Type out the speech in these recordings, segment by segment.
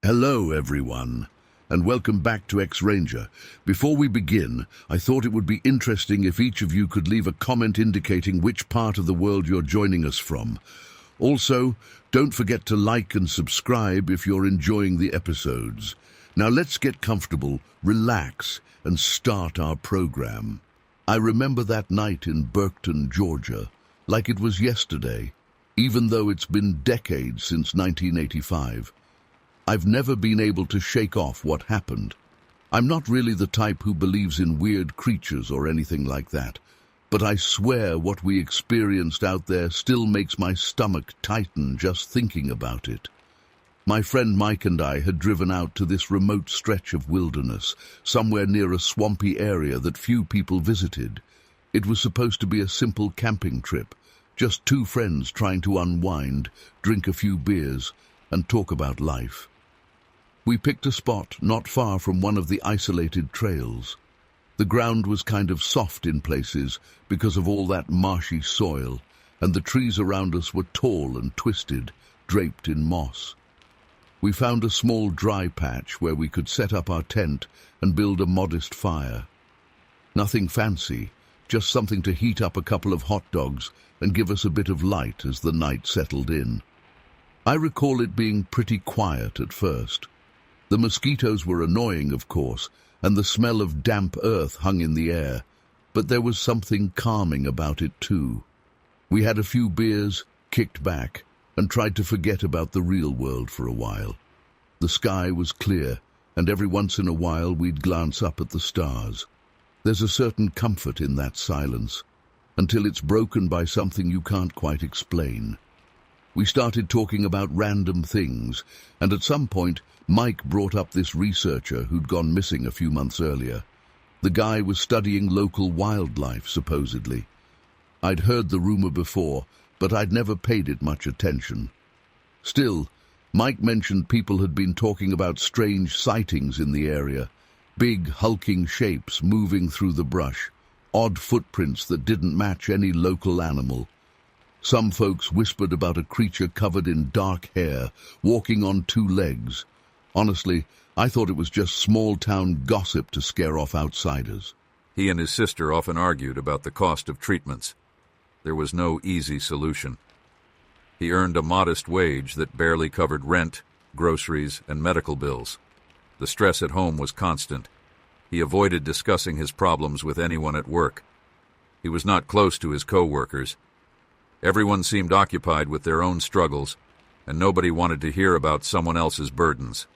Hello, everyone, and welcome back to X-Ranger. Before we begin, I thought it would be interesting if each of you could leave a comment indicating which part of the world you're joining us from. Also, don't forget to like and subscribe if you're enjoying the episodes. Now let's get comfortable, relax, and start our program. I remember that night in Burkton, Georgia, like it was yesterday, even though it's been decades since 1985. I've never been able to shake off what happened. I'm not really the type who believes in weird creatures or anything like that, but I swear what we experienced out there still makes my stomach tighten just thinking about it. My friend Mike and I had driven out to this remote stretch of wilderness, somewhere near a swampy area that few people visited. It was supposed to be a simple camping trip, just two friends trying to unwind, drink a few beers, and talk about life. We picked a spot not far from one of the isolated trails. The ground was kind of soft in places because of all that marshy soil, and the trees around us were tall and twisted, draped in moss. We found a small dry patch where we could set up our tent and build a modest fire. Nothing fancy, just something to heat up a couple of hot dogs and give us a bit of light as the night settled in. I recall it being pretty quiet at first. The mosquitoes were annoying, of course, and the smell of damp earth hung in the air, but there was something calming about it too. We had a few beers, kicked back, and tried to forget about the real world for a while. The sky was clear, and every once in a while we'd glance up at the stars. There's a certain comfort in that silence, until it's broken by something you can't quite explain. We started talking about random things, and at some point, Mike brought up this researcher who'd gone missing a few months earlier. The guy was studying local wildlife, supposedly. I'd heard the rumor before, but I'd never paid it much attention. Still, Mike mentioned people had been talking about strange sightings in the area, big, hulking shapes moving through the brush, odd footprints that didn't match any local animal. Some folks whispered about a creature covered in dark hair, walking on two legs. Honestly, I thought it was just small-town gossip to scare off outsiders. He and his sister often argued about the cost of treatments. There was no easy solution. He earned a modest wage that barely covered rent, groceries, and medical bills. The stress at home was constant. He avoided discussing his problems with anyone at work. He was not close to his co-workers. Everyone seemed occupied with their own struggles, and nobody wanted to hear about someone else's burdens.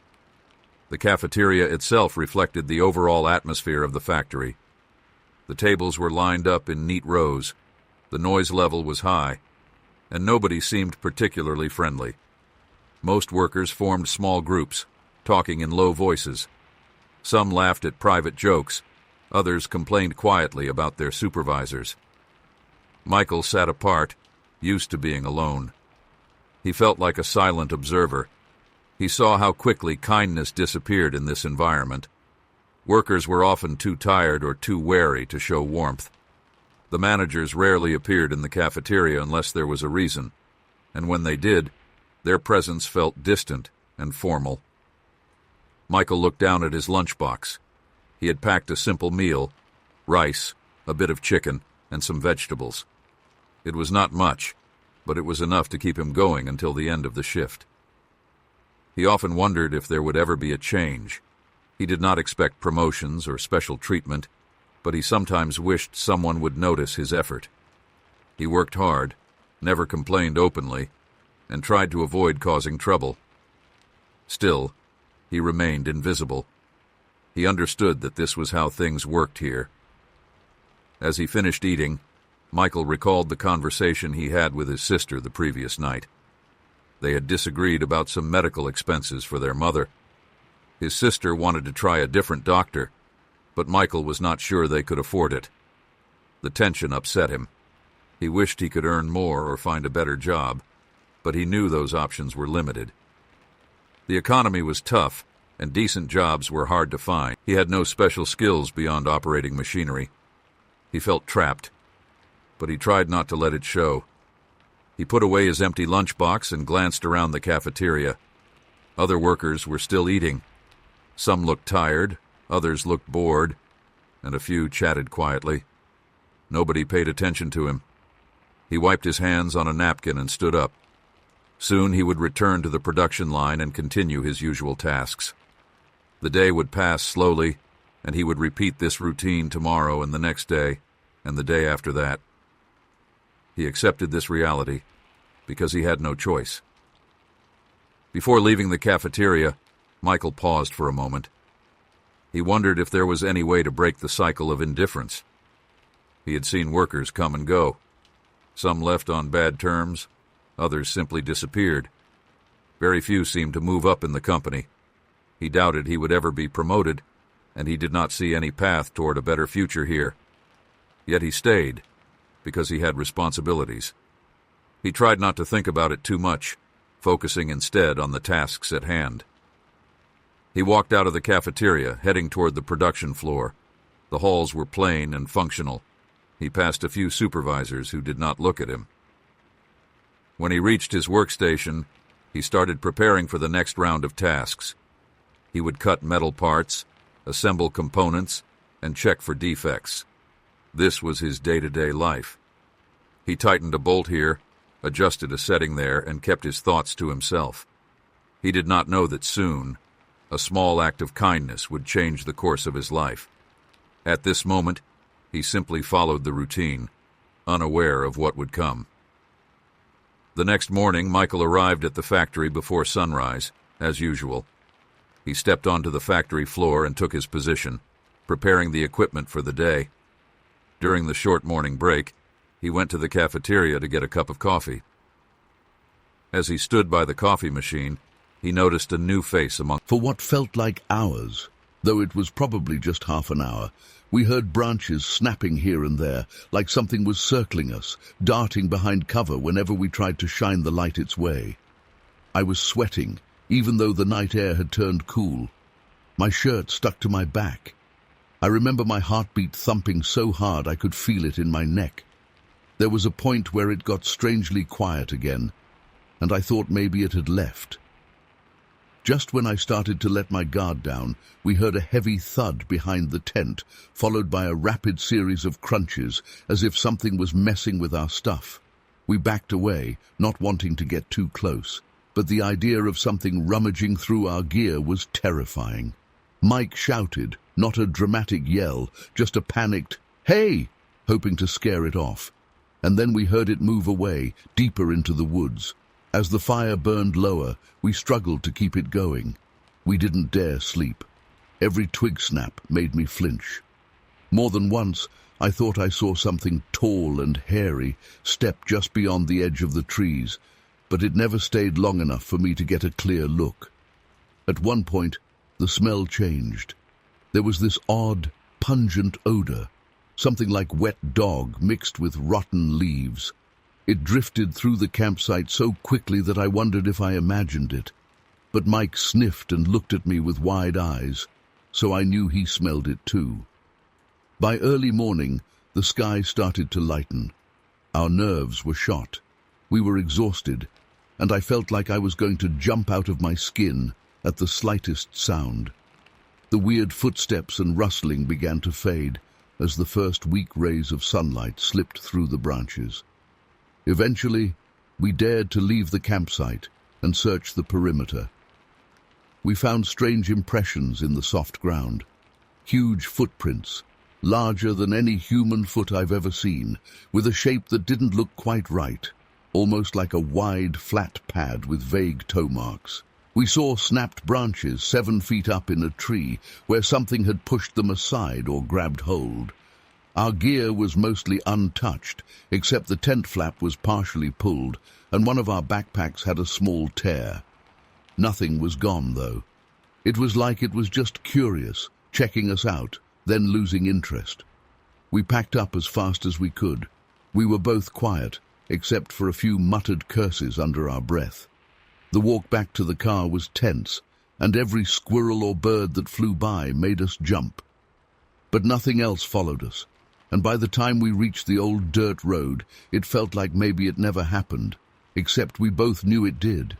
The cafeteria itself reflected the overall atmosphere of the factory. The tables were lined up in neat rows, the noise level was high, and nobody seemed particularly friendly. Most workers formed small groups, talking in low voices. Some laughed at private jokes, others complained quietly about their supervisors. Michael sat apart, used to being alone. He felt like a silent observer. He saw how quickly kindness disappeared in this environment. Workers were often too tired or too wary to show warmth. The managers rarely appeared in the cafeteria unless there was a reason, and when they did, their presence felt distant and formal. Michael looked down at his lunchbox. He had packed a simple meal, rice, a bit of chicken, and some vegetables. It was not much, but it was enough to keep him going until the end of the shift. He often wondered if there would ever be a change. He did not expect promotions or special treatment, but he sometimes wished someone would notice his effort. He worked hard, never complained openly, and tried to avoid causing trouble. Still, he remained invisible. He understood that this was how things worked here. As he finished eating, Michael recalled the conversation he had with his sister the previous night. They had disagreed about some medical expenses for their mother. His sister wanted to try a different doctor, but Michael was not sure they could afford it. The tension upset him. He wished he could earn more or find a better job, but he knew those options were limited. The economy was tough, and decent jobs were hard to find. He had no special skills beyond operating machinery. He felt trapped, but he tried not to let it show. He put away his empty lunchbox and glanced around the cafeteria. Other workers were still eating. Some looked tired, others looked bored, and a few chatted quietly. Nobody paid attention to him. He wiped his hands on a napkin and stood up. Soon he would return to the production line and continue his usual tasks. The day would pass slowly, and he would repeat this routine tomorrow and the next day, and the day after that. He accepted this reality because he had no choice. Before leaving the cafeteria, Michael paused for a moment. He wondered if there was any way to break the cycle of indifference. He had seen workers come and go. Some left on bad terms, others simply disappeared. Very few seemed to move up in the company. He doubted he would ever be promoted, and he did not see any path toward a better future here. Yet he stayed, because he had responsibilities. He tried not to think about it too much, focusing instead on the tasks at hand. He walked out of the cafeteria, heading toward the production floor. The halls were plain and functional. He passed a few supervisors who did not look at him. When he reached his workstation, he started preparing for the next round of tasks. He would cut metal parts, assemble components, and check for defects. This was his day-to-day life. He tightened a bolt here, adjusted a setting there, and kept his thoughts to himself. He did not know that soon, a small act of kindness would change the course of his life. At this moment, he simply followed the routine, unaware of what would come. The next morning, Michael arrived at the factory before sunrise, as usual. He stepped onto the factory floor and took his position, preparing the equipment for the day. During the short morning break, he went to the cafeteria to get a cup of coffee. As he stood by the coffee machine, he noticed a new face among... For what felt like hours, though it was probably just half an hour, we heard branches snapping here and there, like something was circling us, darting behind cover whenever we tried to shine the light its way. I was sweating, even though the night air had turned cool. My shirt stuck to my back. I remember my heartbeat thumping so hard I could feel it in my neck. There was a point where it got strangely quiet again, and I thought maybe it had left. Just when I started to let my guard down, we heard a heavy thud behind the tent, followed by a rapid series of crunches, as if something was messing with our stuff. We backed away, not wanting to get too close, but the idea of something rummaging through our gear was terrifying. Mike shouted, not a dramatic yell, just a panicked, "Hey!" hoping to scare it off. And then we heard it move away, deeper into the woods. As the fire burned lower, we struggled to keep it going. We didn't dare sleep. Every twig snap made me flinch. More than once, I thought I saw something tall and hairy step just beyond the edge of the trees, but it never stayed long enough for me to get a clear look. At one point, the smell changed. There was this odd, pungent odor, something like wet dog mixed with rotten leaves. It drifted through the campsite so quickly that I wondered if I imagined it. But Mike sniffed and looked at me with wide eyes, so I knew he smelled it too. By early morning, the sky started to lighten. Our nerves were shot. We were exhausted, and I felt like I was going to jump out of my skin at the slightest sound. The weird footsteps and rustling began to fade as the first weak rays of sunlight slipped through the branches. Eventually, we dared to leave the campsite and search the perimeter. We found strange impressions in the soft ground. Huge footprints, larger than any human foot I've ever seen, with a shape that didn't look quite right, almost like a wide, flat pad with vague toe marks. We saw snapped branches 7 feet up in a tree where something had pushed them aside or grabbed hold. Our gear was mostly untouched, except the tent flap was partially pulled, and one of our backpacks had a small tear. Nothing was gone, though. It was like it was just curious, checking us out, then losing interest. We packed up as fast as we could. We were both quiet, except for a few muttered curses under our breath. The walk back to the car was tense, and every squirrel or bird that flew by made us jump. But nothing else followed us, and by the time we reached the old dirt road, it felt like maybe it never happened, except we both knew it did.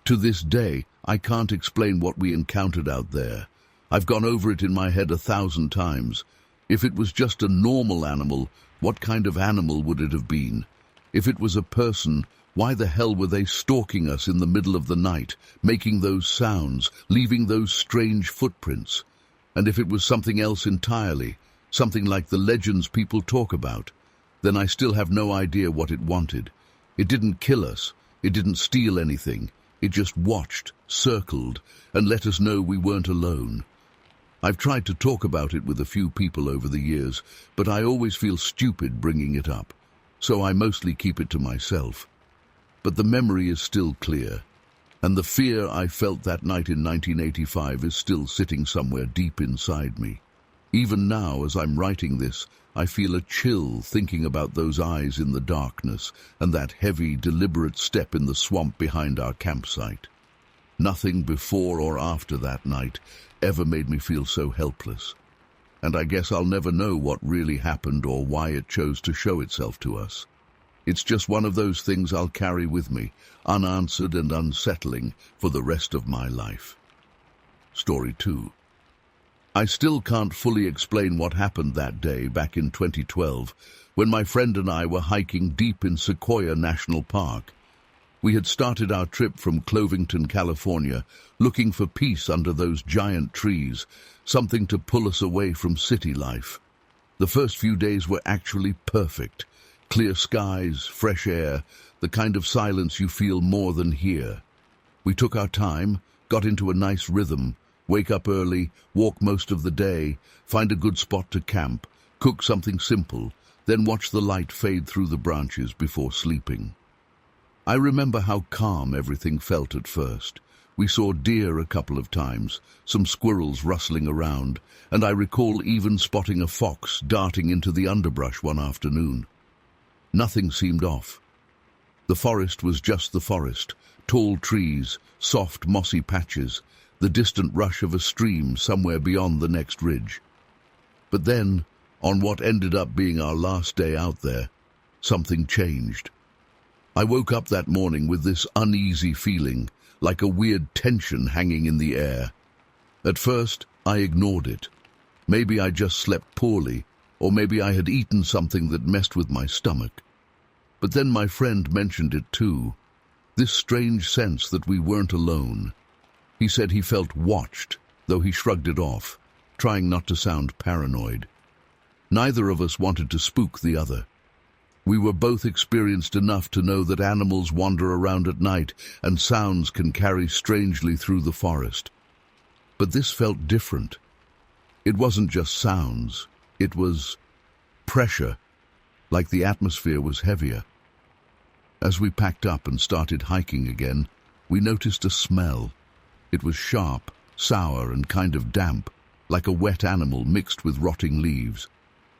To this day, I can't explain what we encountered out there. I've gone over it in my head 1,000 times. If it was just a normal animal, what kind of animal would it have been? If it was a person, why the hell were they stalking us in the middle of the night, making those sounds, leaving those strange footprints? And if it was something else entirely, something like the legends people talk about, then I still have no idea what it wanted. It didn't kill us. It didn't steal anything. It just watched, circled, and let us know we weren't alone. I've tried to talk about it with a few people over the years, but I always feel stupid bringing it up, so I mostly keep it to myself. But the memory is still clear, and the fear I felt that night in 1985 is still sitting somewhere deep inside me. Even now, as I'm writing this, I feel a chill thinking about those eyes in the darkness and that heavy, deliberate step in the swamp behind our campsite. Nothing before or after that night ever made me feel so helpless. And I guess I'll never know what really happened or why it chose to show itself to us. It's just one of those things I'll carry with me, unanswered and unsettling, for the rest of my life. Story 2. I still can't fully explain what happened that day back in 2012, when my friend and I were hiking deep in Sequoia National Park. We had started our trip from Clovington, California, looking for peace under those giant trees, something to pull us away from city life. The first few days were actually perfect. Clear skies, fresh air, the kind of silence you feel more than hear. We took our time, got into a nice rhythm, wake up early, walk most of the day, find a good spot to camp, cook something simple, then watch the light fade through the branches before sleeping. I remember how calm everything felt at first. We saw deer a couple of times, some squirrels rustling around, and I recall even spotting a fox darting into the underbrush one afternoon. Nothing seemed off. The forest was just the forest, tall trees, soft mossy patches, the distant rush of a stream somewhere beyond the next ridge. But then, on what ended up being our last day out there, something changed. I woke up that morning with this uneasy feeling, like a weird tension hanging in the air. At first, I ignored it. Maybe I just slept poorly, or maybe I had eaten something that messed with my stomach. But then my friend mentioned it too, this strange sense that we weren't alone. He said he felt watched, though he shrugged it off, trying not to sound paranoid. Neither of us wanted to spook the other. We were both experienced enough to know that animals wander around at night and sounds can carry strangely through the forest. But this felt different. It wasn't just sounds, it was pressure, like the atmosphere was heavier. As we packed up and started hiking again, we noticed a smell. It was sharp, sour, and kind of damp, like a wet animal mixed with rotting leaves.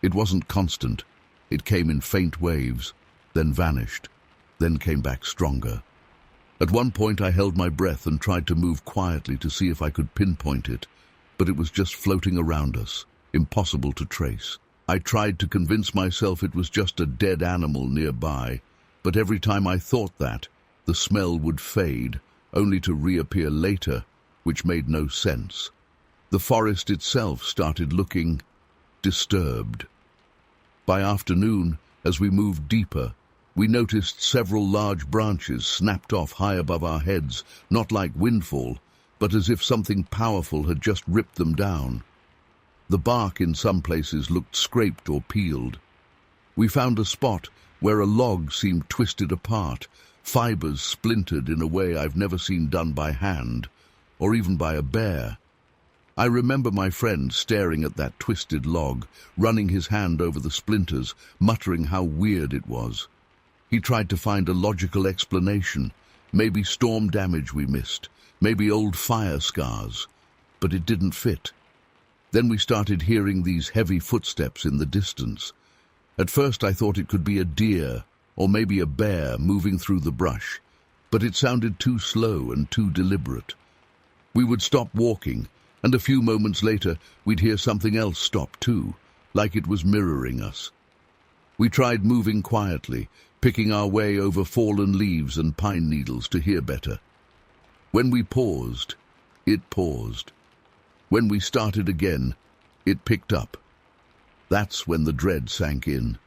It wasn't constant. It came in faint waves, then vanished, then came back stronger. At one point I held my breath and tried to move quietly to see if I could pinpoint it, but it was just floating around us, impossible to trace. I tried to convince myself it was just a dead animal nearby, but every time I thought that, the smell would fade, only to reappear later, which made no sense. The forest itself started looking disturbed. By afternoon, as we moved deeper, we noticed several large branches snapped off high above our heads, not like windfall, but as if something powerful had just ripped them down. The bark in some places looked scraped or peeled. We found a spot where a log seemed twisted apart, fibers splintered in a way I've never seen done by hand, or even by a bear. I remember my friend staring at that twisted log, running his hand over the splinters, muttering how weird it was. He tried to find a logical explanation, maybe storm damage we missed, maybe old fire scars, but it didn't fit. Then we started hearing these heavy footsteps in the distance. At first I thought it could be a deer, or maybe a bear moving through the brush, but it sounded too slow and too deliberate. We would stop walking, and a few moments later we'd hear something else stop too, like it was mirroring us. We tried moving quietly, picking our way over fallen leaves and pine needles to hear better. When we paused, it paused. When we started again, it picked up. That's when the dread sank in.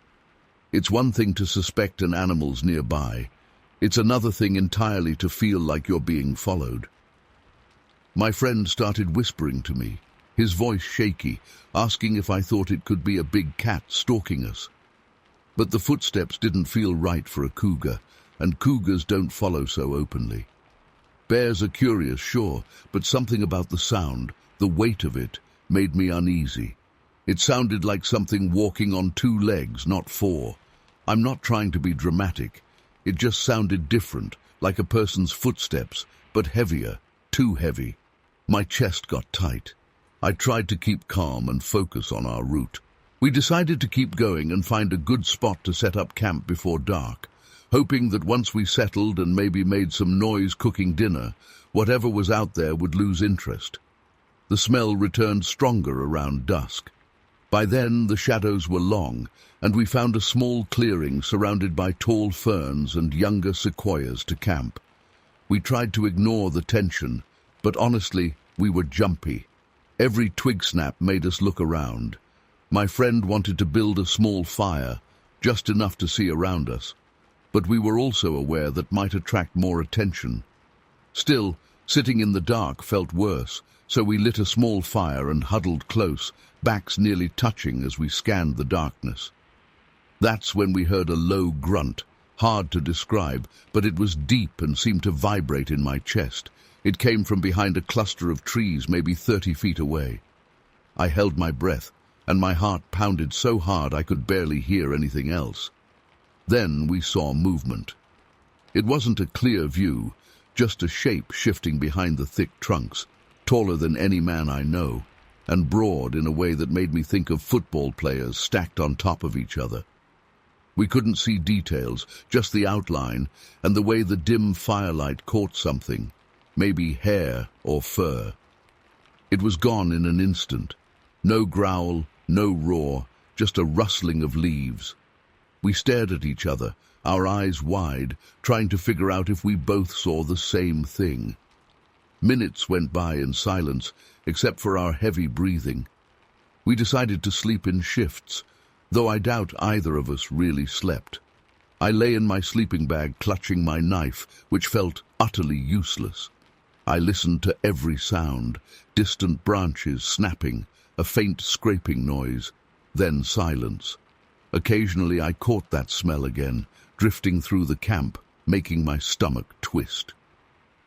It's one thing to suspect an animal's nearby. It's another thing entirely to feel like you're being followed. My friend started whispering to me, his voice shaky, asking if I thought it could be a big cat stalking us. But the footsteps didn't feel right for a cougar, and cougars don't follow so openly. Bears are curious, sure, but something about the sound, the weight of it, made me uneasy. It sounded like something walking on 2 legs, not 4. I'm not trying to be dramatic. It just sounded different, like a person's footsteps, but heavier, too heavy. My chest got tight. I tried to keep calm and focus on our route. We decided to keep going and find a good spot to set up camp before dark, hoping that once we settled and maybe made some noise cooking dinner, whatever was out there would lose interest. The smell returned stronger around dusk. By then the shadows were long, and we found a small clearing surrounded by tall ferns and younger sequoias to camp. We tried to ignore the tension, but honestly, we were jumpy. Every twig snap made us look around. My friend wanted to build a small fire, just enough to see around us, but we were also aware that might attract more attention. Still, sitting in the dark felt worse, so we lit a small fire and huddled close, backs nearly touching as we scanned the darkness. That's when we heard a low grunt, hard to describe, but it was deep and seemed to vibrate in my chest. It came from behind a cluster of trees maybe 30 feet away. I held my breath, and my heart pounded so hard I could barely hear anything else. Then we saw movement. It wasn't a clear view, just a shape shifting behind the thick trunks, taller than any man I know, and broad in a way that made me think of football players stacked on top of each other. We couldn't see details, just the outline, and the way the dim firelight caught something, maybe hair or fur. It was gone in an instant. No growl, no roar, just a rustling of leaves. We stared at each other, our eyes wide, trying to figure out if we both saw the same thing. Minutes went by in silence, except for our heavy breathing. We decided to sleep in shifts, though I doubt either of us really slept. I lay in my sleeping bag clutching my knife, which felt utterly useless. I listened to every sound, distant branches snapping, a faint scraping noise, then silence. Occasionally I caught that smell again, drifting through the camp, making my stomach twist.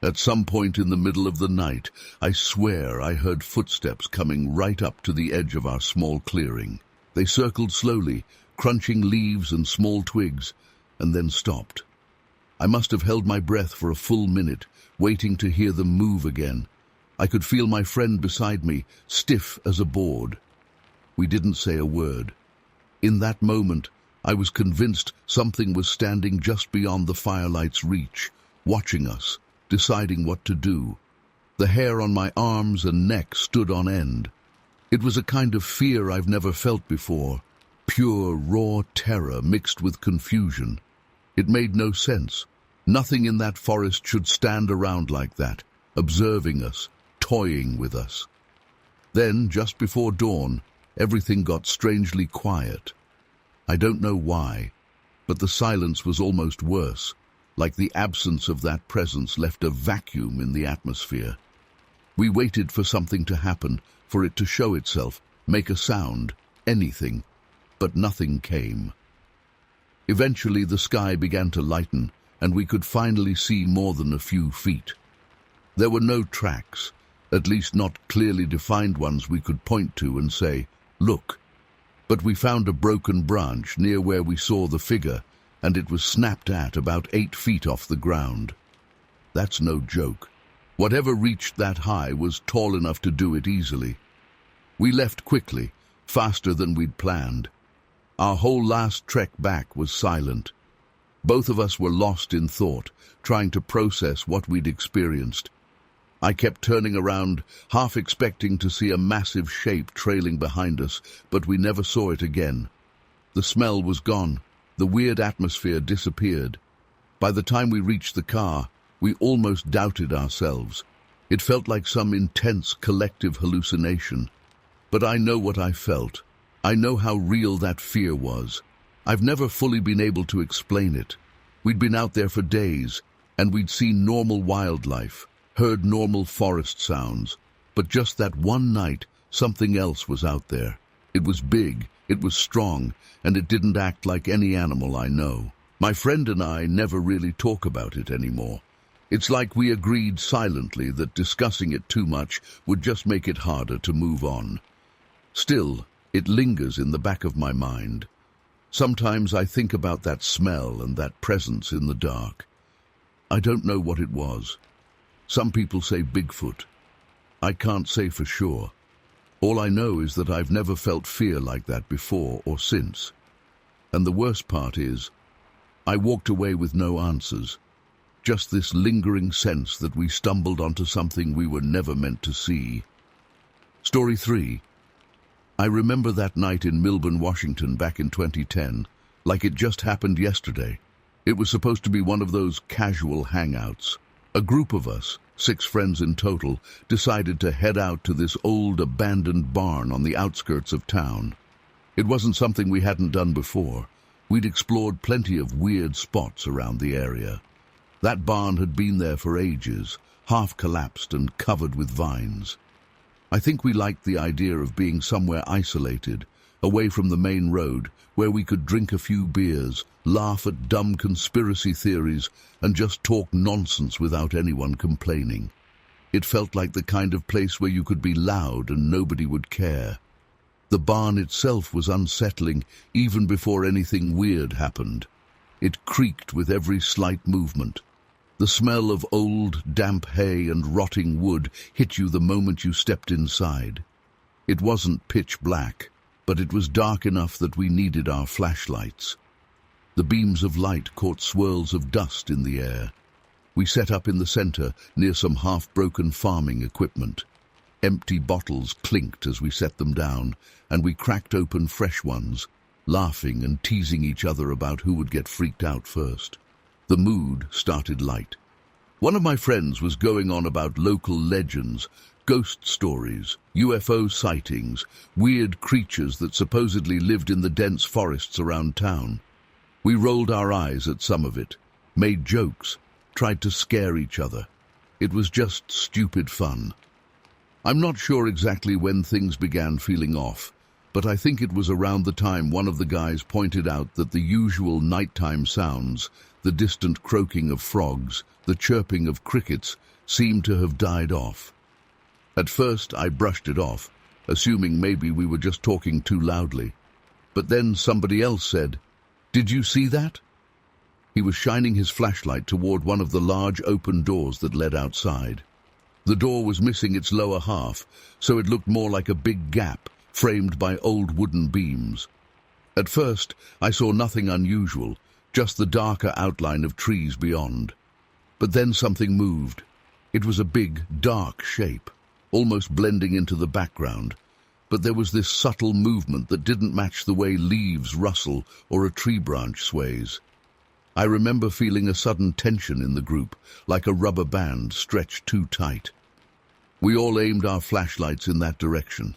At some point in the middle of the night, I swear I heard footsteps coming right up to the edge of our small clearing. They circled slowly, crunching leaves and small twigs, and then stopped. I must have held my breath for a full minute, waiting to hear them move again. I could feel my friend beside me, stiff as a board. We didn't say a word. In that moment, I was convinced something was standing just beyond the firelight's reach, watching us, deciding what to do. The hair on my arms and neck stood on end. It was a kind of fear I've never felt before, pure, raw terror mixed with confusion. It made no sense. Nothing in that forest should stand around like that, observing us, toying with us. Then, just before dawn, everything got strangely quiet. I don't know why, but the silence was almost worse, like the absence of that presence left a vacuum in the atmosphere. We waited for something to happen, for it to show itself, make a sound, anything, but nothing came. Eventually the sky began to lighten, and we could finally see more than a few feet. There were no tracks, at least not clearly defined ones we could point to and say, "Look." But we found a broken branch near where we saw the figure, and it was snapped at about 8 feet off the ground. That's no joke. Whatever reached that high was tall enough to do it easily. We left quickly, faster than we'd planned. Our whole last trek back was silent. Both of us were lost in thought, trying to process what we'd experienced. I kept turning around, half expecting to see a massive shape trailing behind us, but we never saw it again. The smell was gone. The weird atmosphere disappeared. By the time we reached the car, We almost doubted ourselves. It felt like some intense collective hallucination. But I know what I felt. I know how real that fear was. I've never fully been able to explain it. We'd been out there for days, and we'd seen normal wildlife, heard normal forest sounds. But just that one night, something else was out there. It was big, it was strong, and it didn't act like any animal I know. My friend and I never really talk about it anymore. It's like we agreed silently that discussing it too much would just make it harder to move on. Still, it lingers in the back of my mind. Sometimes I think about that smell and that presence in the dark. I don't know what it was. Some people say Bigfoot. I can't say for sure. All I know is that I've never felt fear like that before or since. And the worst part is, I walked away with no answers. Just this lingering sense that we stumbled onto something we were never meant to see. Story 3. I remember that night in Milburn, Washington back in 2010, like it just happened yesterday. It was supposed to be one of those casual hangouts. A group of us, 6 friends in total, decided to head out to this old abandoned barn on the outskirts of town. It wasn't something we hadn't done before. We'd explored plenty of weird spots around the area. That barn had been there for ages, half collapsed and covered with vines. I think we liked the idea of being somewhere isolated, away from the main road, where we could drink a few beers, laugh at dumb conspiracy theories, and just talk nonsense without anyone complaining. It felt like the kind of place where you could be loud and nobody would care. The barn itself was unsettling even before anything weird happened. It creaked with every slight movement. The smell of old, damp hay and rotting wood hit you the moment you stepped inside. It wasn't pitch black, but it was dark enough that we needed our flashlights. The beams of light caught swirls of dust in the air. We set up in the center, near some half-broken farming equipment. Empty bottles clinked as we set them down, and we cracked open fresh ones, laughing and teasing each other about who would get freaked out first. The mood started light. One of my friends was going on about local legends, ghost stories, UFO sightings, weird creatures that supposedly lived in the dense forests around town. We rolled our eyes at some of it, made jokes, tried to scare each other. It was just stupid fun. I'm not sure exactly when things began feeling off, but I think it was around the time one of the guys pointed out that the usual nighttime sounds, the distant croaking of frogs, the chirping of crickets, seemed to have died off. At first I brushed it off, assuming maybe we were just talking too loudly. But then somebody else said, "Did you see that?" He was shining his flashlight toward one of the large open doors that led outside. The door was missing its lower half, so it looked more like a big gap, framed by old wooden beams. At first, I saw nothing unusual, just the darker outline of trees beyond. But then something moved. It was a big, dark shape, almost blending into the background. But there was this subtle movement that didn't match the way leaves rustle or a tree branch sways. I remember feeling a sudden tension in the group, like a rubber band stretched too tight. We all aimed our flashlights in that direction.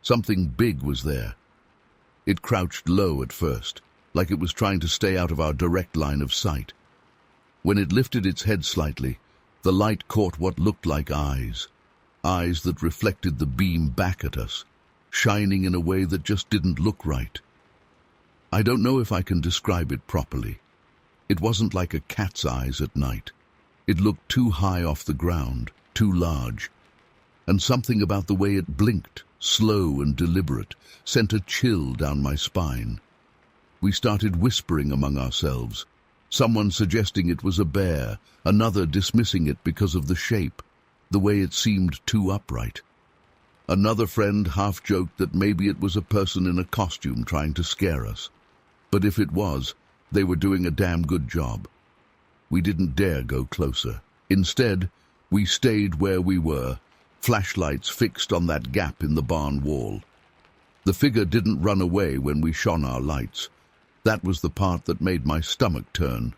Something big was there. It crouched low at first, like it was trying to stay out of our direct line of sight. When it lifted its head slightly, the light caught what looked like eyes that reflected the beam back at us, shining in a way that just didn't look right. I don't know if I can describe it properly. It wasn't like a cat's eyes at night. It looked too high off the ground, too large. And something about the way it blinked, slow and deliberate, sent a chill down my spine. We started whispering among ourselves, someone suggesting it was a bear, another dismissing it because of the shape, the way it seemed too upright. Another friend half joked that maybe it was a person in a costume trying to scare us. But if it was, they were doing a damn good job. We didn't dare go closer. Instead, we stayed where we were, flashlights fixed on that gap in the barn wall. The figure didn't run away when we shone our lights. That was the part that made my stomach turn.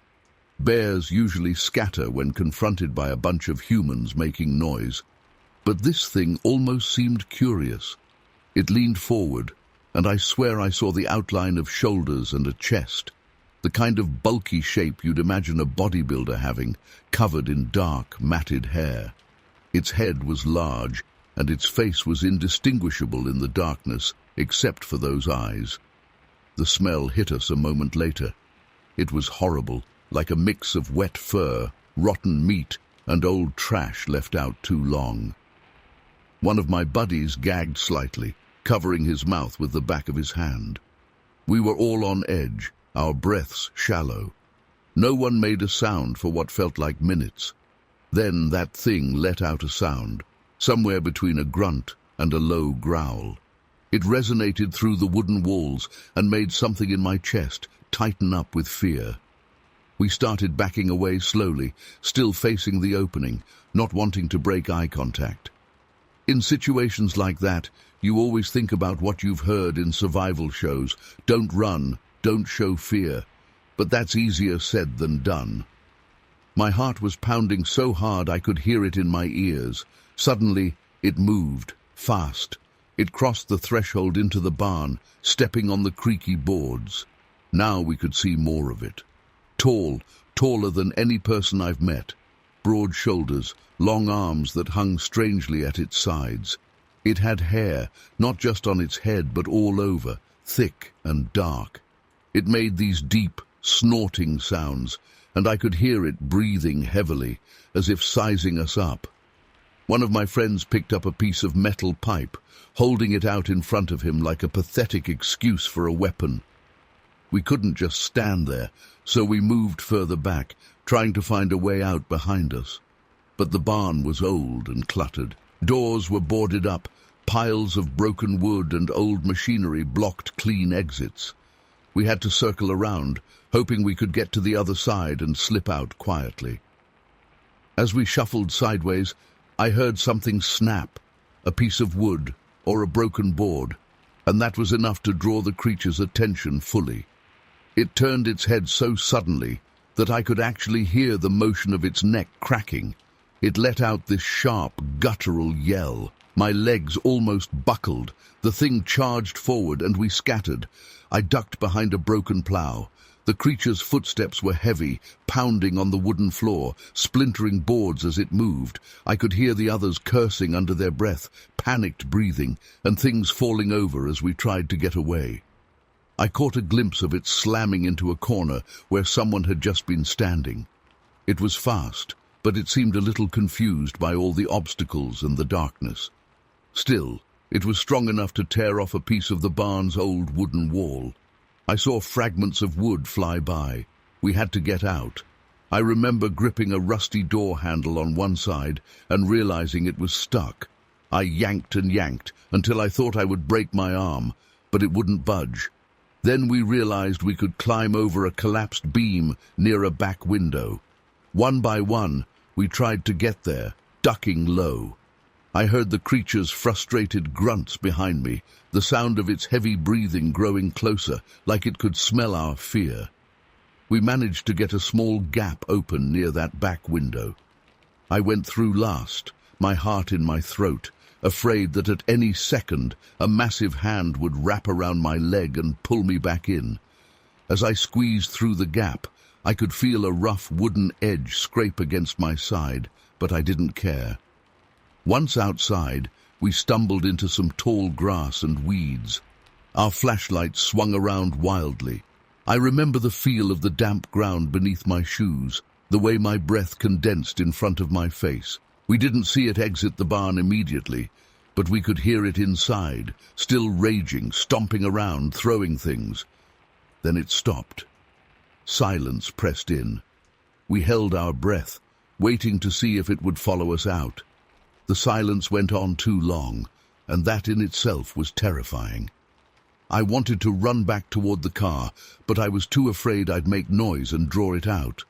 Bears usually scatter when confronted by a bunch of humans making noise, but this thing almost seemed curious. It leaned forward, and I swear I saw the outline of shoulders and a chest, the kind of bulky shape you'd imagine a bodybuilder having, covered in dark, matted hair. Its head was large, and its face was indistinguishable in the darkness, except for those eyes. The smell hit us a moment later. It was horrible, like a mix of wet fur, rotten meat, and old trash left out too long. One of my buddies gagged slightly, covering his mouth with the back of his hand. We were all on edge, our breaths shallow. No one made a sound for what felt like minutes. Then that thing let out a sound, somewhere between a grunt and a low growl. It resonated through the wooden walls and made something in my chest tighten up with fear. We started backing away slowly, still facing the opening, not wanting to break eye contact. In situations like that, you always think about what you've heard in survival shows. Don't run, don't show fear. But that's easier said than done. My heart was pounding so hard I could hear it in my ears. Suddenly, it moved, fast. It crossed the threshold into the barn, stepping on the creaky boards. Now we could see more of it. Tall, taller than any person I've met. Broad shoulders, long arms that hung strangely at its sides. It had hair, not just on its head but all over, thick and dark. It made these deep, snorting sounds, and I could hear it breathing heavily, as if sizing us up. One of my friends picked up a piece of metal pipe, holding it out in front of him like a pathetic excuse for a weapon. We couldn't just stand there, so we moved further back, trying to find a way out behind us. But the barn was old and cluttered. Doors were boarded up, piles of broken wood and old machinery blocked clean exits. We had to circle around, hoping we could get to the other side and slip out quietly. As we shuffled sideways, I heard something snap, a piece of wood or a broken board, and that was enough to draw the creature's attention fully. It turned its head so suddenly that I could actually hear the motion of its neck cracking. It let out this sharp, guttural yell. My legs almost buckled. The thing charged forward and we scattered. I ducked behind a broken plough. The creature's footsteps were heavy, pounding on the wooden floor, splintering boards as it moved. I could hear the others cursing under their breath, panicked breathing, and things falling over as we tried to get away. I caught a glimpse of it slamming into a corner where someone had just been standing. It was fast, but it seemed a little confused by all the obstacles and the darkness. Still, it was strong enough to tear off a piece of the barn's old wooden wall. I saw fragments of wood fly by. We had to get out. I remember gripping a rusty door handle on one side and realizing it was stuck. I yanked and yanked until I thought I would break my arm, but it wouldn't budge. Then we realized we could climb over a collapsed beam near a back window. One by one, we tried to get there, ducking low. I heard the creature's frustrated grunts behind me, the sound of its heavy breathing growing closer, like it could smell our fear. We managed to get a small gap open near that back window. I went through last, my heart in my throat, afraid that at any second a massive hand would wrap around my leg and pull me back in. As I squeezed through the gap, I could feel a rough wooden edge scrape against my side, but I didn't care. Once outside, we stumbled into some tall grass and weeds. Our flashlights swung around wildly. I remember the feel of the damp ground beneath my shoes, the way my breath condensed in front of my face. We didn't see it exit the barn immediately, but we could hear it inside, still raging, stomping around, throwing things. Then it stopped. Silence pressed in. We held our breath, waiting to see if it would follow us out. The silence went on too long, and that in itself was terrifying. I wanted to run back toward the car, but I was too afraid I'd make noise and draw it out.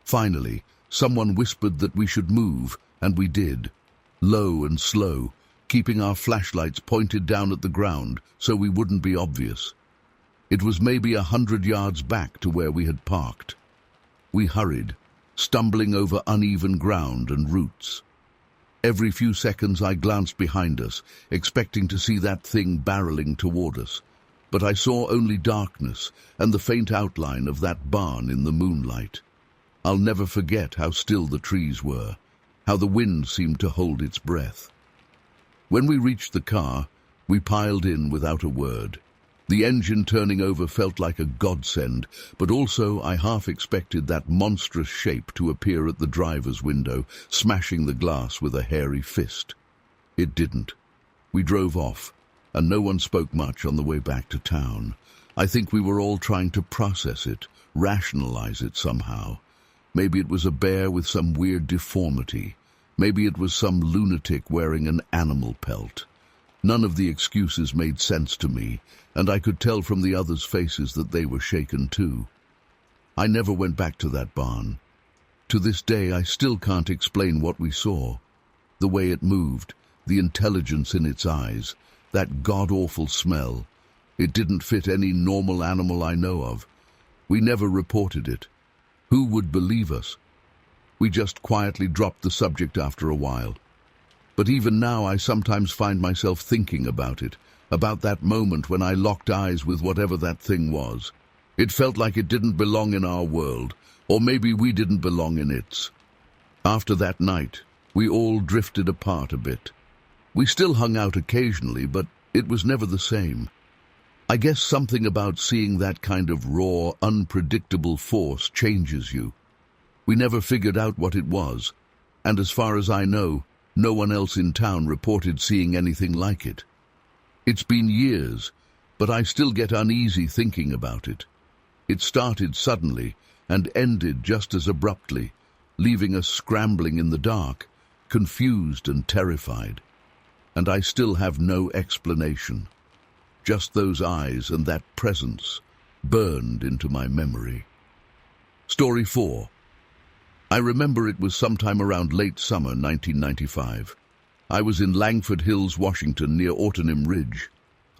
Finally, someone whispered that we should move, and we did, low and slow, keeping our flashlights pointed down at the ground so we wouldn't be obvious. It was maybe 100 yards back to where we had parked. We hurried, stumbling over uneven ground and roots. Every few seconds I glanced behind us, expecting to see that thing barreling toward us. But I saw only darkness and the faint outline of that barn in the moonlight. I'll never forget how still the trees were, how the wind seemed to hold its breath. When we reached the car, we piled in without a word. The engine turning over felt like a godsend, but also I half expected that monstrous shape to appear at the driver's window, smashing the glass with a hairy fist. It didn't. We drove off, and no one spoke much on the way back to town. I think we were all trying to process it, rationalize it somehow. Maybe it was a bear with some weird deformity. Maybe it was some lunatic wearing an animal pelt. None of the excuses made sense to me, and I could tell from the others' faces that they were shaken too. I never went back to that barn. To this day, I still can't explain what we saw. The way it moved, the intelligence in its eyes, that god-awful smell. It didn't fit any normal animal I know of. We never reported it. Who would believe us? We just quietly dropped the subject after a while. But even now I sometimes find myself thinking about it, about that moment when I locked eyes with whatever that thing was. It felt like it didn't belong in our world, or maybe we didn't belong in its. After that night, we all drifted apart a bit. We still hung out occasionally, but it was never the same. I guess something about seeing that kind of raw, unpredictable force changes you. We never figured out what it was, and as far as I know, no one else in town reported seeing anything like it. It's been years, but I still get uneasy thinking about it. It started suddenly and ended just as abruptly, leaving us scrambling in the dark, confused and terrified. And I still have no explanation. Just those eyes and that presence burned into my memory. Story 4. I remember it was sometime around late summer 1995. I was in Langford Hills, Washington, near Autonym Ridge.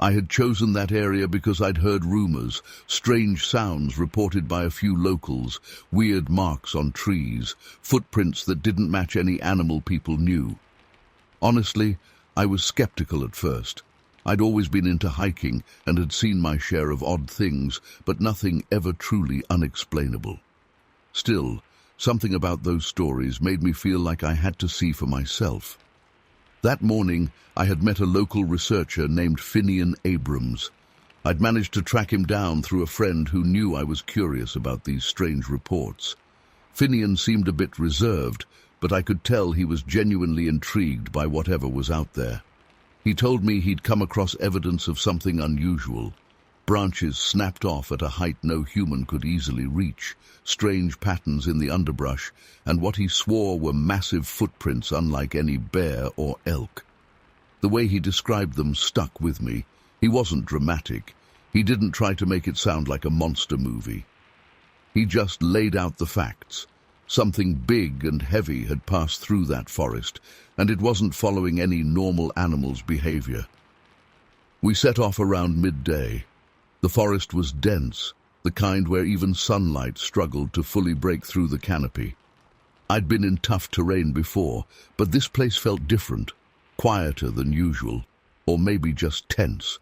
I had chosen that area because I'd heard rumors, strange sounds reported by a few locals, weird marks on trees, footprints that didn't match any animal people knew. Honestly, I was skeptical at first. I'd always been into hiking and had seen my share of odd things, but nothing ever truly unexplainable. Still, something about those stories made me feel like I had to see for myself. That morning, I had met a local researcher named Finian Abrams. I'd managed to track him down through a friend who knew I was curious about these strange reports. Finian seemed a bit reserved, but I could tell he was genuinely intrigued by whatever was out there. He told me he'd come across evidence of something unusual. Branches snapped off at a height no human could easily reach, strange patterns in the underbrush, and what he swore were massive footprints unlike any bear or elk. The way he described them stuck with me. He wasn't dramatic. He didn't try to make it sound like a monster movie. He just laid out the facts. Something big and heavy had passed through that forest, and it wasn't following any normal animal's behavior. We set off around midday. The forest was dense, the kind where even sunlight struggled to fully break through the canopy. I'd been in tough terrain before, but this place felt different, quieter than usual, or maybe just tense.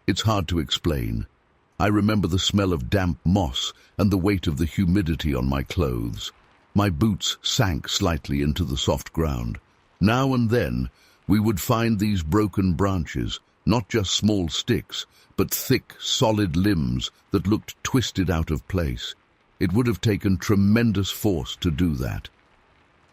It's hard to explain. I remember the smell of damp moss and the weight of the humidity on my clothes. My boots sank slightly into the soft ground. Now and then, we would find these broken branches, not just small sticks, but thick, solid limbs that looked twisted out of place. It would have taken tremendous force to do that.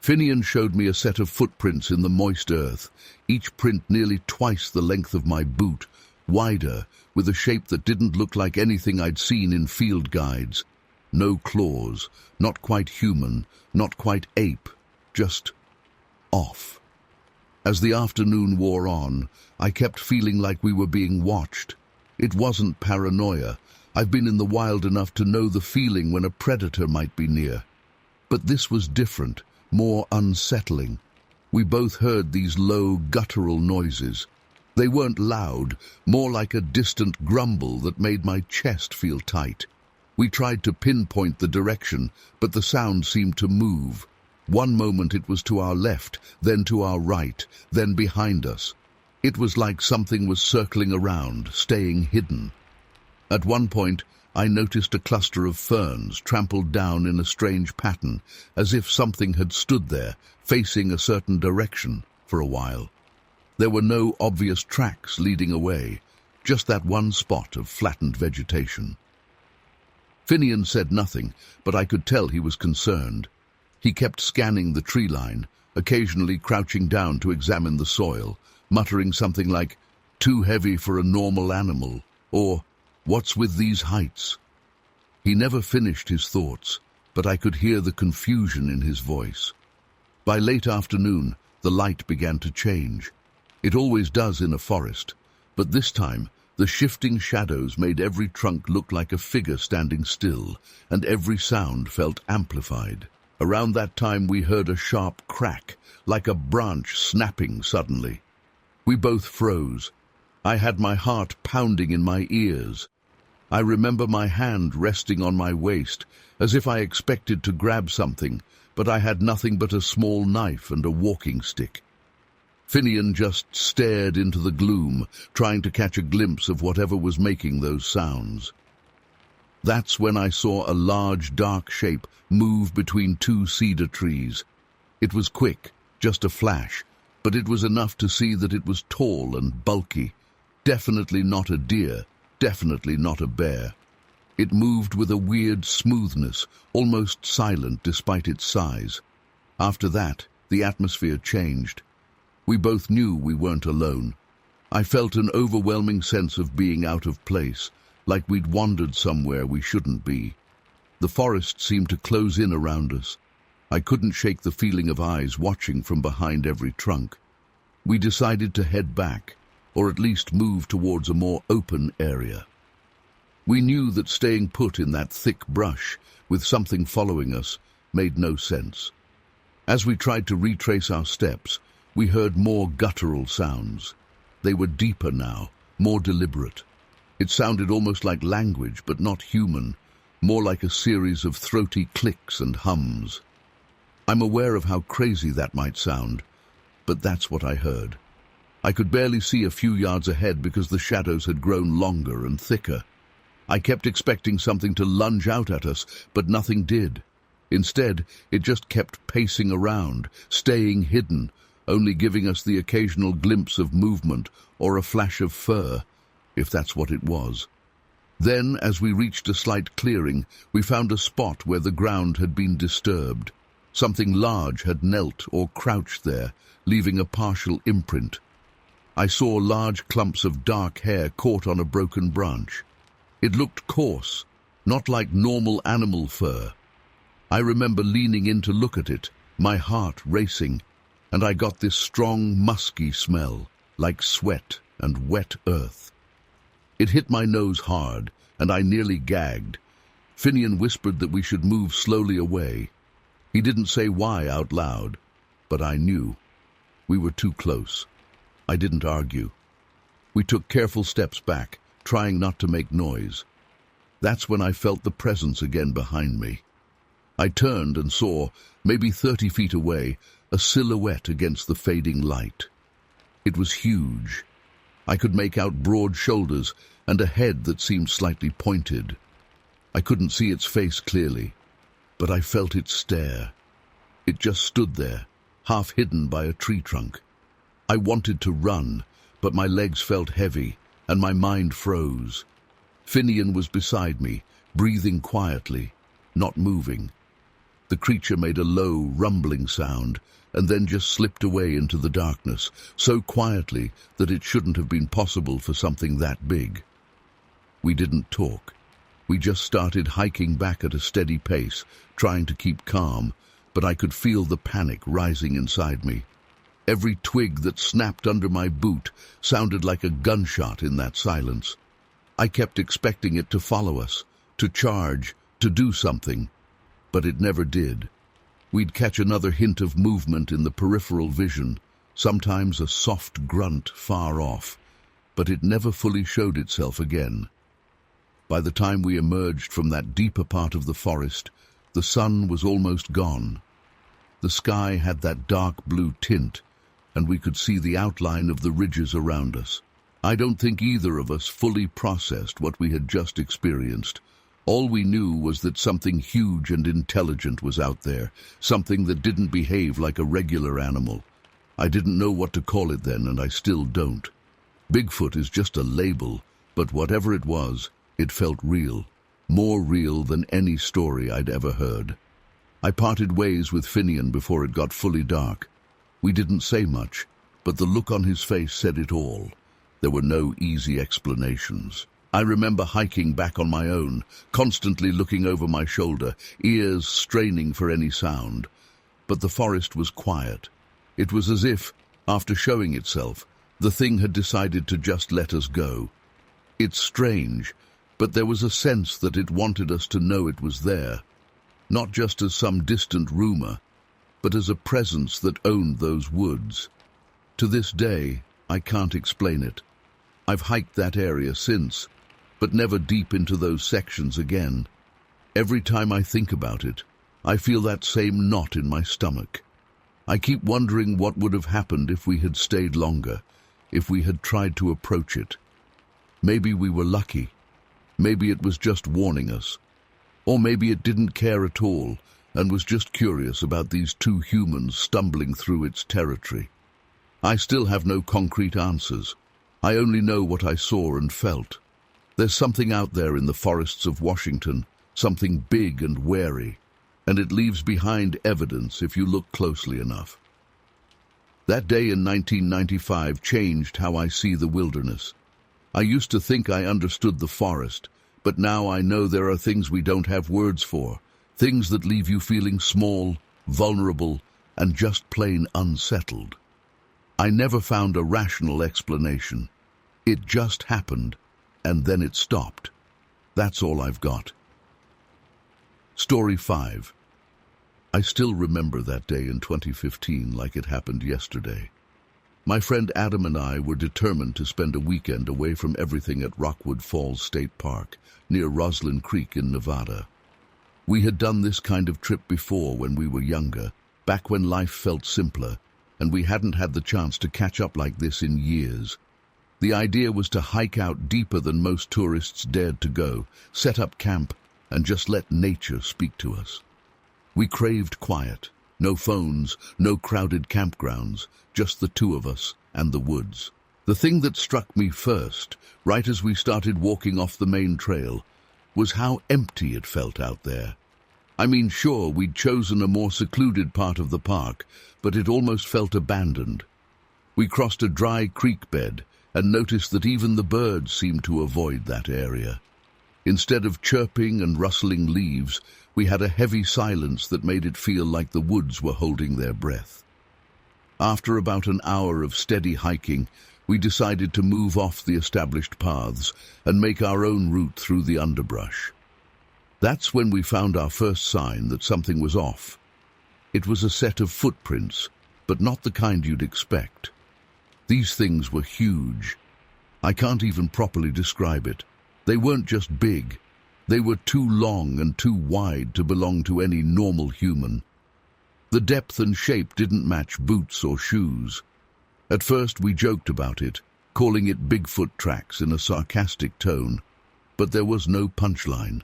Finian showed me a set of footprints in the moist earth, each print nearly twice the length of my boot, wider, with a shape that didn't look like anything I'd seen in field guides. No claws, not quite human, not quite ape, just off. As the afternoon wore on, I kept feeling like we were being watched. It wasn't paranoia. I've been in the wild enough to know the feeling when a predator might be near. But this was different, more unsettling. We both heard these low, guttural noises. They weren't loud, more like a distant grumble that made my chest feel tight. We tried to pinpoint the direction, but the sound seemed to move. One moment it was to our left, then to our right, then behind us. It was like something was circling around, staying hidden. At one point, I noticed a cluster of ferns trampled down in a strange pattern, as if something had stood there, facing a certain direction, for a while. There were no obvious tracks leading away, just that one spot of flattened vegetation. Finian said nothing, but I could tell he was concerned. He kept scanning the tree line, occasionally crouching down to examine the soil, muttering something like, "Too heavy for a normal animal," or, "What's with these heights?" He never finished his thoughts, but I could hear the confusion in his voice. By late afternoon, the light began to change. It always does in a forest, but this time, the shifting shadows made every trunk look like a figure standing still, and every sound felt amplified. Around that time we heard a sharp crack, like a branch snapping suddenly. We both froze. I had my heart pounding in my ears. I remember my hand resting on my waist, as if I expected to grab something, but I had nothing but a small knife and a walking stick. Finian just stared into the gloom, trying to catch a glimpse of whatever was making those sounds. That's when I saw a large, dark shape move between two cedar trees. It was quick, just a flash, but it was enough to see that it was tall and bulky. Definitely not a deer, definitely not a bear. It moved with a weird smoothness, almost silent despite its size. After that, the atmosphere changed. We both knew we weren't alone. I felt an overwhelming sense of being out of place, like we'd wandered somewhere we shouldn't be. The forest seemed to close in around us. I couldn't shake the feeling of eyes watching from behind every trunk. We decided to head back, or at least move towards a more open area. We knew that staying put in that thick brush, with something following us, made no sense. As we tried to retrace our steps, we heard more guttural sounds. They were deeper now, more deliberate. It sounded almost like language, but not human, more like a series of throaty clicks and hums. I'm aware of how crazy that might sound, but that's what I heard. I could barely see a few yards ahead because the shadows had grown longer and thicker. I kept expecting something to lunge out at us, but nothing did. Instead, it just kept pacing around, staying hidden, only giving us the occasional glimpse of movement or a flash of fur, if that's what it was. Then, as we reached a slight clearing, we found a spot where the ground had been disturbed. Something large had knelt or crouched there, leaving a partial imprint. I saw large clumps of dark hair caught on a broken branch. It looked coarse, not like normal animal fur. I remember leaning in to look at it, my heart racing, and I got this strong, musky smell, like sweat and wet earth. It hit my nose hard, and I nearly gagged. Finian whispered that we should move slowly away. He didn't say why out loud, but I knew. We were too close. I didn't argue. We took careful steps back, trying not to make noise. That's when I felt the presence again behind me. I turned and saw, maybe 30 feet away, a silhouette against the fading light. It was huge. I could make out broad shoulders and a head that seemed slightly pointed. I couldn't see its face clearly, but I felt its stare. It just stood there, half hidden by a tree trunk. I wanted to run, but my legs felt heavy, and my mind froze. Finian was beside me, breathing quietly, not moving. The creature made a low, rumbling sound, and then just slipped away into the darkness, so quietly that it shouldn't have been possible for something that big. We didn't talk. We just started hiking back at a steady pace, trying to keep calm, but I could feel the panic rising inside me. Every twig that snapped under my boot sounded like a gunshot in that silence. I kept expecting it to follow us, to charge, to do something, but it never did. We'd catch another hint of movement in the peripheral vision, sometimes a soft grunt far off, but it never fully showed itself again. By the time we emerged from that deeper part of the forest, the sun was almost gone. The sky had that dark blue tint, and we could see the outline of the ridges around us. I don't think either of us fully processed what we had just experienced. All we knew was that something huge and intelligent was out there, something that didn't behave like a regular animal. I didn't know what to call it then, and I still don't. Bigfoot is just a label, but whatever it was, it felt real, more real than any story I'd ever heard. I parted ways with Finian before it got fully dark. We didn't say much, but the look on his face said it all. There were no easy explanations. I remember hiking back on my own, constantly looking over my shoulder, ears straining for any sound. But the forest was quiet. It was as if, after showing itself, the thing had decided to just let us go. It's strange, but there was a sense that it wanted us to know it was there, not just as some distant rumor, but as a presence that owned those woods. To this day, I can't explain it. I've hiked that area since, but never deep into those sections again. Every time I think about it, I feel that same knot in my stomach. I keep wondering what would have happened if we had stayed longer, if we had tried to approach it. Maybe we were lucky. Maybe it was just warning us. Or maybe it didn't care at all and was just curious about these two humans stumbling through its territory. I still have no concrete answers. I only know what I saw and felt. There's something out there in the forests of Washington, something big and wary, and it leaves behind evidence if you look closely enough. That day in 1995 changed how I see the wilderness. I used to think I understood the forest, but now I know there are things we don't have words for, things that leave you feeling small, vulnerable, and just plain unsettled. I never found a rational explanation. It just happened, and then it stopped. That's all I've got. Story 5. I still remember that day in 2015 like it happened yesterday. My friend Adam and I were determined to spend a weekend away from everything at Rockwood Falls State Park, near Roslyn Creek in Nevada. We had done this kind of trip before when we were younger, back when life felt simpler, and we hadn't had the chance to catch up like this in years. The idea was to hike out deeper than most tourists dared to go, set up camp, and just let nature speak to us. We craved quiet. No phones, no crowded campgrounds, just the two of us and the woods. The thing that struck me first, right as we started walking off the main trail, was how empty it felt out there. I mean, sure, we'd chosen a more secluded part of the park, but it almost felt abandoned. We crossed a dry creek bed and noticed that even the birds seemed to avoid that area. Instead of chirping and rustling leaves, we had a heavy silence that made it feel like the woods were holding their breath. After about an hour of steady hiking, we decided to move off the established paths and make our own route through the underbrush. That's when we found our first sign that something was off. It was a set of footprints, but not the kind you'd expect. These things were huge. I can't even properly describe it. They weren't just big. They were too long and too wide to belong to any normal human. The depth and shape didn't match boots or shoes. At first we joked about it, calling it Bigfoot tracks in a sarcastic tone, but there was no punchline.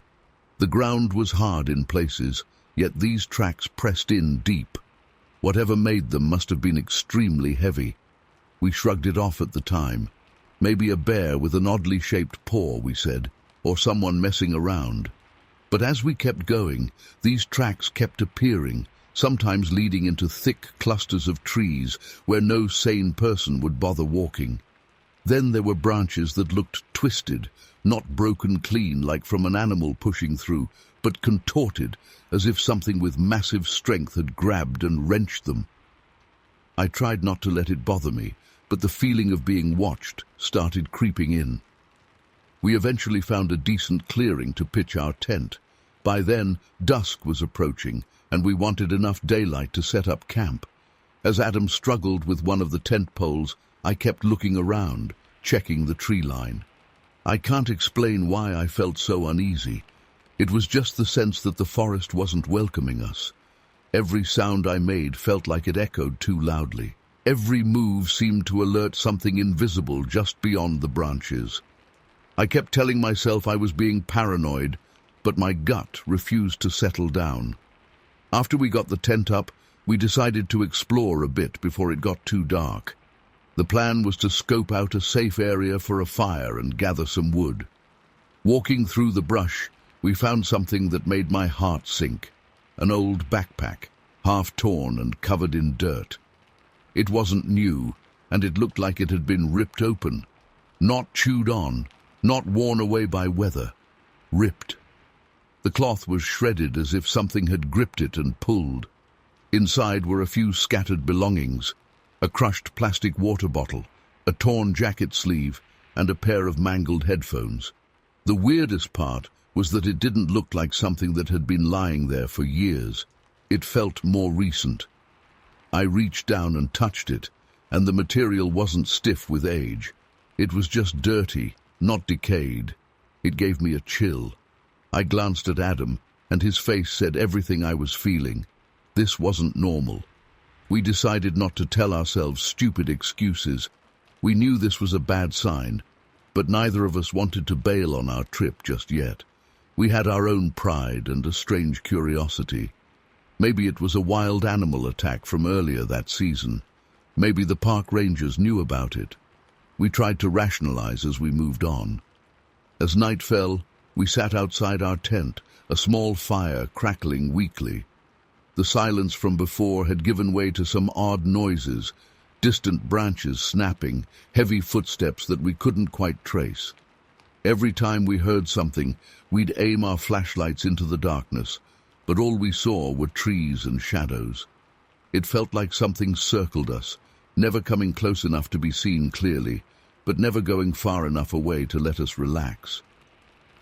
The ground was hard in places, yet these tracks pressed in deep. Whatever made them must have been extremely heavy. We shrugged it off at the time. Maybe a bear with an oddly shaped paw, we said, or someone messing around. But as we kept going, these tracks kept appearing, sometimes leading into thick clusters of trees where no sane person would bother walking. Then there were branches that looked twisted, not broken clean like from an animal pushing through, but contorted, as if something with massive strength had grabbed and wrenched them. I tried not to let it bother me, but the feeling of being watched started creeping in. We eventually found a decent clearing to pitch our tent. By then, dusk was approaching, and we wanted enough daylight to set up camp. As Adam struggled with one of the tent poles, I kept looking around, checking the tree line. I can't explain why I felt so uneasy. It was just the sense that the forest wasn't welcoming us. Every sound I made felt like it echoed too loudly. Every move seemed to alert something invisible just beyond the branches. I kept telling myself I was being paranoid, but my gut refused to settle down. After we got the tent up, we decided to explore a bit before it got too dark. The plan was to scope out a safe area for a fire and gather some wood. Walking through the brush, we found something that made my heart sink. An old backpack, half torn and covered in dirt. It wasn't new, and it looked like it had been ripped open. Not chewed on, not worn away by weather. Ripped. The cloth was shredded as if something had gripped it and pulled. Inside were a few scattered belongings, a crushed plastic water bottle, a torn jacket sleeve, and a pair of mangled headphones. The weirdest part was that it didn't look like something that had been lying there for years. It felt more recent. I reached down and touched it, and the material wasn't stiff with age. It was just dirty, not decayed. It gave me a chill. I glanced at Adam, and his face said everything I was feeling. This wasn't normal. We decided not to tell ourselves stupid excuses. We knew this was a bad sign, but neither of us wanted to bail on our trip just yet. We had our own pride and a strange curiosity. Maybe it was a wild animal attack from earlier that season. Maybe the park rangers knew about it. We tried to rationalize as we moved on. As night fell, we sat outside our tent, a small fire crackling weakly. The silence from before had given way to some odd noises, distant branches snapping, heavy footsteps that we couldn't quite trace. Every time we heard something, we'd aim our flashlights into the darkness, but all we saw were trees and shadows. It felt like something circled us, never coming close enough to be seen clearly, but never going far enough away to let us relax.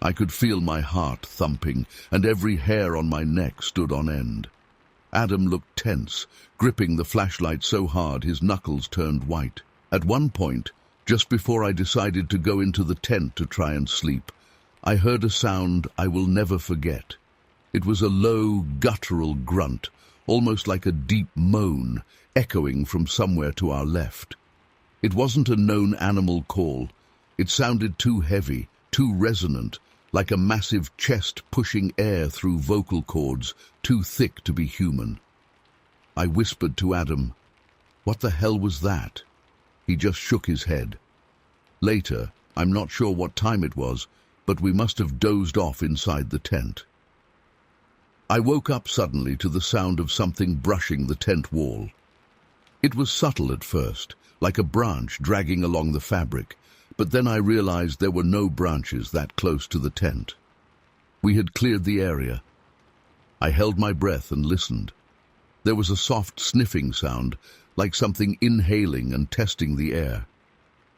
I could feel my heart thumping, and every hair on my neck stood on end. Adam looked tense, gripping the flashlight so hard his knuckles turned white. At one point, just before I decided to go into the tent to try and sleep, I heard a sound I will never forget. It was a low, guttural grunt, almost like a deep moan, echoing from somewhere to our left. It wasn't a known animal call. It sounded too heavy, too resonant, like a massive chest pushing air through vocal cords, too thick to be human. I whispered to Adam, "What the hell was that?" He just shook his head. Later, I'm not sure what time it was, but we must have dozed off inside the tent. I woke up suddenly to the sound of something brushing the tent wall. It was subtle at first, like a branch dragging along the fabric, but then I realized there were no branches that close to the tent. We had cleared the area. I held my breath and listened. There was a soft sniffing sound, like something inhaling and testing the air.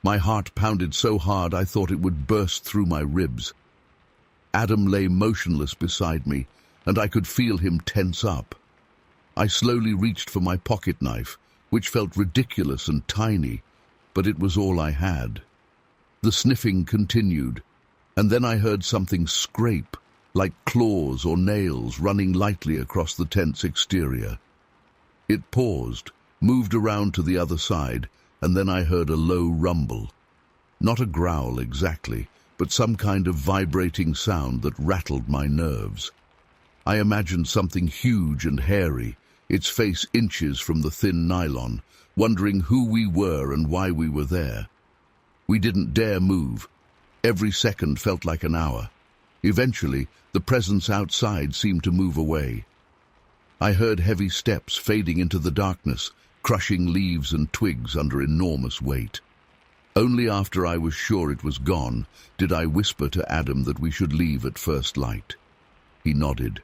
My heart pounded so hard I thought it would burst through my ribs. Adam lay motionless beside me, and I could feel him tense up. I slowly reached for my pocket knife, which felt ridiculous and tiny, but it was all I had. The sniffing continued, and then I heard something scrape, like claws or nails running lightly across the tent's exterior. It paused, moved around to the other side, and then I heard a low rumble. Not a growl exactly, but some kind of vibrating sound that rattled my nerves. I imagined something huge and hairy, its face inches from the thin nylon, wondering who we were and why we were there. We didn't dare move. Every second felt like an hour. Eventually, the presence outside seemed to move away. I heard heavy steps fading into the darkness, crushing leaves and twigs under enormous weight. Only after I was sure it was gone did I whisper to Adam that we should leave at first light. He nodded.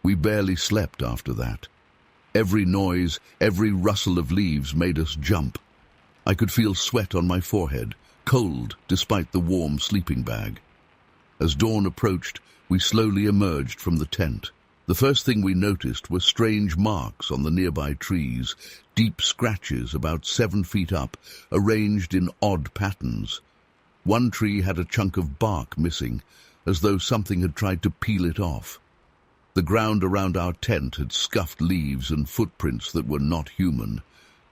We barely slept after that. Every noise, every rustle of leaves made us jump. I could feel sweat on my forehead, cold despite the warm sleeping bag. As dawn approached, we slowly emerged from the tent. The first thing we noticed were strange marks on the nearby trees, deep scratches about 7 feet up, arranged in odd patterns. One tree had a chunk of bark missing, as though something had tried to peel it off. The ground around our tent had scuffed leaves and footprints that were not human.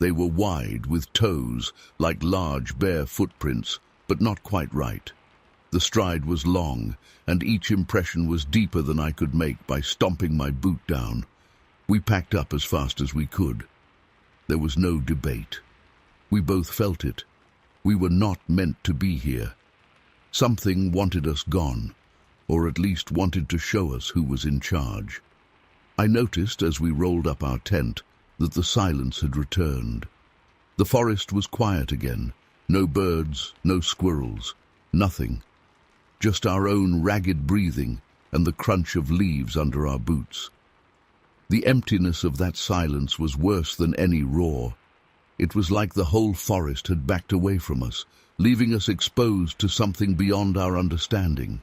They were wide, with toes, like large bare footprints, but not quite right. The stride was long, and each impression was deeper than I could make by stomping my boot down. We packed up as fast as we could. There was no debate. We both felt it. We were not meant to be here. Something wanted us gone, or at least wanted to show us who was in charge. I noticed as we rolled up our tent that the silence had returned. The forest was quiet again. No birds, no squirrels, nothing. Just our own ragged breathing and the crunch of leaves under our boots. The emptiness of that silence was worse than any roar. It was like the whole forest had backed away from us, leaving us exposed to something beyond our understanding.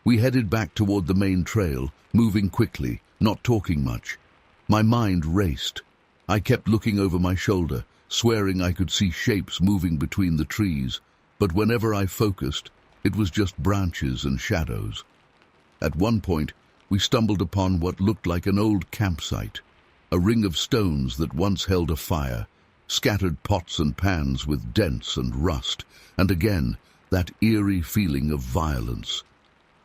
We headed back toward the main trail, moving quickly, not talking much. My mind raced. I kept looking over my shoulder, swearing I could see shapes moving between the trees, but whenever I focused, it was just branches and shadows. At one point, we stumbled upon what looked like an old campsite, a ring of stones that once held a fire, scattered pots and pans with dents and rust, and again, that eerie feeling of violence.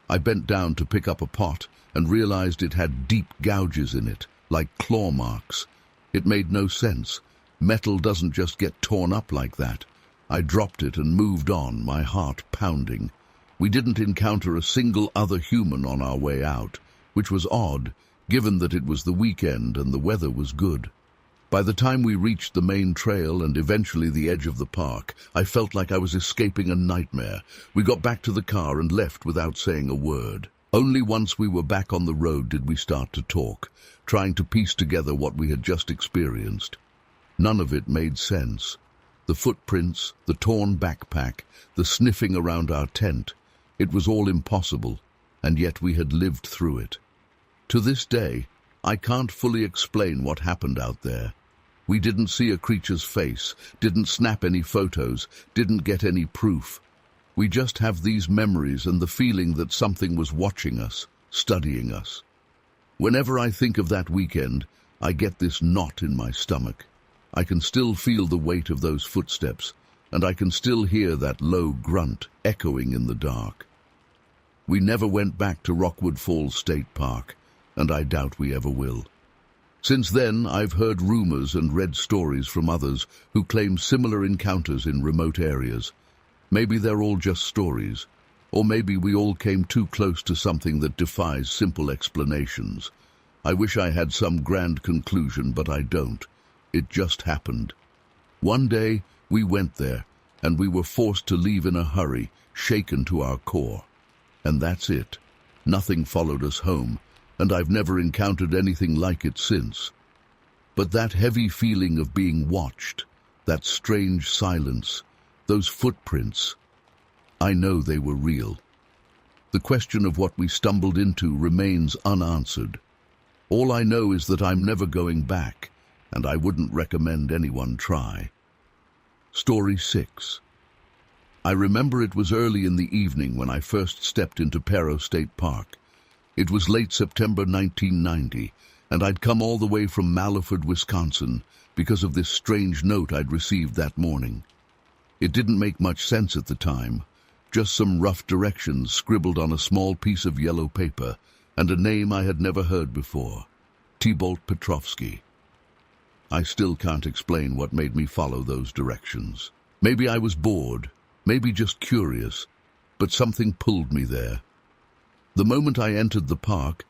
I bent down to pick up a pot and realized it had deep gouges in it, like claw marks. It made no sense. Metal doesn't just get torn up like that. I dropped it and moved on, my heart pounding. We didn't encounter a single other human on our way out, which was odd, given that it was the weekend and the weather was good. By the time we reached the main trail and eventually the edge of the park, I felt like I was escaping a nightmare. We got back to the car and left without saying a word. Only once we were back on the road did we start to talk, trying to piece together what we had just experienced. None of it made sense. The footprints, the torn backpack, the sniffing around our tent. It was all impossible, and yet we had lived through it. To this day, I can't fully explain what happened out there. We didn't see a creature's face, didn't snap any photos, didn't get any proof. We just have these memories and the feeling that something was watching us, studying us. Whenever I think of that weekend, I get this knot in my stomach. I can still feel the weight of those footsteps, and I can still hear that low grunt echoing in the dark. We never went back to Rockwood Falls State Park, and I doubt we ever will. Since then, I've heard rumors and read stories from others who claim similar encounters in remote areas. Maybe they're all just stories, or maybe we all came too close to something that defies simple explanations. I wish I had some grand conclusion, but I don't. It just happened. One day, we went there, and we were forced to leave in a hurry, shaken to our core. And that's it. Nothing followed us home, and I've never encountered anything like it since. But that heavy feeling of being watched, that strange silence, those footprints, I know they were real. The question of what we stumbled into remains unanswered. All I know is that I'm never going back, and I wouldn't recommend anyone try. Story 6. I remember it was early in the evening when I first stepped into Perro State Park. It was late September 1990, and I'd come all the way from Malaford, Wisconsin, because of this strange note I'd received that morning. It didn't make much sense at the time, just some rough directions scribbled on a small piece of yellow paper, and a name I had never heard before, Tybolt Petrovsky. I still can't explain what made me follow those directions. Maybe I was bored, maybe just curious, but something pulled me there. The moment I entered the park,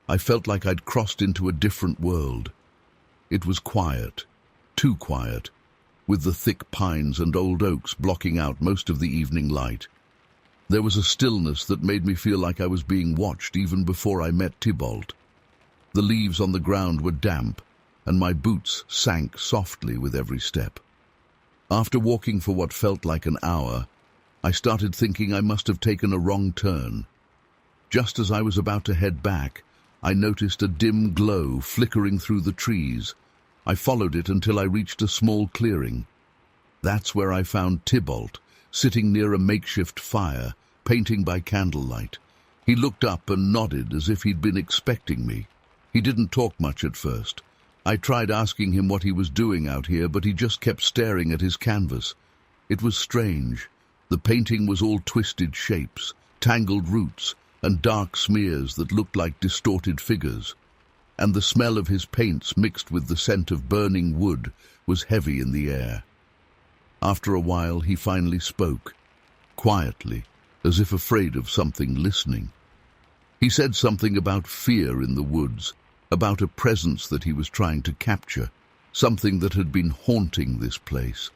I felt like I'd crossed into a different world. It was quiet, too quiet, with the thick pines and old oaks blocking out most of the evening light. There was a stillness that made me feel like I was being watched even before I met Tybolt. The leaves on the ground were damp, and my boots sank softly with every step. After walking for what felt like an hour, I started thinking I must have taken a wrong turn. Just as I was about to head back, I noticed a dim glow flickering through the trees. I followed it until I reached a small clearing. That's where I found Tybolt, sitting near a makeshift fire, painting by candlelight. He looked up and nodded as if he'd been expecting me. He didn't talk much at first. I tried asking him what he was doing out here, but he just kept staring at his canvas. It was strange. The painting was all twisted shapes, tangled roots, and dark smears that looked like distorted figures. And the smell of his paints, mixed with the scent of burning wood, was heavy in the air. After a while, he finally spoke, quietly, as if afraid of something listening. He said something about fear in the woods, about a presence that he was trying to capture, something that had been haunting this place.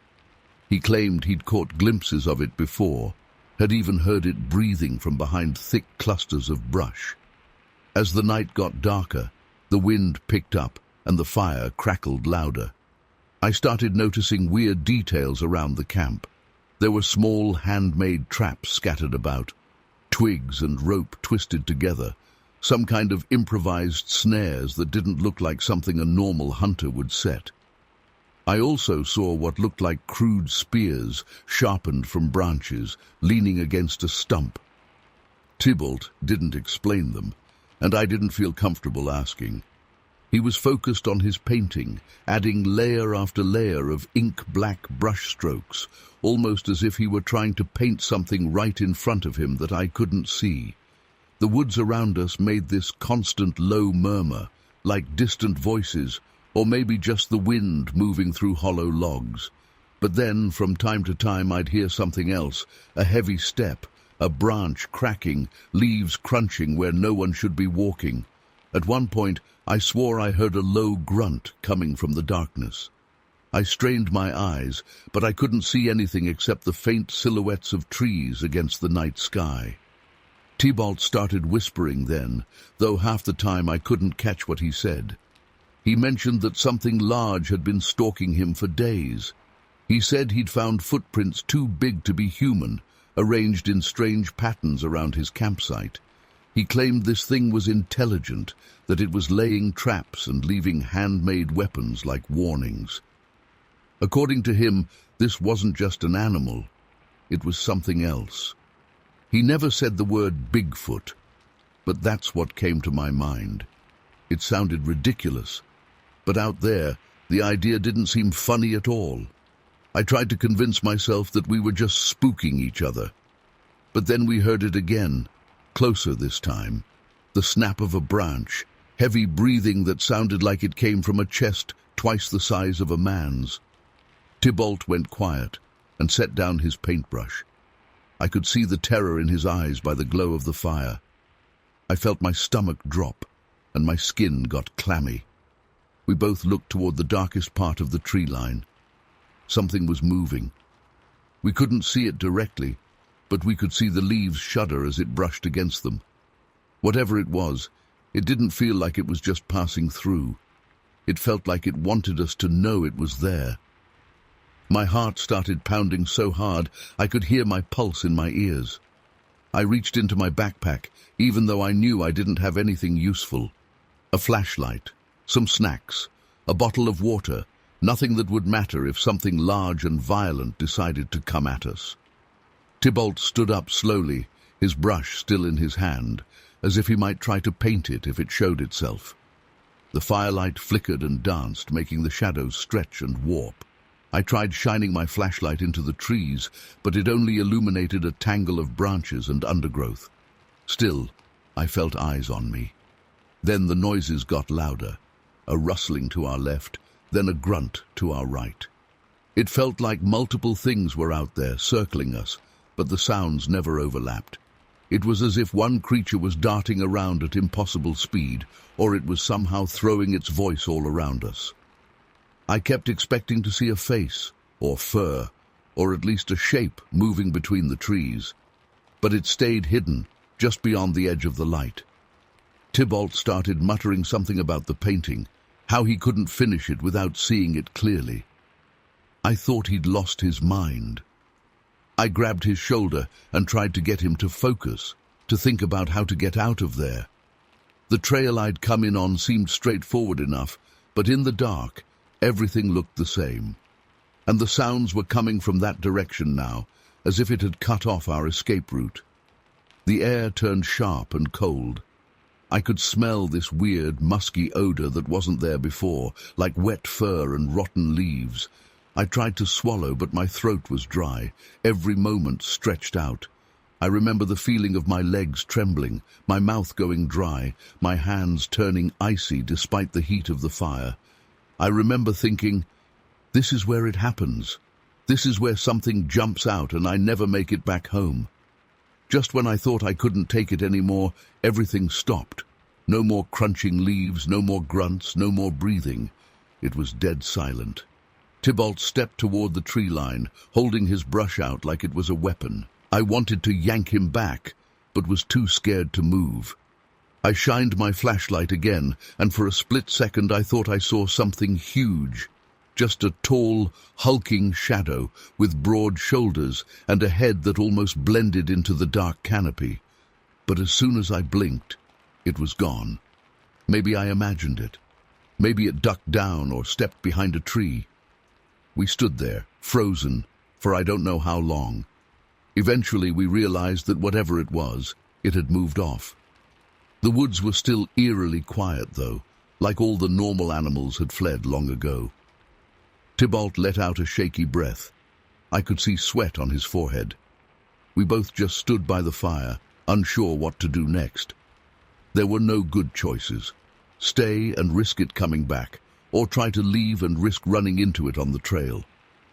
He claimed he'd caught glimpses of it before, had even heard it breathing from behind thick clusters of brush. As the night got darker, the wind picked up and the fire crackled louder. I started noticing weird details around the camp. There were small handmade traps scattered about, twigs and rope twisted together, some kind of improvised snares that didn't look like something a normal hunter would set. I also saw what looked like crude spears, sharpened from branches, leaning against a stump. Tybalt didn't explain them, and I didn't feel comfortable asking. He was focused on his painting, adding layer after layer of ink-black brush strokes, almost as if he were trying to paint something right in front of him that I couldn't see. The woods around us made this constant low murmur, like distant voices, or maybe just the wind moving through hollow logs. But then, from time to time, I'd hear something else, a heavy step, a branch cracking, leaves crunching where no one should be walking. At one point, I swore I heard a low grunt coming from the darkness. I strained my eyes, but I couldn't see anything except the faint silhouettes of trees against the night sky. Tybalt started whispering then, though half the time I couldn't catch what he said. He mentioned that something large had been stalking him for days. He said he'd found footprints too big to be human, arranged in strange patterns around his campsite. He claimed this thing was intelligent, that it was laying traps and leaving handmade weapons like warnings. According to him, this wasn't just an animal. It was something else. He never said the word Bigfoot, but that's what came to my mind. It sounded ridiculous, but out there, the idea didn't seem funny at all. I tried to convince myself that we were just spooking each other. But then we heard it again, closer this time. The snap of a branch, heavy breathing that sounded like it came from a chest twice the size of a man's. Tybalt went quiet and set down his paintbrush. I could see the terror in his eyes by the glow of the fire. I felt my stomach drop, and my skin got clammy. We both looked toward the darkest part of the tree line. Something was moving. We couldn't see it directly, but we could see the leaves shudder as it brushed against them. Whatever it was, it didn't feel like it was just passing through. It felt like it wanted us to know it was there. My heart started pounding so hard I could hear my pulse in my ears. I reached into my backpack, even though I knew I didn't have anything useful. A flashlight, some snacks, a bottle of water, nothing that would matter if something large and violent decided to come at us. Tybalt stood up slowly, his brush still in his hand, as if he might try to paint it if it showed itself. The firelight flickered and danced, making the shadows stretch and warp. I tried shining my flashlight into the trees, but it only illuminated a tangle of branches and undergrowth. Still, I felt eyes on me. Then the noises got louder, a rustling to our left, then a grunt to our right. It felt like multiple things were out there, circling us, but the sounds never overlapped. It was as if one creature was darting around at impossible speed, or it was somehow throwing its voice all around us. I kept expecting to see a face, or fur, or at least a shape moving between the trees, but it stayed hidden, just beyond the edge of the light. Tybalt started muttering something about the painting, how he couldn't finish it without seeing it clearly. I thought he'd lost his mind. I grabbed his shoulder and tried to get him to focus, to think about how to get out of there. The trail I'd come in on seemed straightforward enough, but in the dark, everything looked the same. And the sounds were coming from that direction now, as if it had cut off our escape route. The air turned sharp and cold. I could smell this weird, musky odor that wasn't there before, like wet fur and rotten leaves. I tried to swallow, but my throat was dry, every moment stretched out. I remember the feeling of my legs trembling, my mouth going dry, my hands turning icy despite the heat of the fire. I remember thinking, this is where it happens. This is where something jumps out and I never make it back home. Just when I thought I couldn't take it anymore, everything stopped. No more crunching leaves, no more grunts, no more breathing. It was dead silent. Tybalt stepped toward the tree line, holding his brush out like it was a weapon. I wanted to yank him back, but was too scared to move. I shined my flashlight again, and for a split second I thought I saw something huge. Just a tall, hulking shadow with broad shoulders and a head that almost blended into the dark canopy. But as soon as I blinked, it was gone. Maybe I imagined it. Maybe it ducked down or stepped behind a tree. We stood there, frozen, for I don't know how long. Eventually we realized that whatever it was, it had moved off. The woods were still eerily quiet, though, like all the normal animals had fled long ago. Tybalt let out a shaky breath. I could see sweat on his forehead. We both just stood by the fire, unsure what to do next. There were no good choices. Stay and risk it coming back, or try to leave and risk running into it on the trail.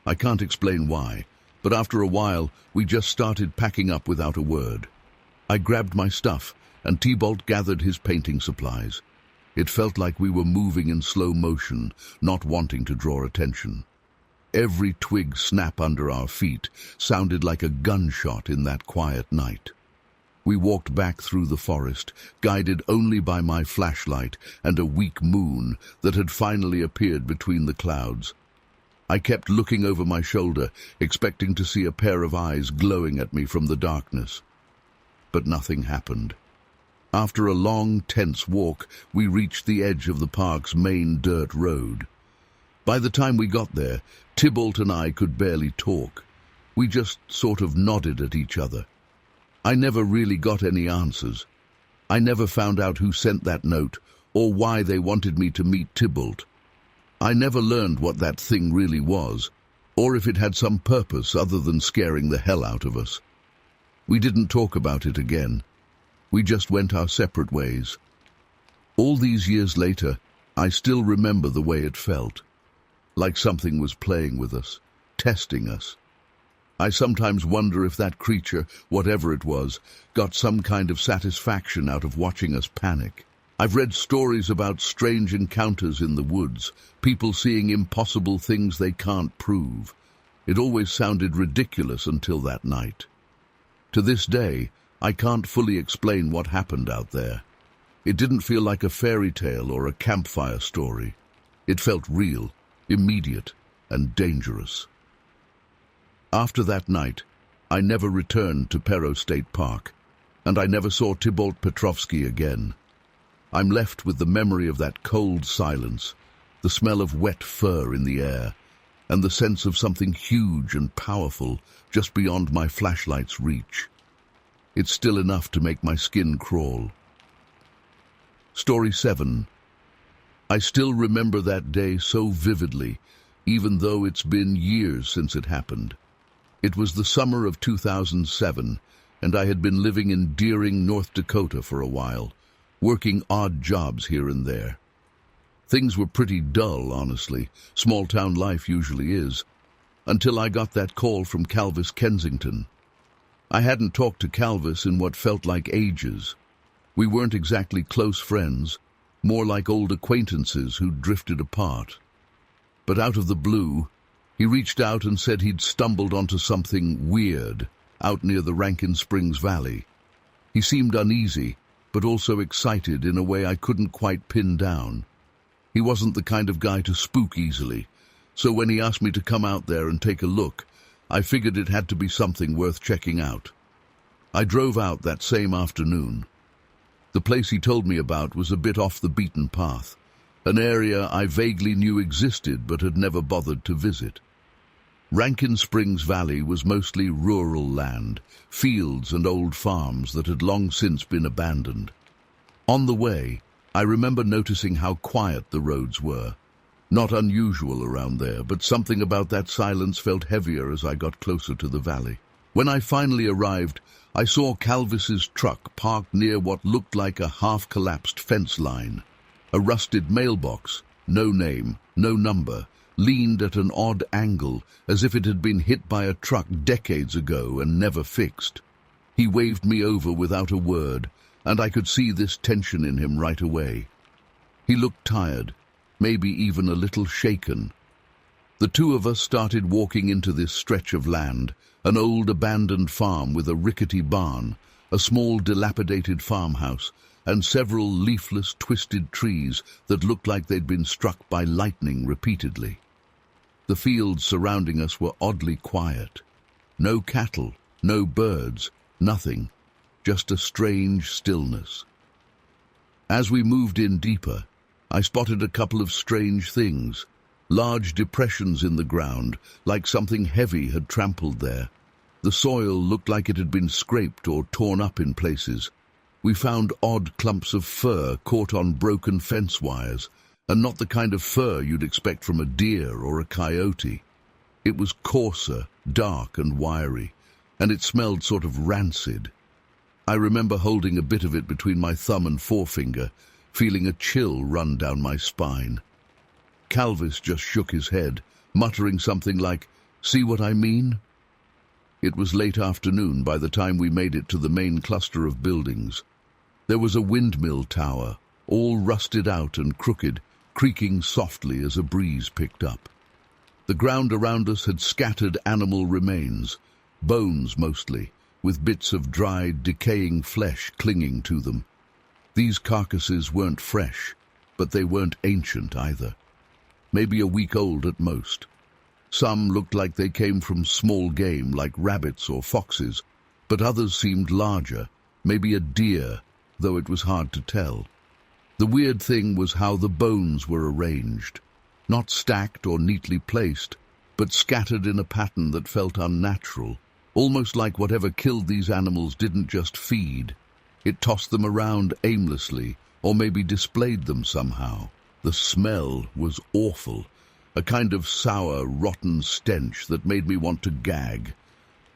I can't explain why, but after a while we just started packing up without a word. I grabbed my stuff, and Tybalt gathered his painting supplies. It felt like we were moving in slow motion, not wanting to draw attention. Every twig snap under our feet sounded like a gunshot in that quiet night. We walked back through the forest, guided only by my flashlight and a weak moon that had finally appeared between the clouds. I kept looking over my shoulder, expecting to see a pair of eyes glowing at me from the darkness. But nothing happened. After a long, tense walk, we reached the edge of the park's main dirt road. By the time we got there, Tybalt and I could barely talk. We just sort of nodded at each other. I never really got any answers. I never found out who sent that note or why they wanted me to meet Tybalt. I never learned what that thing really was, or if it had some purpose other than scaring the hell out of us. We didn't talk about it again. We just went our separate ways. All these years later, I still remember the way it felt. Like something was playing with us, testing us. I sometimes wonder if that creature, whatever it was, got some kind of satisfaction out of watching us panic. I've read stories about strange encounters in the woods, people seeing impossible things they can't prove. It always sounded ridiculous until that night. To this day, I can't fully explain what happened out there. It didn't feel like a fairy tale or a campfire story. It felt real, immediate, and dangerous. After that night, I never returned to Perro State Park, and I never saw Tybalt Petrovsky again. I'm left with the memory of that cold silence, the smell of wet fur in the air, and the sense of something huge and powerful just beyond my flashlight's reach. It's still enough to make my skin crawl. Story 7. I still remember that day so vividly, even though it's been years since it happened. It was the summer of 2007, and I had been living in Deering, North Dakota for a while, working odd jobs here and there. Things were pretty dull, honestly. Small-town life usually is, until I got that call from Calvis Kensington. I hadn't talked to Calvis in what felt like ages. We weren't exactly close friends, more like old acquaintances who'd drifted apart. But out of the blue, he reached out and said he'd stumbled onto something weird out near the Rankin Springs Valley. He seemed uneasy, but also excited in a way I couldn't quite pin down. He wasn't the kind of guy to spook easily, so when he asked me to come out there and take a look, I figured it had to be something worth checking out. I drove out that same afternoon. The place he told me about was a bit off the beaten path, an area I vaguely knew existed but had never bothered to visit. Rankin Springs Valley was mostly rural land, fields and old farms that had long since been abandoned. On the way, I remember noticing how quiet the roads were. Not unusual around there, but something about that silence felt heavier as I got closer to the valley. When I finally arrived, I saw Calvis's truck parked near what looked like a half-collapsed fence line. A rusted mailbox, no name, no number, leaned at an odd angle, as if it had been hit by a truck decades ago and never fixed. He waved me over without a word, and I could see this tension in him right away. He looked tired, maybe even a little shaken. The two of us started walking into this stretch of land, an old abandoned farm with a rickety barn, a small dilapidated farmhouse, and several leafless, twisted trees that looked like they'd been struck by lightning repeatedly. The fields surrounding us were oddly quiet. No cattle, no birds, nothing, just a strange stillness. As we moved in deeper, I spotted a couple of strange things. Large depressions in the ground, like something heavy had trampled there. The soil looked like it had been scraped or torn up in places. We found odd clumps of fur caught on broken fence wires, and not the kind of fur you'd expect from a deer or a coyote. It was coarser, dark and wiry, and it smelled sort of rancid. I remember holding a bit of it between my thumb and forefinger, feeling a chill run down my spine. Calvis just shook his head, muttering something like, "See what I mean?" It was late afternoon by the time we made it to the main cluster of buildings. There was a windmill tower, all rusted out and crooked, creaking softly as a breeze picked up. The ground around us had scattered animal remains, bones mostly, with bits of dried, decaying flesh clinging to them. These carcasses weren't fresh, but they weren't ancient either. Maybe a week old at most. Some looked like they came from small game like rabbits or foxes, but others seemed larger, maybe a deer, though it was hard to tell. The weird thing was how the bones were arranged. Not stacked or neatly placed, but scattered in a pattern that felt unnatural, almost like whatever killed these animals didn't just feed. It tossed them around aimlessly, or maybe displayed them somehow. The smell was awful, a kind of sour, rotten stench that made me want to gag.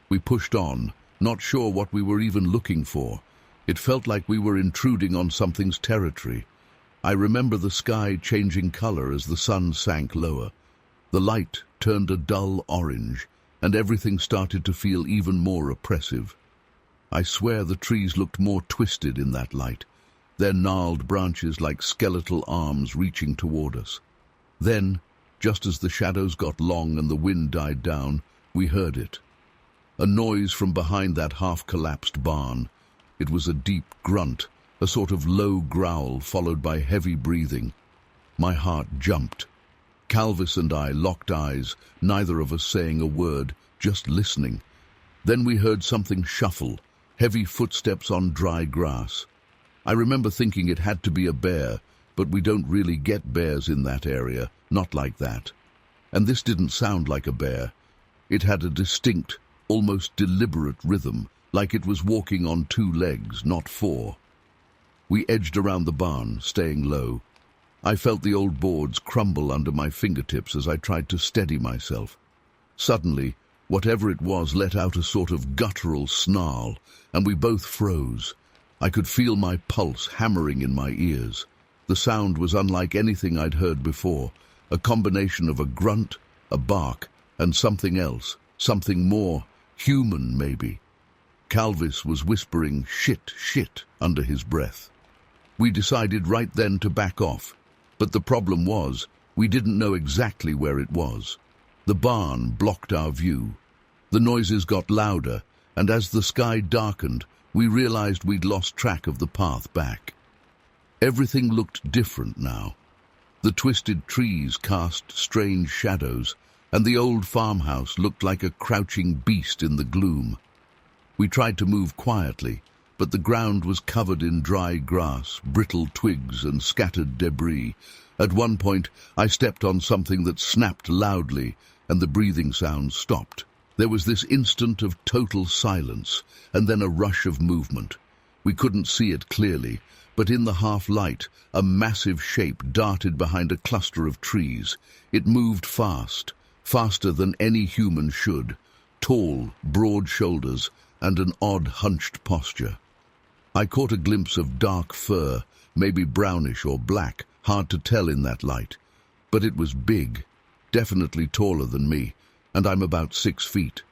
We pushed on, not sure what we were even looking for. It felt like we were intruding on something's territory. I remember the sky changing color as the sun sank lower. The light turned a dull orange, and everything started to feel even more oppressive. I swear the trees looked more twisted in that light, their gnarled branches like skeletal arms reaching toward us. Then, just as the shadows got long and the wind died down, we heard it. A noise from behind that half-collapsed barn. It was a deep grunt, a sort of low growl followed by heavy breathing. My heart jumped. Calvis and I locked eyes, neither of us saying a word, just listening. Then we heard something shuffle, heavy footsteps on dry grass. I remember thinking it had to be a bear, but we don't really get bears in that area, not like that. And this didn't sound like a bear. It had a distinct, almost deliberate rhythm, like it was walking on two legs, not four. We edged around the barn, staying low. I felt the old boards crumble under my fingertips as I tried to steady myself. Suddenly, whatever it was let out a sort of guttural snarl, and we both froze. I could feel my pulse hammering in my ears. The sound was unlike anything I'd heard before, a combination of a grunt, a bark, and something else, something more, human maybe. Calvis was whispering "shit, shit" under his breath. We decided right then to back off, but the problem was, we didn't know exactly where it was. The barn blocked our view. The noises got louder, and as the sky darkened, we realized we'd lost track of the path back. Everything looked different now. The twisted trees cast strange shadows, and the old farmhouse looked like a crouching beast in the gloom. We tried to move quietly, but the ground was covered in dry grass, brittle twigs, and scattered debris. At one point, I stepped on something that snapped loudly, and the breathing sounds stopped. There was this instant of total silence, and then a rush of movement. We couldn't see it clearly, but in the half-light, a massive shape darted behind a cluster of trees. It moved fast, faster than any human should, tall, broad shoulders, and an odd hunched posture. I caught a glimpse of dark fur, maybe brownish or black, hard to tell in that light. But it was big, definitely taller than me, and I'm about 6 feet.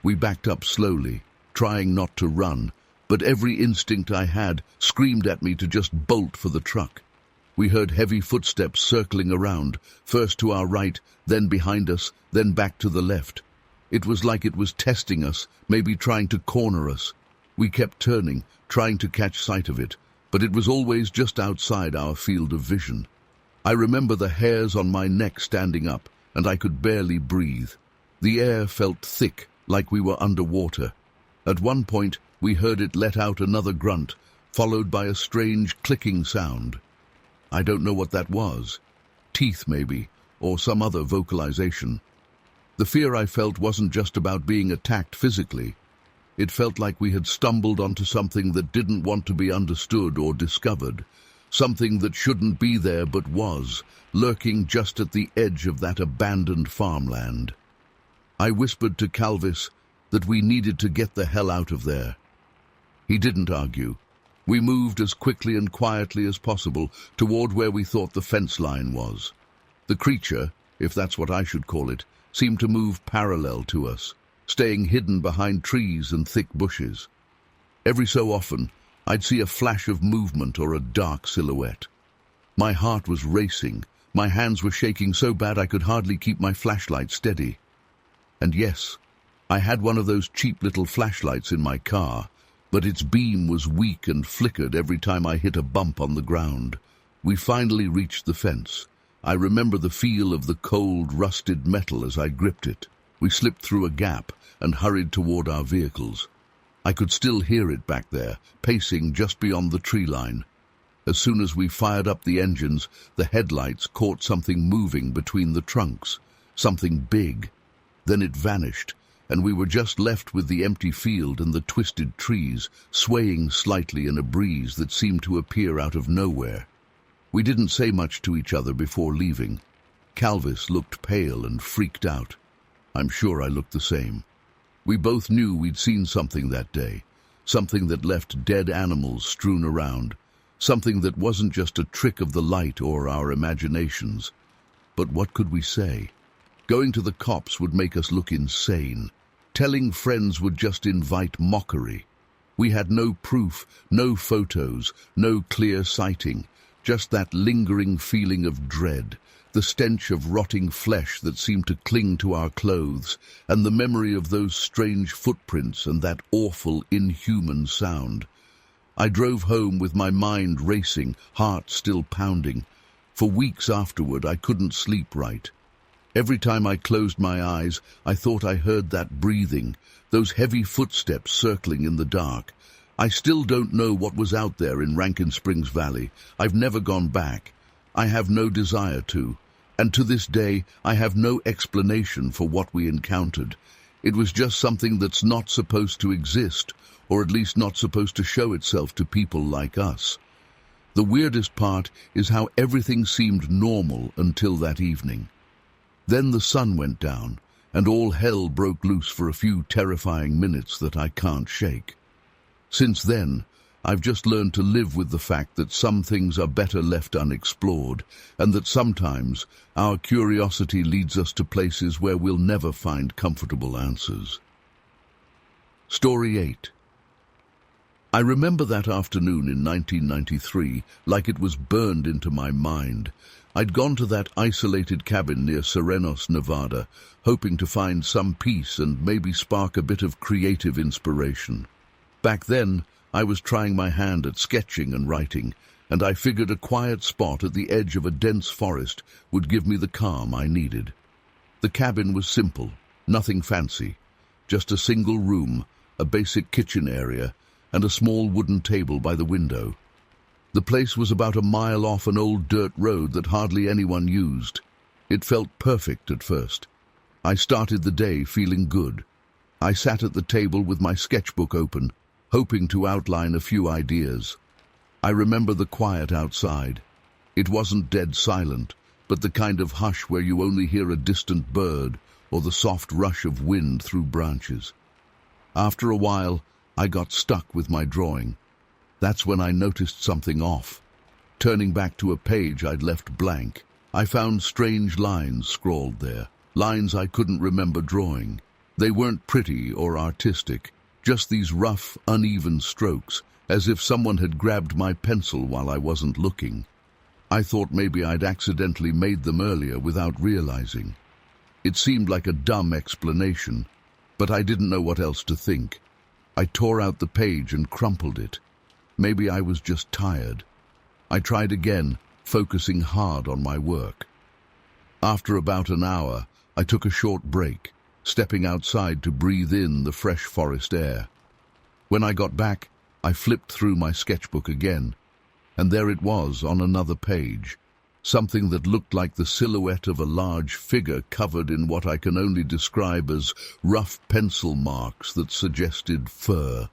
We backed up slowly, trying not to run, but every instinct I had screamed at me to just bolt for the truck. We heard heavy footsteps circling around, first to our right, then behind us, then back to the left. It was like it was testing us, maybe trying to corner us. We kept turning, trying to catch sight of it, but it was always just outside our field of vision. I remember the hairs on my neck standing up, and I could barely breathe. The air felt thick, like we were underwater. At one point, we heard it let out another grunt, followed by a strange clicking sound. I don't know what that was. Teeth, maybe, or some other vocalization. The fear I felt wasn't just about being attacked physically. It felt like we had stumbled onto something that didn't want to be understood or discovered, something that shouldn't be there but was, lurking just at the edge of that abandoned farmland. I whispered to Calvis that we needed to get the hell out of there. He didn't argue. We moved as quickly and quietly as possible toward where we thought the fence line was. The creature, if that's what I should call it, seemed to move parallel to us, staying hidden behind trees and thick bushes. Every so often, I'd see a flash of movement or a dark silhouette. My heart was racing. My hands were shaking so bad I could hardly keep my flashlight steady. And yes, I had one of those cheap little flashlights in my car, but its beam was weak and flickered every time I hit a bump on the ground. We finally reached the fence. I remember the feel of the cold, rusted metal as I gripped it. We slipped through a gap and hurried toward our vehicles. I could still hear it back there, pacing just beyond the tree line. As soon as we fired up the engines, the headlights caught something moving between the trunks, something big. Then it vanished, and we were just left with the empty field and the twisted trees, swaying slightly in a breeze that seemed to appear out of nowhere. We didn't say much to each other before leaving. Calvis looked pale and freaked out. I'm sure I looked the same. We both knew we'd seen something that day, something that left dead animals strewn around, something that wasn't just a trick of the light or our imaginations. But what could we say? Going to the cops would make us look insane. Telling friends would just invite mockery. We had no proof, no photos, no clear sighting, just that lingering feeling of dread, the stench of rotting flesh that seemed to cling to our clothes, and the memory of those strange footprints and that awful, inhuman sound. I drove home with my mind racing, heart still pounding. For weeks afterward, I couldn't sleep right. Every time I closed my eyes, I thought I heard that breathing, those heavy footsteps circling in the dark. I still don't know what was out there in Rankin Springs Valley. I've never gone back. I have no desire to. And to this day, I have no explanation for what we encountered. It was just something that's not supposed to exist, or at least not supposed to show itself to people like us. The weirdest part is how everything seemed normal until that evening. Then the sun went down, and all hell broke loose for a few terrifying minutes that I can't shake. Since then, I've just learned to live with the fact that some things are better left unexplored, and that sometimes our curiosity leads us to places where we'll never find comfortable answers. Story 8. I remember that afternoon in 1993 like it was burned into my mind. I'd gone to that isolated cabin near Serenos, Nevada, hoping to find some peace and maybe spark a bit of creative inspiration. Back then, I was trying my hand at sketching and writing, and I figured a quiet spot at the edge of a dense forest would give me the calm I needed. The cabin was simple, nothing fancy, just a single room, a basic kitchen area, and a small wooden table by the window. The place was about a mile off an old dirt road that hardly anyone used. It felt perfect at first. I started the day feeling good. I sat at the table with my sketchbook open, hoping to outline a few ideas. I remember the quiet outside. It wasn't dead silent, but the kind of hush where you only hear a distant bird or the soft rush of wind through branches. After a while, I got stuck with my drawing. That's when I noticed something off. Turning back to a page I'd left blank, I found strange lines scrawled there, lines I couldn't remember drawing. They weren't pretty or artistic, just these rough, uneven strokes, as if someone had grabbed my pencil while I wasn't looking. I thought maybe I'd accidentally made them earlier without realizing. It seemed like a dumb explanation, but I didn't know what else to think. I tore out the page and crumpled it. Maybe I was just tired. I tried again, focusing hard on my work. After about an hour, I took a short break, stepping outside to breathe in the fresh forest air. When I got back, I flipped through my sketchbook again, and there it was on another page, something that looked like the silhouette of a large figure covered in what I can only describe as rough pencil marks that suggested fur.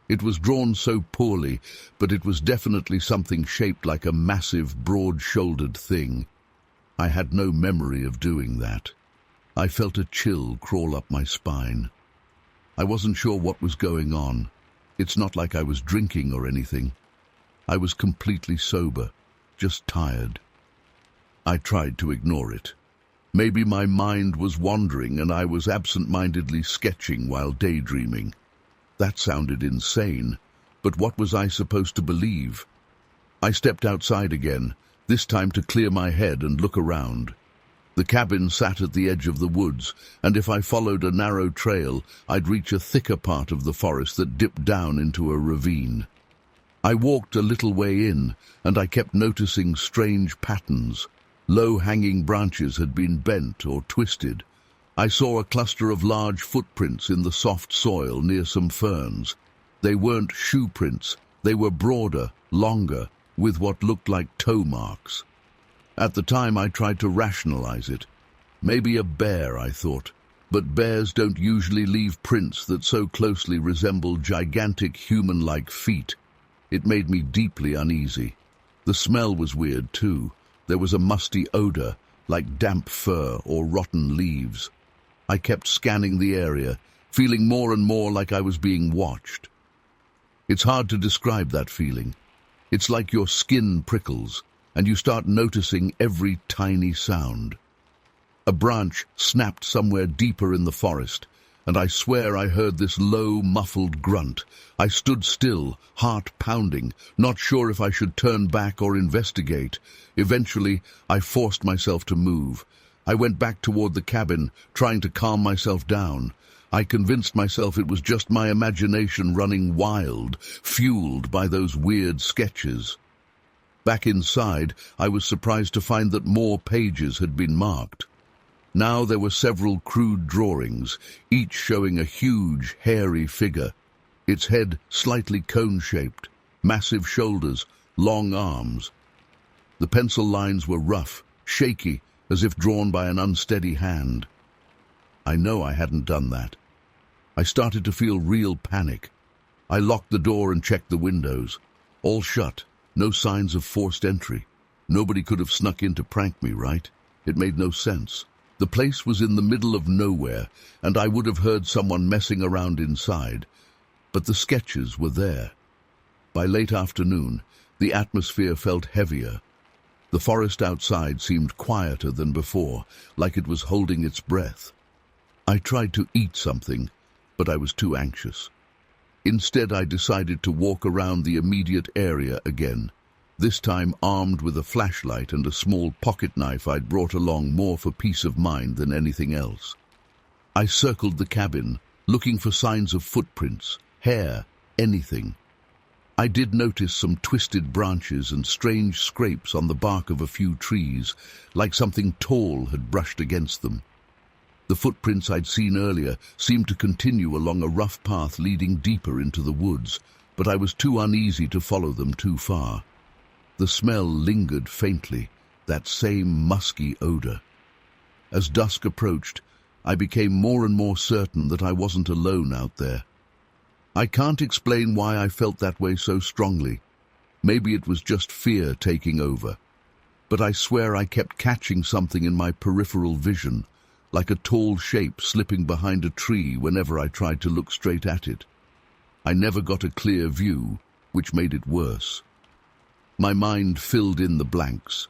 It was drawn so poorly, but it was definitely something shaped like a massive, broad-shouldered thing. I had no memory of doing that. I felt a chill crawl up my spine. I wasn't sure what was going on. It's not like I was drinking or anything. I was completely sober, just tired. I tried to ignore it. Maybe my mind was wandering and I was absent-mindedly sketching while daydreaming. That sounded insane, but what was I supposed to believe? I stepped outside again, this time to clear my head and look around. The cabin sat at the edge of the woods, and if I followed a narrow trail, I'd reach a thicker part of the forest that dipped down into a ravine. I walked a little way in, and I kept noticing strange patterns. Low-hanging branches had been bent or twisted. I saw a cluster of large footprints in the soft soil near some ferns. They weren't shoe prints, they were broader, longer, with what looked like toe marks. At the time I tried to rationalize it. Maybe a bear, I thought, but bears don't usually leave prints that so closely resemble gigantic human-like feet. It made me deeply uneasy. The smell was weird too. There was a musty odor, like damp fur or rotten leaves. I kept scanning the area, feeling more and more like I was being watched. It's hard to describe that feeling. It's like your skin prickles, and you start noticing every tiny sound. A branch snapped somewhere deeper in the forest, and I swear I heard this low, muffled grunt. I stood still, heart pounding, not sure if I should turn back or investigate. Eventually, I forced myself to move. I went back toward the cabin, trying to calm myself down. I convinced myself it was just my imagination running wild, fueled by those weird sketches. Back inside, I was surprised to find that more pages had been marked. Now there were several crude drawings, each showing a huge, hairy figure, its head slightly cone-shaped, massive shoulders, long arms. The pencil lines were rough, shaky, as if drawn by an unsteady hand. I know I hadn't done that. I started to feel real panic. I locked the door and checked the windows. All shut, no signs of forced entry. Nobody could have snuck in to prank me, right? It made no sense. The place was in the middle of nowhere, and I would have heard someone messing around inside. But the sketches were there. By late afternoon, the atmosphere felt heavier. The forest outside seemed quieter than before, like it was holding its breath. I tried to eat something, but I was too anxious. Instead, I decided to walk around the immediate area again, this time armed with a flashlight and a small pocket knife I'd brought along more for peace of mind than anything else. I circled the cabin, looking for signs of footprints, hair, anything. I did notice some twisted branches and strange scrapes on the bark of a few trees, like something tall had brushed against them. The footprints I'd seen earlier seemed to continue along a rough path leading deeper into the woods, but I was too uneasy to follow them too far. The smell lingered faintly, that same musky odor. As dusk approached, I became more and more certain that I wasn't alone out there. I can't explain why I felt that way so strongly. Maybe it was just fear taking over. But I swear I kept catching something in my peripheral vision, like a tall shape slipping behind a tree whenever I tried to look straight at it. I never got a clear view, which made it worse. My mind filled in the blanks.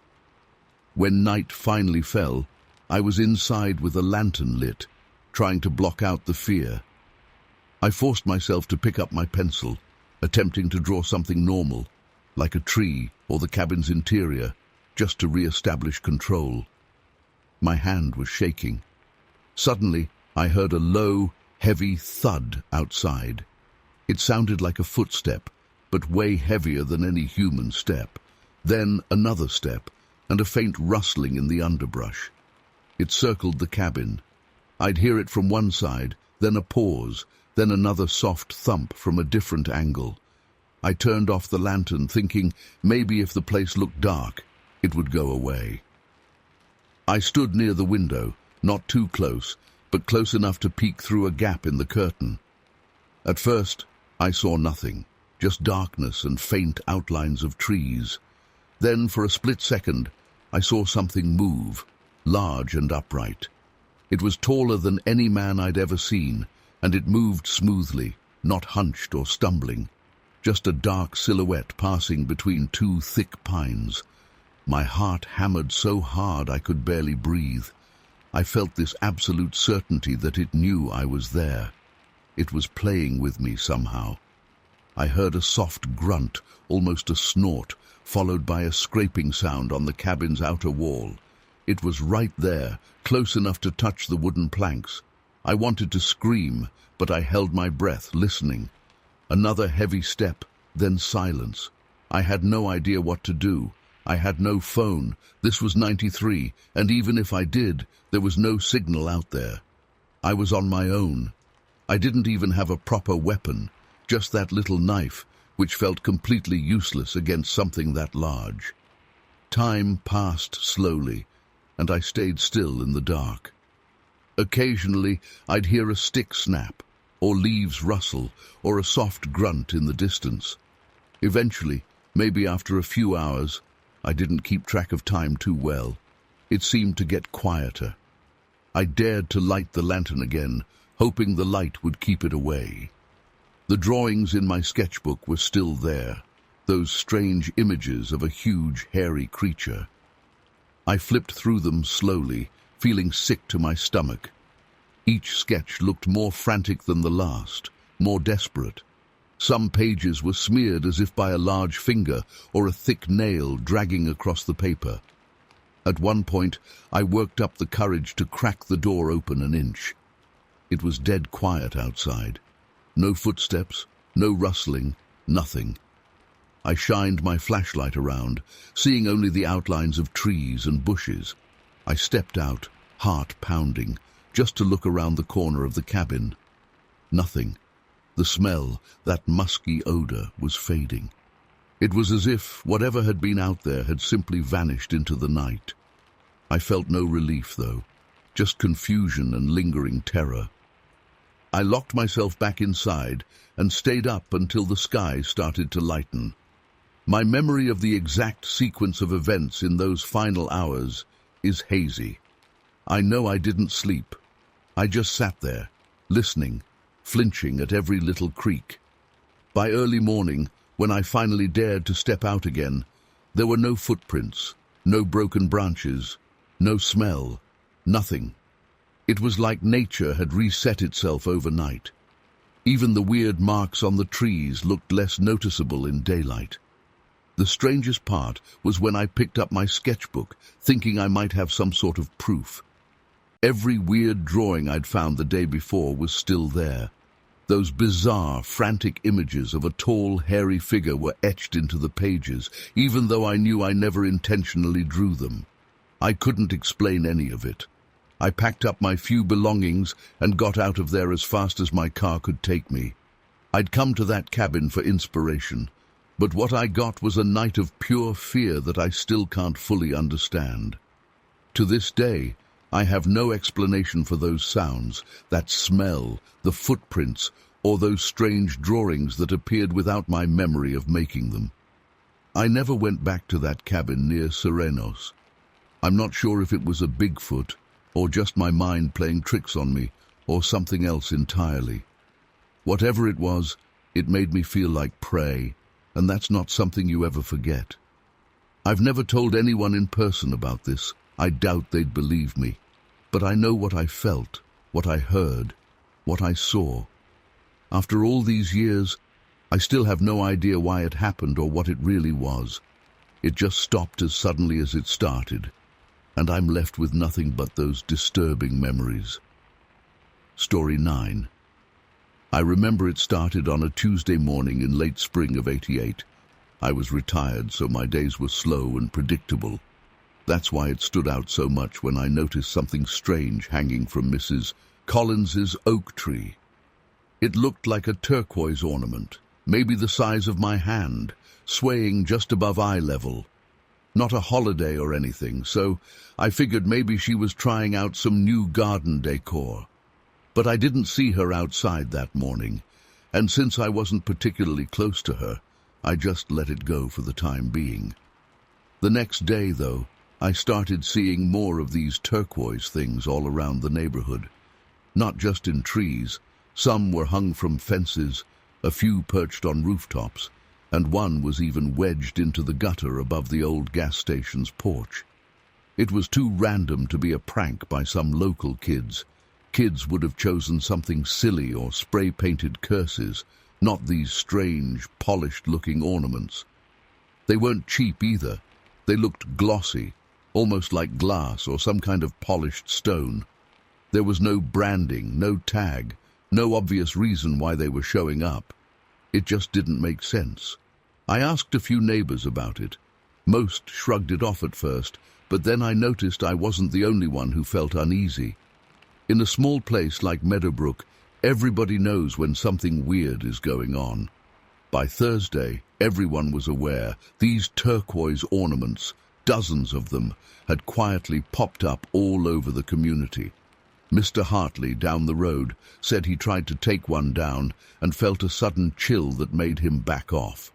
When night finally fell, I was inside with a lantern lit, trying to block out the fear. I forced myself to pick up my pencil, attempting to draw something normal, like a tree or the cabin's interior, just to re-establish control. My hand was shaking. Suddenly, I heard a low, heavy thud outside. It sounded like a footstep, but way heavier than any human step. Then another step, and a faint rustling in the underbrush. It circled the cabin. I'd hear it from one side, then a pause, then another soft thump from a different angle. I turned off the lantern, thinking maybe if the place looked dark, it would go away. I stood near the window, not too close, but close enough to peek through a gap in the curtain. At first, I saw nothing, just darkness and faint outlines of trees. Then, for a split second, I saw something move, large and upright. It was taller than any man I'd ever seen, and it moved smoothly, not hunched or stumbling. Just a dark silhouette passing between two thick pines. My heart hammered so hard I could barely breathe. I felt this absolute certainty that it knew I was there. It was playing with me somehow. I heard a soft grunt, almost a snort, followed by a scraping sound on the cabin's outer wall. It was right there, close enough to touch the wooden planks. I wanted to scream, but I held my breath, listening. Another heavy step, then silence. I had no idea what to do. I had no phone. This was 93, and even if I did, there was no signal out there. I was on my own. I didn't even have a proper weapon, just that little knife, which felt completely useless against something that large. Time passed slowly, and I stayed still in the dark. Occasionally, I'd hear a stick snap, or leaves rustle, or a soft grunt in the distance. Eventually, maybe after a few hours, I didn't keep track of time too well. It seemed to get quieter. I dared to light the lantern again, hoping the light would keep it away. The drawings in my sketchbook were still there, those strange images of a huge, hairy creature. I flipped through them slowly, feeling sick to my stomach. Each sketch looked more frantic than the last, more desperate. Some pages were smeared as if by a large finger or a thick nail dragging across the paper. At one point, I worked up the courage to crack the door open an inch. It was dead quiet outside. No footsteps, no rustling, nothing. I shined my flashlight around, seeing only the outlines of trees and bushes. I stepped out, heart pounding, just to look around the corner of the cabin. Nothing. The smell, that musky odor, was fading. It was as if whatever had been out there had simply vanished into the night. I felt no relief, though, just confusion and lingering terror. I locked myself back inside and stayed up until the sky started to lighten. My memory of the exact sequence of events in those final hours is hazy. I know I didn't sleep. I just sat there, listening, flinching at every little creak. By early morning, when I finally dared to step out again, there were no footprints, no broken branches, no smell, nothing. It was like nature had reset itself overnight. Even the weird marks on the trees looked less noticeable in daylight. The strangest part was when I picked up my sketchbook, thinking I might have some sort of proof. Every weird drawing I'd found the day before was still there. Those bizarre, frantic images of a tall, hairy figure were etched into the pages, even though I knew I never intentionally drew them. I couldn't explain any of it. I packed up my few belongings and got out of there as fast as my car could take me. I'd come to that cabin for inspiration, but what I got was a night of pure fear that I still can't fully understand. To this day, I have no explanation for those sounds, that smell, the footprints, or those strange drawings that appeared without my memory of making them. I never went back to that cabin near Serenos. I'm not sure if it was a Bigfoot, or just my mind playing tricks on me, or something else entirely. Whatever it was, it made me feel like prey, and that's not something you ever forget. I've never told anyone in person about this. I doubt they'd believe me. But I know what I felt, what I heard, what I saw. After all these years, I still have no idea why it happened or what it really was. It just stopped as suddenly as it started, and I'm left with nothing but those disturbing memories. Story 9. I remember it started on a Tuesday morning in late spring of '88. I was retired, so my days were slow and predictable. That's why it stood out so much when I noticed something strange hanging from Mrs. Collins's oak tree. It looked like a turquoise ornament, maybe the size of my hand, swaying just above eye level. Not a holiday or anything, so I figured maybe she was trying out some new garden decor. But I didn't see her outside that morning, and since I wasn't particularly close to her, I just let it go for the time being. The next day, though, I started seeing more of these turquoise things all around the neighborhood. Not just in trees. Some were hung from fences, a few perched on rooftops, and one was even wedged into the gutter above the old gas station's porch. It was too random to be a prank by some local kids. Kids would have chosen something silly or spray-painted curses, not these strange, polished-looking ornaments. They weren't cheap either. They looked glossy, almost like glass or some kind of polished stone. There was no branding, no tag, no obvious reason why they were showing up. It just didn't make sense. I asked a few neighbors about it. Most shrugged it off at first, but then I noticed I wasn't the only one who felt uneasy. In a small place like Meadowbrook, everybody knows when something weird is going on. By Thursday, everyone was aware these turquoise ornaments, dozens of them, had quietly popped up all over the community. Mr. Hartley, down the road, said he tried to take one down and felt a sudden chill that made him back off.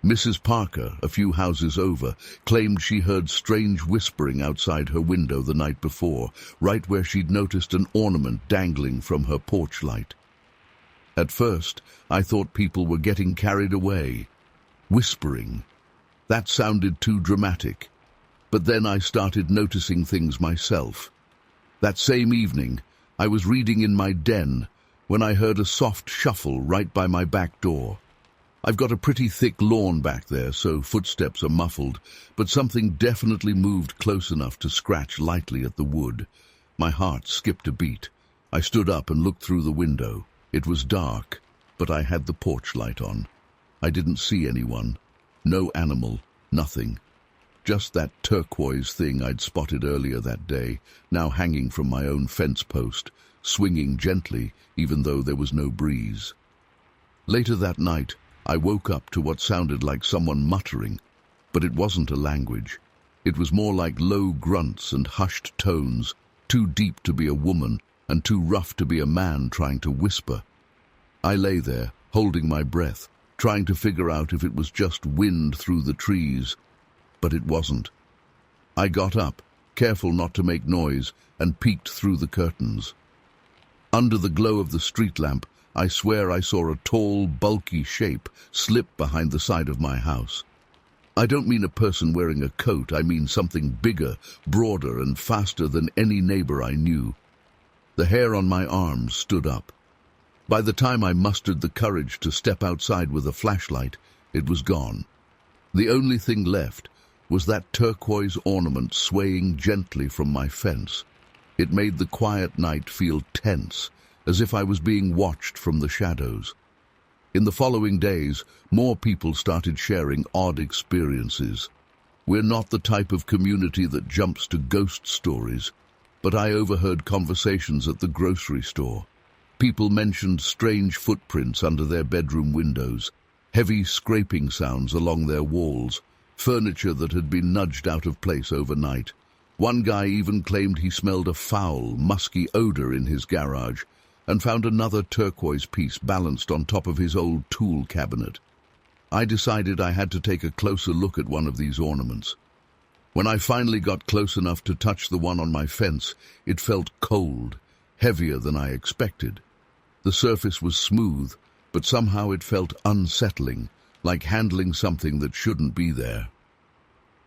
Mrs. Parker, a few houses over, claimed she heard strange whispering outside her window the night before, right where she'd noticed an ornament dangling from her porch light. At first, I thought people were getting carried away. Whispering. That sounded too dramatic. But then I started noticing things myself. That same evening, I was reading in my den when I heard a soft shuffle right by my back door. I've got a pretty thick lawn back there, so footsteps are muffled, but something definitely moved close enough to scratch lightly at the wood. My heart skipped a beat. I stood up and looked through the window. It was dark, but I had the porch light on. I didn't see anyone. No animal, nothing. Just that turquoise thing I'd spotted earlier that day, now hanging from my own fence post, swinging gently even though there was no breeze. Later that night, I woke up to what sounded like someone muttering, but it wasn't a language. It was more like low grunts and hushed tones, too deep to be a woman and too rough to be a man trying to whisper. I lay there, holding my breath, trying to figure out if it was just wind through the trees, but it wasn't. I got up, careful not to make noise, and peeked through the curtains. Under the glow of the street lamp, I swear I saw a tall, bulky shape slip behind the side of my house. I don't mean a person wearing a coat, I mean something bigger, broader, and faster than any neighbor I knew. The hair on my arms stood up. By the time I mustered the courage to step outside with a flashlight, it was gone. The only thing left was that turquoise ornament swaying gently from my fence. It made the quiet night feel tense, as if I was being watched from the shadows. In the following days, more people started sharing odd experiences. We're not the type of community that jumps to ghost stories, but I overheard conversations at the grocery store. People mentioned strange footprints under their bedroom windows, heavy scraping sounds along their walls, furniture that had been nudged out of place overnight, One guy even claimed he smelled a foul, musky odor in his garage and found another turquoise piece balanced on top of his old tool cabinet. I decided I had to take a closer look at one of these ornaments. When I finally got close enough to touch the one on my fence, it felt cold, heavier than I expected. The surface was smooth, but somehow it felt unsettling, like handling something that shouldn't be there.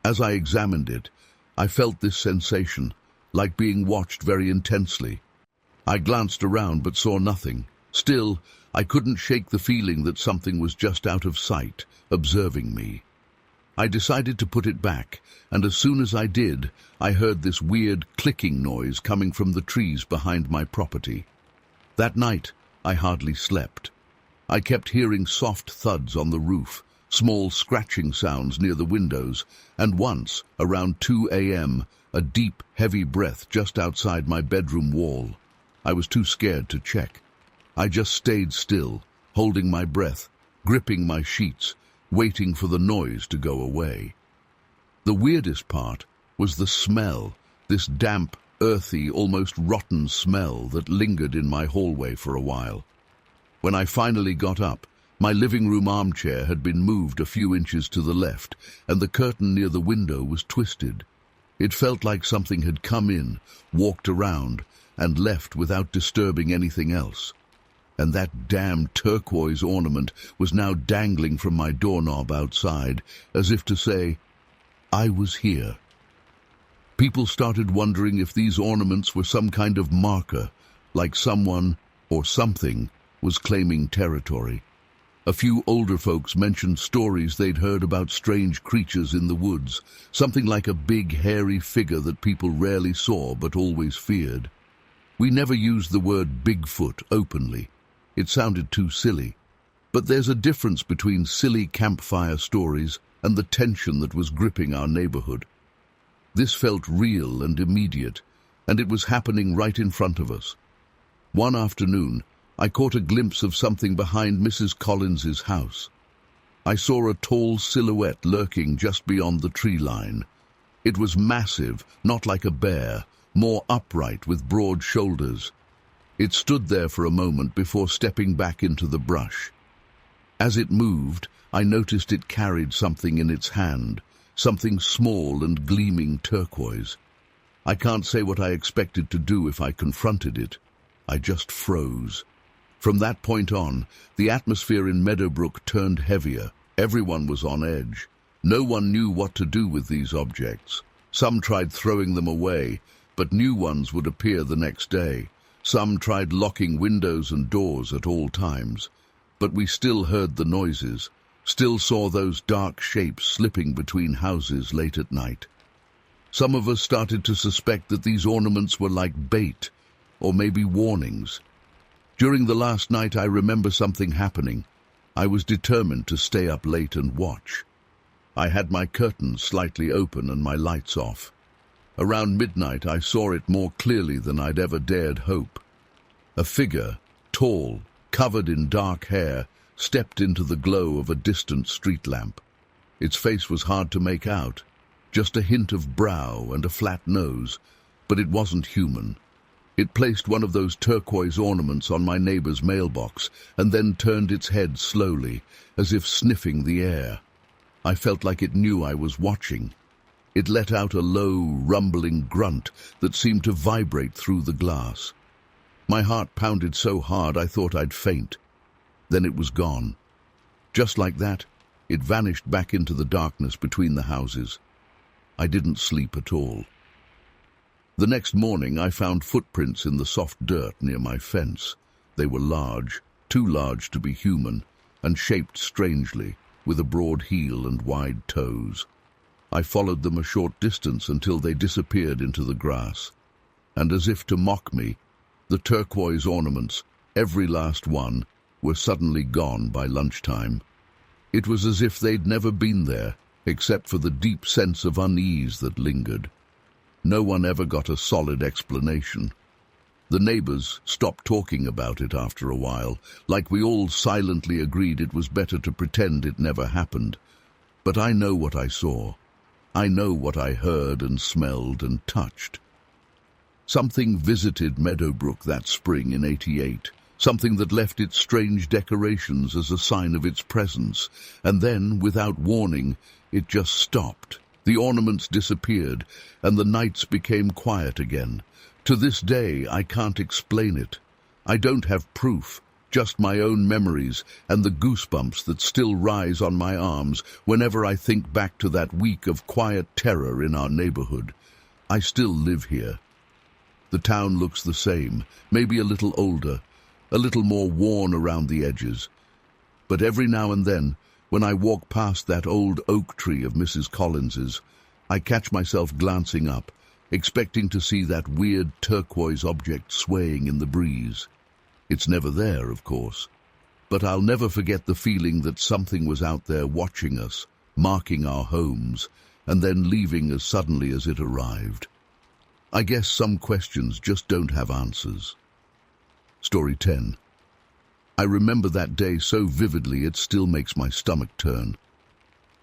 As I examined it, I felt this sensation, like being watched very intensely. I glanced around but saw nothing. Still, I couldn't shake the feeling that something was just out of sight, observing me. I decided to put it back, and as soon as I did, I heard this weird clicking noise coming from the trees behind my property. That night, I hardly slept. I kept hearing soft thuds on the roof, small scratching sounds near the windows, and once, around 2 a.m., a deep, heavy breath just outside my bedroom wall. I was too scared to check. I just stayed still, holding my breath, gripping my sheets, waiting for the noise to go away. The weirdest part was the smell, this damp, earthy, almost rotten smell that lingered in my hallway for a while. When I finally got up, my living room armchair had been moved a few inches to the left, and the curtain near the window was twisted. It felt like something had come in, walked around, and left without disturbing anything else. And that damn turquoise ornament was now dangling from my doorknob outside, as if to say, I was here. People started wondering if these ornaments were some kind of marker, like someone or something was claiming territory. A few older folks mentioned stories they'd heard about strange creatures in the woods, something like a big, hairy figure that people rarely saw but always feared. We never used the word Bigfoot openly. It sounded too silly. But there's a difference between silly campfire stories and the tension that was gripping our neighborhood. This felt real and immediate, and it was happening right in front of us. One afternoon, I caught a glimpse of something behind Mrs. Collins's house. I saw a tall silhouette lurking just beyond the tree line. It was massive, not like a bear, more upright with broad shoulders. It stood there for a moment before stepping back into the brush. As it moved, I noticed it carried something in its hand, something small and gleaming turquoise. I can't say what I expected to do if I confronted it. I just froze. From that point on, the atmosphere in Meadowbrook turned heavier. Everyone was on edge. No one knew what to do with these objects. Some tried throwing them away, but new ones would appear the next day. Some tried locking windows and doors at all times. But we still heard the noises, still saw those dark shapes slipping between houses late at night. Some of us started to suspect that these ornaments were like bait, or maybe warnings. During the last night, I remember something happening. I was determined to stay up late and watch. I had my curtains slightly open and my lights off. Around midnight, I saw it more clearly than I'd ever dared hope. A figure, tall, covered in dark hair, stepped into the glow of a distant street lamp. Its face was hard to make out, just a hint of brow and a flat nose, but it wasn't human. It placed one of those turquoise ornaments on my neighbor's mailbox and then turned its head slowly, as if sniffing the air. I felt like it knew I was watching. It let out a low, rumbling grunt that seemed to vibrate through the glass. My heart pounded so hard I thought I'd faint. Then it was gone. Just like that, it vanished back into the darkness between the houses. I didn't sleep at all. The next morning I found footprints in the soft dirt near my fence. They were large, too large to be human, and shaped strangely, with a broad heel and wide toes. I followed them a short distance until they disappeared into the grass. And as if to mock me, the turquoise ornaments, every last one, were suddenly gone by lunchtime. It was as if they'd never been there, except for the deep sense of unease that lingered. No one ever got a solid explanation. The neighbors stopped talking about it after a while, like we all silently agreed it was better to pretend it never happened. But I know what I saw. I know what I heard and smelled and touched. Something visited Meadowbrook that spring in '88, something that left its strange decorations as a sign of its presence, and then, without warning, it just stopped. The ornaments disappeared, and the nights became quiet again. To this day, I can't explain it. I don't have proof, just my own memories and the goosebumps that still rise on my arms whenever I think back to that week of quiet terror in our neighborhood. I still live here. The town looks the same, maybe a little older, a little more worn around the edges. But every now and then, when I walk past that old oak tree of Mrs. Collins's, I catch myself glancing up, expecting to see that weird turquoise object swaying in the breeze. It's never there, of course, but I'll never forget the feeling that something was out there watching us, marking our homes, and then leaving as suddenly as it arrived. I guess some questions just don't have answers. Story 10. I remember that day so vividly it still makes my stomach turn.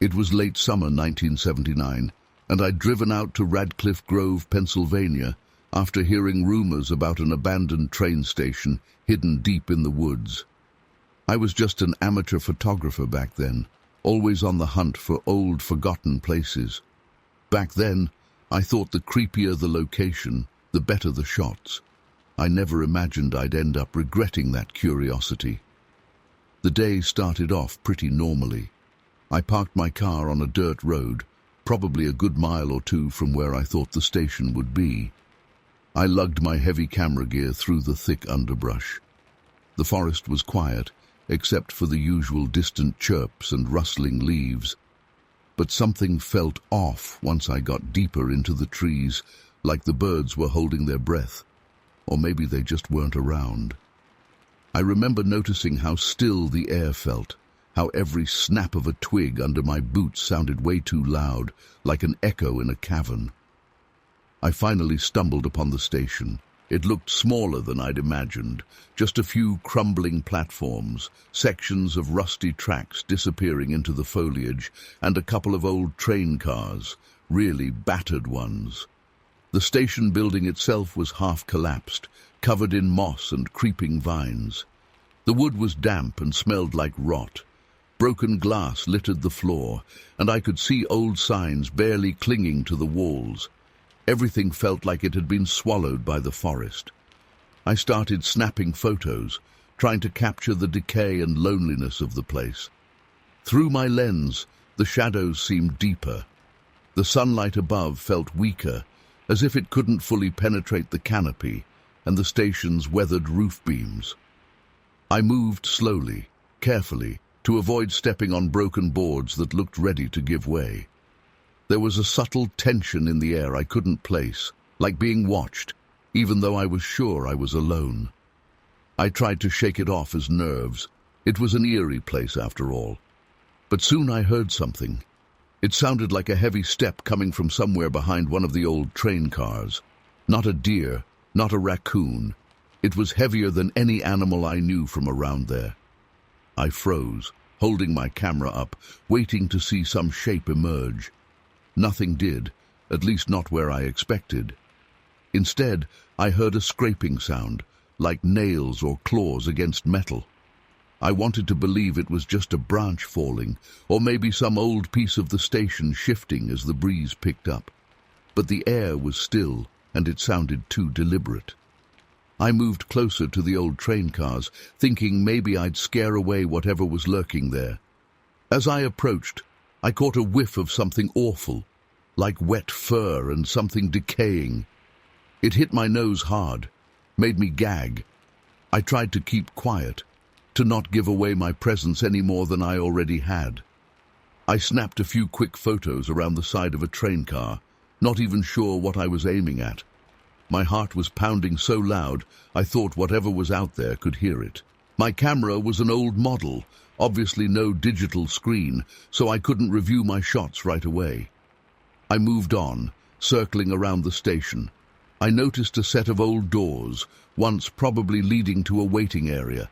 It was late summer 1979, and I'd driven out to Radcliffe Grove, Pennsylvania, after hearing rumors about an abandoned train station hidden deep in the woods. I was just an amateur photographer back then, always on the hunt for old, forgotten places. Back then, I thought the creepier the location, the better the shots. I never imagined I'd end up regretting that curiosity. The day started off pretty normally. I parked my car on a dirt road, probably a good mile or two from where I thought the station would be. I lugged my heavy camera gear through the thick underbrush. The forest was quiet, except for the usual distant chirps and rustling leaves. But something felt off once I got deeper into the trees, like the birds were holding their breath, or maybe they just weren't around. I remember noticing how still the air felt, how every snap of a twig under my boots sounded way too loud, like an echo in a cavern. I finally stumbled upon the station. It looked smaller than I'd imagined, just a few crumbling platforms, sections of rusty tracks disappearing into the foliage, and a couple of old train cars, really battered ones. The station building itself was half collapsed, covered in moss and creeping vines. The wood was damp and smelled like rot. Broken glass littered the floor, and I could see old signs barely clinging to the walls. Everything felt like it had been swallowed by the forest. I started snapping photos, trying to capture the decay and loneliness of the place. Through my lens, the shadows seemed deeper. The sunlight above felt weaker, as if it couldn't fully penetrate the canopy and the station's weathered roof beams. I moved slowly, carefully, to avoid stepping on broken boards that looked ready to give way. There was a subtle tension in the air I couldn't place, like being watched, even though I was sure I was alone. I tried to shake it off as nerves. It was an eerie place after all. But soon I heard something. It sounded like a heavy step coming from somewhere behind one of the old train cars. Not a deer, not a raccoon. It was heavier than any animal I knew from around there. I froze, holding my camera up, waiting to see some shape emerge. Nothing did, at least not where I expected. Instead, I heard a scraping sound, like nails or claws against metal. I wanted to believe it was just a branch falling, or maybe some old piece of the station shifting as the breeze picked up. But the air was still, and it sounded too deliberate. I moved closer to the old train cars, thinking maybe I'd scare away whatever was lurking there. As I approached, I caught a whiff of something awful, like wet fur and something decaying. It hit my nose hard, made me gag. I tried to keep quiet, to not give away my presence any more than I already had. I snapped a few quick photos around the side of a train car, not even sure what I was aiming at. My heart was pounding so loud, I thought whatever was out there could hear it. My camera was an old model, obviously no digital screen, so I couldn't review my shots right away. I moved on, circling around the station. I noticed a set of old doors, once probably leading to a waiting area.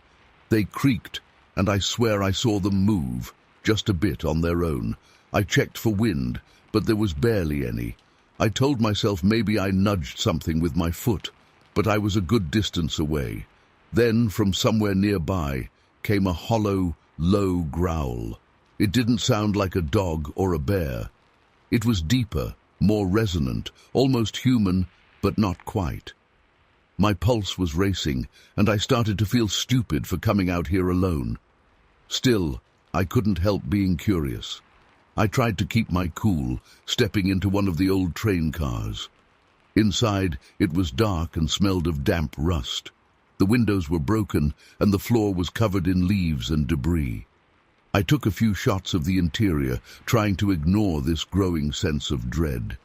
They creaked, and I swear I saw them move, just a bit on their own. I checked for wind, but there was barely any. I told myself maybe I nudged something with my foot, but I was a good distance away. Then, from somewhere nearby, came a hollow, low growl. It didn't sound like a dog or a bear. It was deeper, more resonant, almost human, but not quite. My pulse was racing, and I started to feel stupid for coming out here alone. Still, I couldn't help being curious. I tried to keep my cool, stepping into one of the old train cars. Inside, it was dark and smelled of damp rust. The windows were broken, and the floor was covered in leaves and debris. I took a few shots of the interior, trying to ignore this growing sense of dread.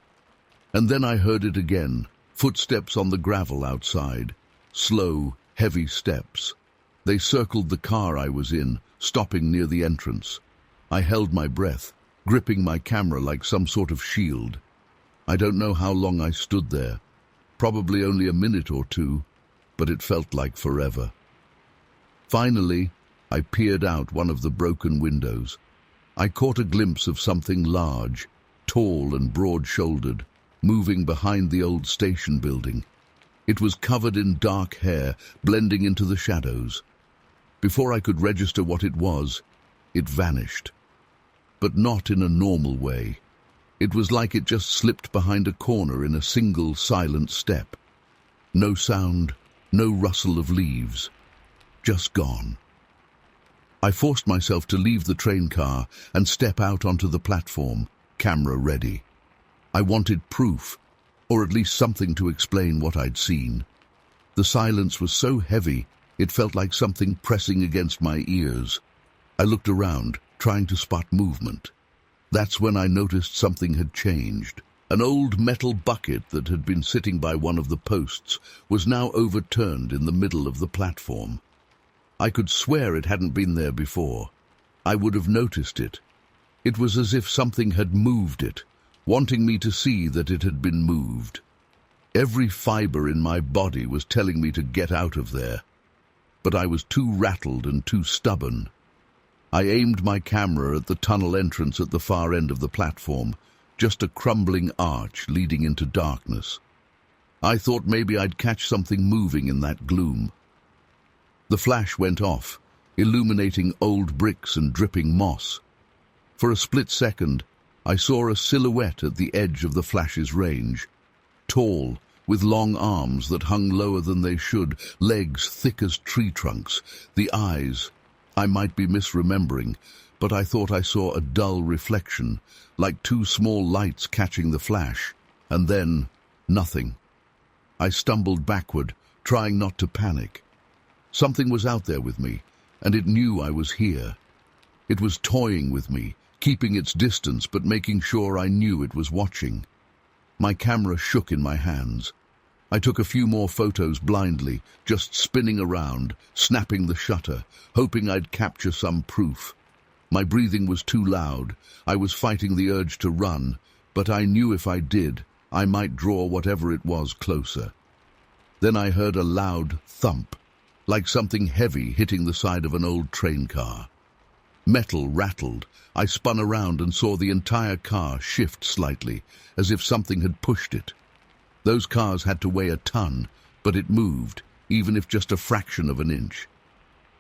And then I heard it again, footsteps on the gravel outside. Slow, heavy steps. They circled the car I was in, stopping near the entrance. I held my breath, gripping my camera like some sort of shield. I don't know how long I stood there. Probably only a minute or two, but it felt like forever. Finally, I peered out one of the broken windows. I caught a glimpse of something large, tall and broad-shouldered, moving behind the old station building. It was covered in dark hair, blending into the shadows. Before I could register what it was, it vanished. But not in a normal way. It was like it just slipped behind a corner in a single silent step. No sound, no rustle of leaves. Just gone. I forced myself to leave the train car and step out onto the platform, camera ready. I wanted proof, or at least something to explain what I'd seen. The silence was so heavy, it felt like something pressing against my ears. I looked around, trying to spot movement. That's when I noticed something had changed. An old metal bucket that had been sitting by one of the posts was now overturned in the middle of the platform. I could swear it hadn't been there before. I would have noticed it. It was as if something had moved it, wanting me to see that it had been moved. Every fiber in my body was telling me to get out of there, but I was too rattled and too stubborn. I aimed my camera at the tunnel entrance at the far end of the platform, just a crumbling arch leading into darkness. I thought maybe I'd catch something moving in that gloom. The flash went off, illuminating old bricks and dripping moss. For a split second, I saw a silhouette at the edge of the flash's range. Tall, with long arms that hung lower than they should, legs thick as tree trunks, the eyes. I might be misremembering, but I thought I saw a dull reflection, like two small lights catching the flash, and then nothing. I stumbled backward, trying not to panic. Something was out there with me, and it knew I was here. It was toying with me, keeping its distance but making sure I knew it was watching. My camera shook in my hands. I took a few more photos blindly, just spinning around, snapping the shutter, hoping I'd capture some proof. My breathing was too loud. I was fighting the urge to run, but I knew if I did, I might draw whatever it was closer. Then I heard a loud thump, like something heavy hitting the side of an old train car. Metal rattled. I spun around and saw the entire car shift slightly, as if something had pushed it. Those cars had to weigh a ton, but it moved, even if just a fraction of an inch.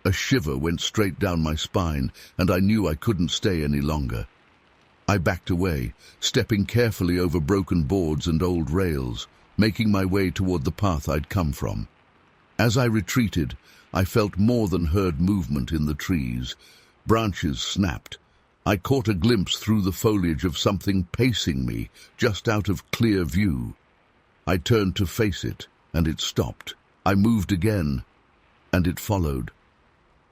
A shiver went straight down my spine, and I knew I couldn't stay any longer. I backed away, stepping carefully over broken boards and old rails, making my way toward the path I'd come from. As I retreated, I felt more than heard movement in the trees. Branches snapped. I caught a glimpse through the foliage of something pacing me, just out of clear view. I turned to face it, and it stopped. I moved again, and it followed.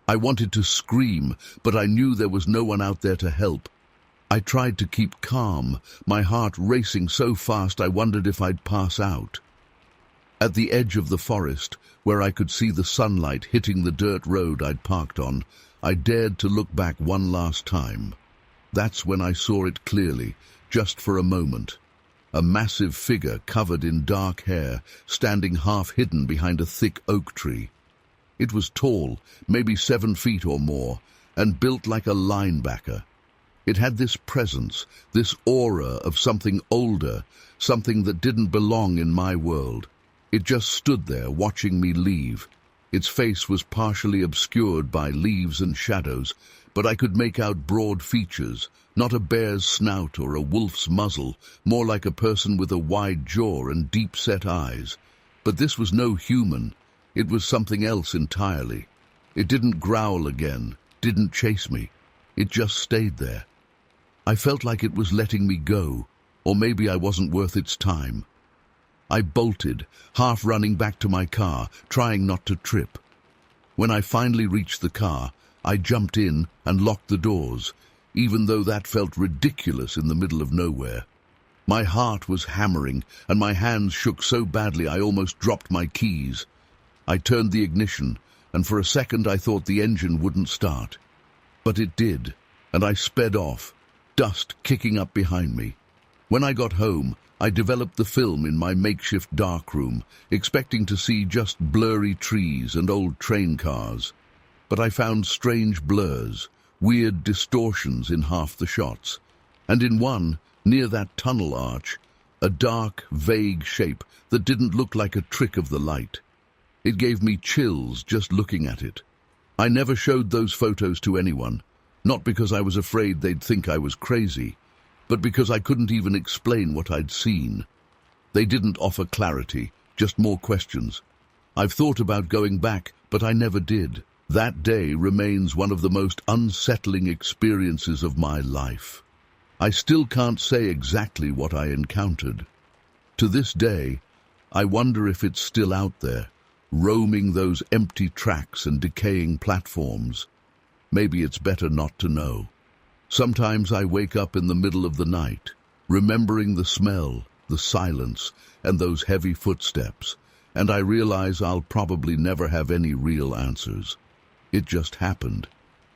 I wanted to scream, but I knew there was no one out there to help. I tried to keep calm, my heart racing so fast I wondered if I'd pass out. At the edge of the forest, where I could see the sunlight hitting the dirt road I'd parked on, I dared to look back one last time. That's when I saw it clearly, just for a moment. A massive figure covered in dark hair, standing half-hidden behind a thick oak tree. It was tall, maybe 7 feet or more, and built like a linebacker. It had this presence, this aura of something older, something that didn't belong in my world. It just stood there watching me leave. Its face was partially obscured by leaves and shadows, but I could make out broad features, not a bear's snout or a wolf's muzzle, more like a person with a wide jaw and deep-set eyes. But this was no human. It was something else entirely. It didn't growl again, didn't chase me. It just stayed there. I felt like it was letting me go, or maybe I wasn't worth its time. I bolted, half running back to my car, trying not to trip. When I finally reached the car, I jumped in and locked the doors, even though that felt ridiculous in the middle of nowhere. My heart was hammering, and my hands shook so badly I almost dropped my keys. I turned the ignition, and for a second I thought the engine wouldn't start. But it did, and I sped off, dust kicking up behind me. When I got home, I developed the film in my makeshift darkroom, expecting to see just blurry trees and old train cars. But I found strange blurs, weird distortions in half the shots, and in one, near that tunnel arch, a dark, vague shape that didn't look like a trick of the light. It gave me chills just looking at it. I never showed those photos to anyone, not because I was afraid they'd think I was crazy, but because I couldn't even explain what I'd seen. They didn't offer clarity, just more questions. I've thought about going back, but I never did. That day remains one of the most unsettling experiences of my life. I still can't say exactly what I encountered. To this day, I wonder if it's still out there, roaming those empty tracks and decaying platforms. Maybe it's better not to know. Sometimes I wake up in the middle of the night, remembering the smell, the silence, and those heavy footsteps, and I realize I'll probably never have any real answers. It just happened,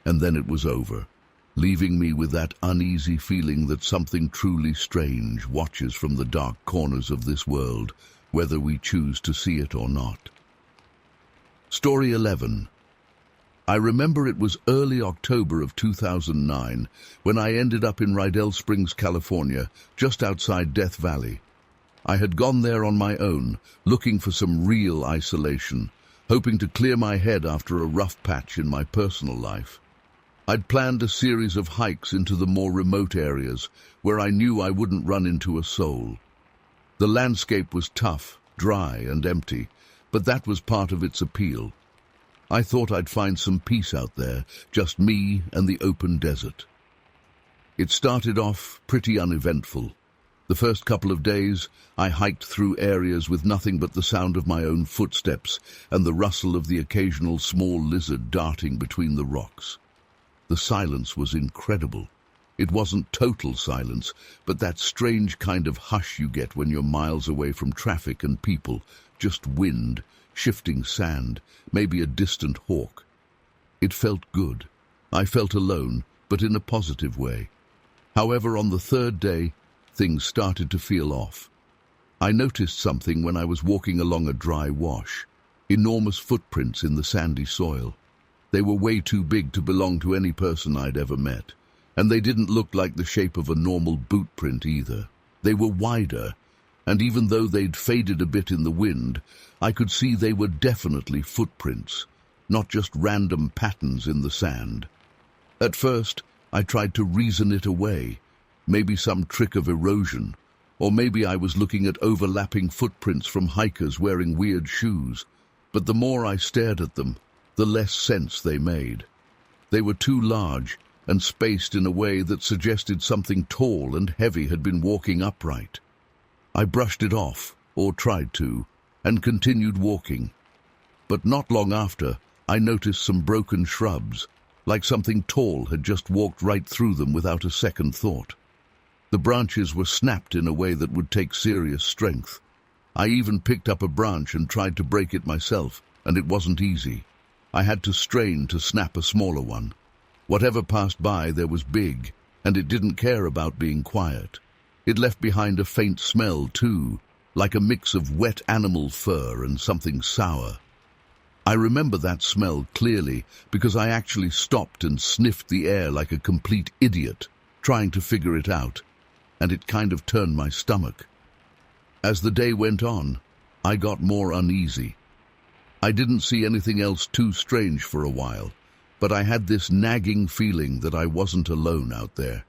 and then it was over, leaving me with that uneasy feeling that something truly strange watches from the dark corners of this world, whether we choose to see it or not. Story 11. I remember it was early October of 2009 when I ended up in Rydell Springs, California, just outside Death Valley. I had gone there on my own, looking for some real isolation, hoping to clear my head after a rough patch in my personal life. I'd planned a series of hikes into the more remote areas where I knew I wouldn't run into a soul. The landscape was tough, dry, and empty, but that was part of its appeal. I thought I'd find some peace out there, just me and the open desert. It started off pretty uneventful. The first couple of days, I hiked through areas with nothing but the sound of my own footsteps and the rustle of the occasional small lizard darting between the rocks. The silence was incredible. It wasn't total silence, but that strange kind of hush you get when you're miles away from traffic and people, just wind, shifting sand, maybe a distant hawk. It felt good. I felt alone, but in a positive way. However, on the third day, things started to feel off. I noticed something when I was walking along a dry wash. Enormous footprints in the sandy soil. They were way too big to belong to any person I'd ever met, and they didn't look like the shape of a normal boot print either. They were wider, and even though they'd faded a bit in the wind, I could see they were definitely footprints, not just random patterns in the sand. At first, I tried to reason it away, maybe some trick of erosion, or maybe I was looking at overlapping footprints from hikers wearing weird shoes. But the more I stared at them, the less sense they made. They were too large and spaced in a way that suggested something tall and heavy had been walking upright. I brushed it off, or tried to, and continued walking. But not long after, I noticed some broken shrubs, like something tall had just walked right through them without a second thought. The branches were snapped in a way that would take serious strength. I even picked up a branch and tried to break it myself, and it wasn't easy. I had to strain to snap a smaller one. Whatever passed by there was big, and it didn't care about being quiet. It left behind a faint smell too, like a mix of wet animal fur and something sour. I remember that smell clearly because I actually stopped and sniffed the air like a complete idiot, trying to figure it out, and it kind of turned my stomach. As the day went on, I got more uneasy. I didn't see anything else too strange for a while, but I had this nagging feeling that I wasn't alone out there.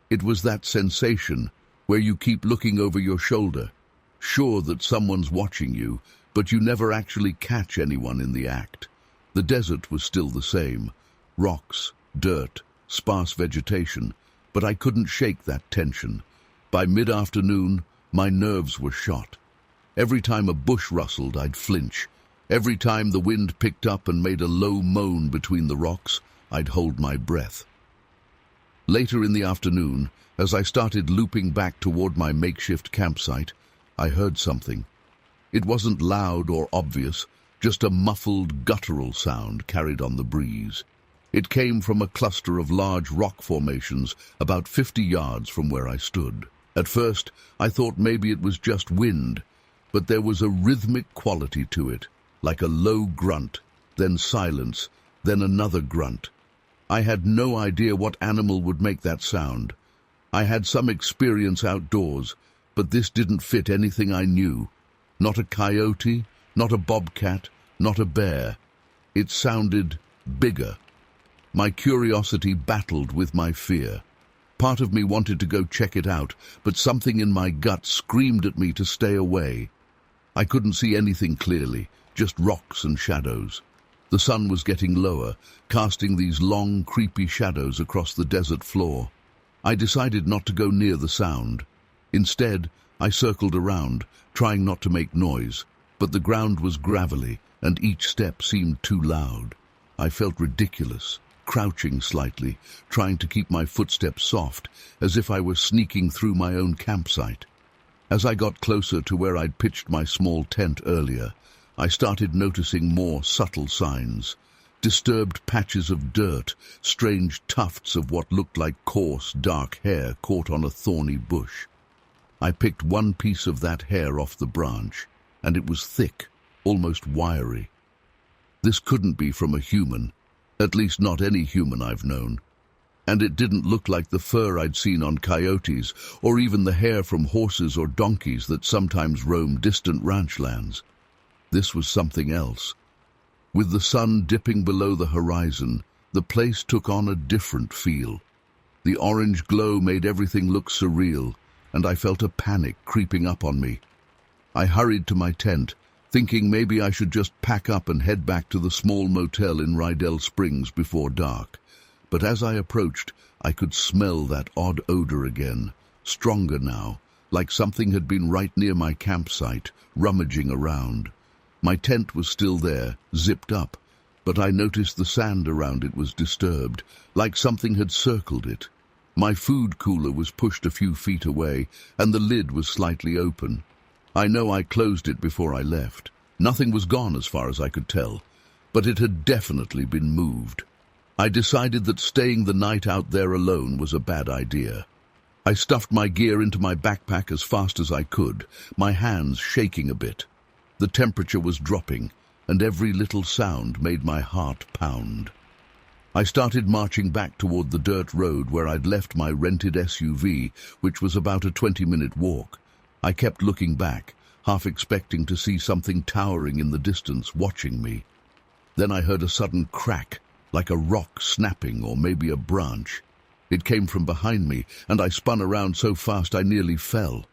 It was that sensation where you keep looking over your shoulder, sure that someone's watching you, but you never actually catch anyone in the act. The desert was still the same. Rocks, dirt, sparse vegetation, but I couldn't shake that tension. By mid-afternoon, my nerves were shot. Every time a bush rustled, I'd flinch. Every time the wind picked up and made a low moan between the rocks, I'd hold my breath. Later in the afternoon, as I started looping back toward my makeshift campsite, I heard something. It wasn't loud or obvious, just a muffled, guttural sound carried on the breeze. It came from a cluster of large rock formations about 50 yards from where I stood. At first, I thought maybe it was just wind, but there was a rhythmic quality to it, like a low grunt, then silence, then another grunt. I had no idea what animal would make that sound. I had some experience outdoors, but this didn't fit anything I knew. Not a coyote, not a bobcat, not a bear. It sounded bigger. My curiosity battled with my fear. Part of me wanted to go check it out, but something in my gut screamed at me to stay away. I couldn't see anything clearly, just rocks and shadows. The sun was getting lower, casting these long, creepy shadows across the desert floor. I decided not to go near the sound. Instead, I circled around, trying not to make noise, but the ground was gravelly, and each step seemed too loud. I felt ridiculous, crouching slightly, trying to keep my footsteps soft, as if I were sneaking through my own campsite. As I got closer to where I'd pitched my small tent earlier, I started noticing more subtle signs. Disturbed patches of dirt, strange tufts of what looked like coarse, dark hair caught on a thorny bush. I picked one piece of that hair off the branch, and it was thick, almost wiry. This couldn't be from a human, at least not any human I've known. And it didn't look like the fur I'd seen on coyotes, or even the hair from horses or donkeys that sometimes roam distant ranchlands. This was something else. With the sun dipping below the horizon, the place took on a different feel. The orange glow made everything look surreal, and I felt a panic creeping up on me. I hurried to my tent, thinking maybe I should just pack up and head back to the small motel in Rydell Springs before dark. But as I approached, I could smell that odd odor again, stronger now, like something had been right near my campsite, rummaging around. My tent was still there, zipped up, but I noticed the sand around it was disturbed, like something had circled it. My food cooler was pushed a few feet away, and the lid was slightly open. I know I closed it before I left. Nothing was gone as far as I could tell, but it had definitely been moved. I decided that staying the night out there alone was a bad idea. I stuffed my gear into my backpack as fast as I could, my hands shaking a bit. The temperature was dropping, and every little sound made my heart pound. I started marching back toward the dirt road where I'd left my rented SUV, which was about a 20-minute walk. I kept looking back, half expecting to see something towering in the distance, watching me. Then I heard a sudden crack, like a rock snapping or maybe a branch. It came from behind me, and I spun around so fast I nearly fell.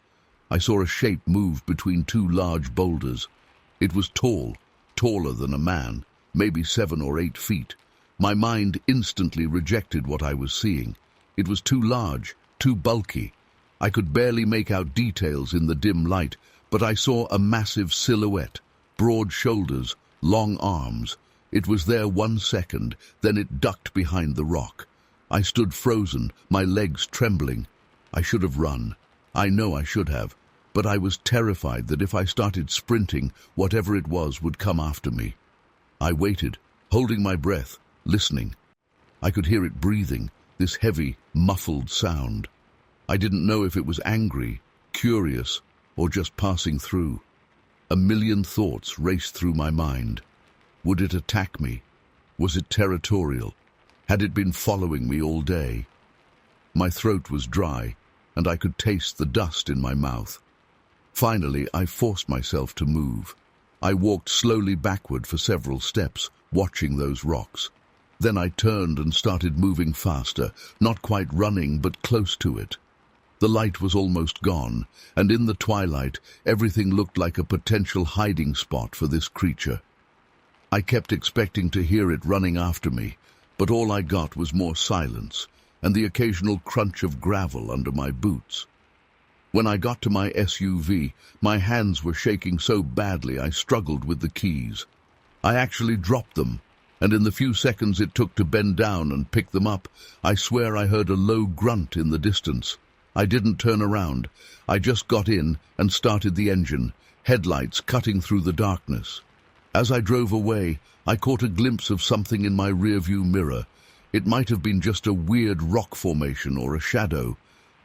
I saw a shape move between two large boulders. It was tall, taller than a man, maybe 7 or 8 feet. My mind instantly rejected what I was seeing. It was too large, too bulky. I could barely make out details in the dim light, but I saw a massive silhouette, broad shoulders, long arms. It was there 1 second, then it ducked behind the rock. I stood frozen, my legs trembling. I should have run. I know I should have, but I was terrified that if I started sprinting, whatever it was would come after me. I waited, holding my breath, listening. I could hear it breathing, this heavy, muffled sound. I didn't know if it was angry, curious, or just passing through. A million thoughts raced through my mind. Would it attack me? Was it territorial? Had it been following me all day? My throat was dry, and I could taste the dust in my mouth. Finally, I forced myself to move. I walked slowly backward for several steps, watching those rocks. Then I turned and started moving faster, not quite running, but close to it. The light was almost gone, and in the twilight, everything looked like a potential hiding spot for this creature. I kept expecting to hear it running after me, but all I got was more silence and the occasional crunch of gravel under my boots. When I got to my SUV, my hands were shaking so badly I struggled with the keys. I actually dropped them, and in the few seconds it took to bend down and pick them up, I swear I heard a low grunt in the distance. I didn't turn around. I just got in and started the engine, headlights cutting through the darkness. As I drove away, I caught a glimpse of something in my rearview mirror. It might have been just a weird rock formation or a shadow,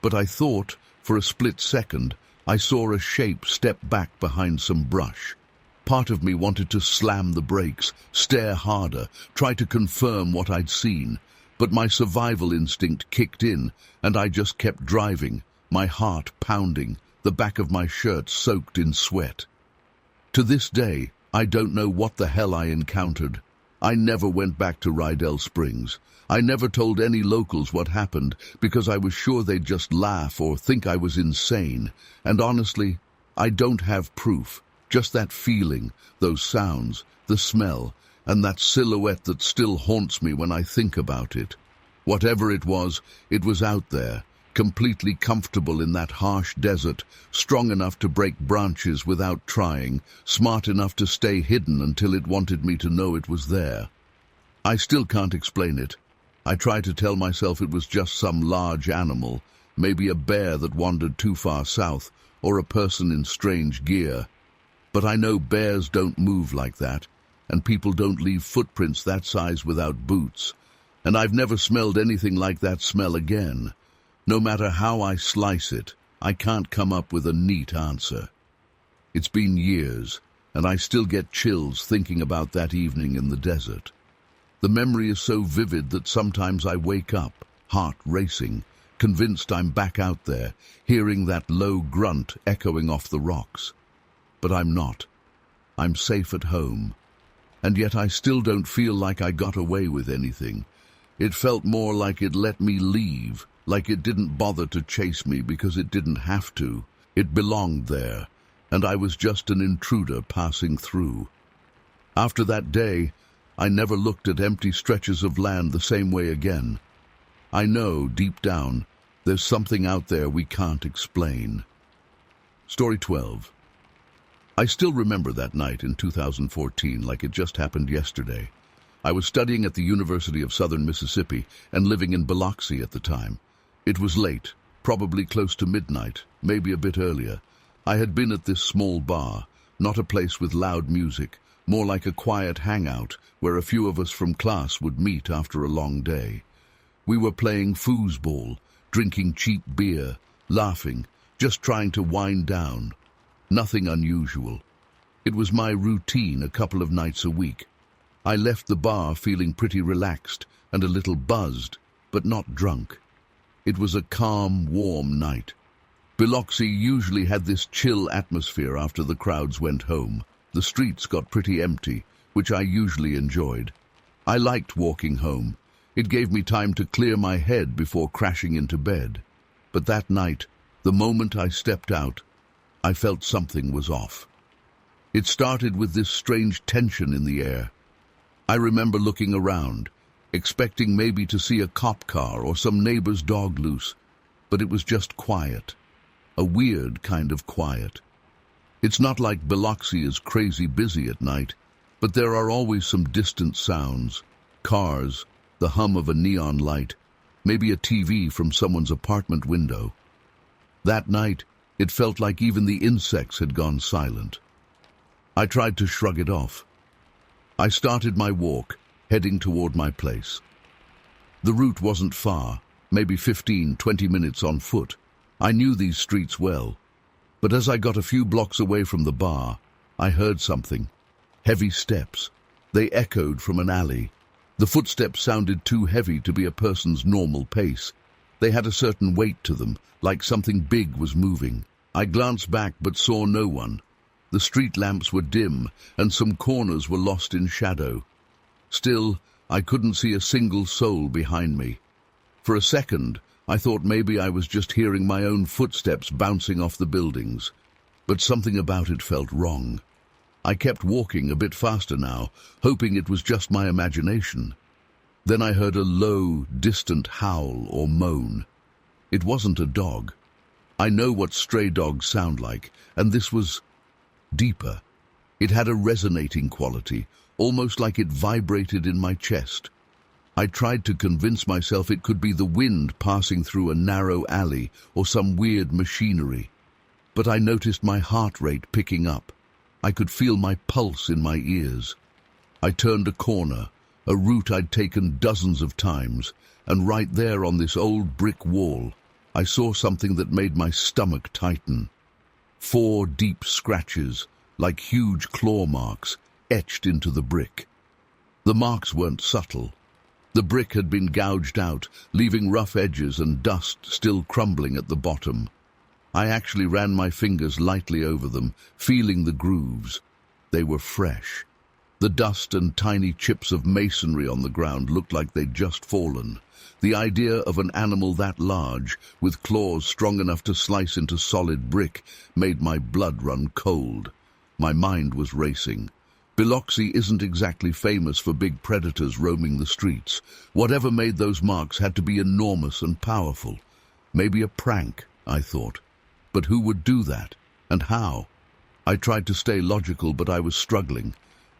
but I thought, for a split second, I saw a shape step back behind some brush. Part of me wanted to slam the brakes, stare harder, try to confirm what I'd seen, but my survival instinct kicked in, and I just kept driving, my heart pounding, the back of my shirt soaked in sweat. To this day, I don't know what the hell I encountered. I never went back to Rydell Springs. I never told any locals what happened because I was sure they'd just laugh or think I was insane. And honestly, I don't have proof. Just that feeling, those sounds, the smell, and that silhouette that still haunts me when I think about it. Whatever it was out there, completely comfortable in that harsh desert, strong enough to break branches without trying, smart enough to stay hidden until it wanted me to know it was there. I still can't explain it. I try to tell myself it was just some large animal, maybe a bear that wandered too far south, or a person in strange gear. But I know bears don't move like that, and people don't leave footprints that size without boots, and I've never smelled anything like that smell again. No matter how I slice it, I can't come up with a neat answer. It's been years, and I still get chills thinking about that evening in the desert. The memory is so vivid that sometimes I wake up, heart racing, convinced I'm back out there, hearing that low grunt echoing off the rocks. But I'm not. I'm safe at home. And yet I still don't feel like I got away with anything. It felt more like it let me leave, like it didn't bother to chase me because it didn't have to. It belonged there, and I was just an intruder passing through. After that day, I never looked at empty stretches of land the same way again. I know, deep down, there's something out there we can't explain. Story 12. I still remember that night in 2014 like it just happened yesterday. I was studying at the University of Southern Mississippi and living in Biloxi at the time. It was late, probably close to midnight, maybe a bit earlier. I had been at this small bar, not a place with loud music, more like a quiet hangout where a few of us from class would meet after a long day. We were playing foosball, drinking cheap beer, laughing, just trying to wind down. Nothing unusual. It was my routine a couple of nights a week. I left the bar feeling pretty relaxed and a little buzzed, but not drunk. It was a calm, warm night. Biloxi usually had this chill atmosphere after the crowds went home. The streets got pretty empty, which I usually enjoyed. I liked walking home. It gave me time to clear my head before crashing into bed. But that night, the moment I stepped out, I felt something was off. It started with this strange tension in the air. I remember looking around, expecting maybe to see a cop car or some neighbor's dog loose, but it was just quiet. A weird kind of quiet. It's not like Biloxi is crazy busy at night, but there are always some distant sounds, cars, the hum of a neon light, maybe a TV from someone's apartment window. That night, it felt like even the insects had gone silent. I tried to shrug it off. I started my walk, heading toward my place. The route wasn't far, maybe 15-20 minutes on foot. I knew these streets well. But as I got a few blocks away from the bar, I heard something. Heavy steps. They echoed from an alley. The footsteps sounded too heavy to be a person's normal pace. They had a certain weight to them, like something big was moving. I glanced back but saw no one. The street lamps were dim, and some corners were lost in shadow. Still, I couldn't see a single soul behind me. For a second, I thought maybe I was just hearing my own footsteps bouncing off the buildings. But something about it felt wrong. I kept walking a bit faster now, hoping it was just my imagination. Then I heard a low, distant howl or moan. It wasn't a dog. I know what stray dogs sound like, and this was deeper. It had a resonating quality, almost like it vibrated in my chest. I tried to convince myself it could be the wind passing through a narrow alley or some weird machinery. But I noticed my heart rate picking up. I could feel my pulse in my ears. I turned a corner, a route I'd taken dozens of times, and right there on this old brick wall, I saw something that made my stomach tighten. 4 deep scratches, like huge claw marks, etched into the brick. The marks weren't subtle. The brick had been gouged out, leaving rough edges and dust still crumbling at the bottom. I actually ran my fingers lightly over them, feeling the grooves. They were fresh. The dust and tiny chips of masonry on the ground looked like they'd just fallen. The idea of an animal that large, with claws strong enough to slice into solid brick, made my blood run cold. My mind was racing. Biloxi isn't exactly famous for big predators roaming the streets. Whatever made those marks had to be enormous and powerful. Maybe a prank, I thought. But who would do that? And how? I tried to stay logical, but I was struggling.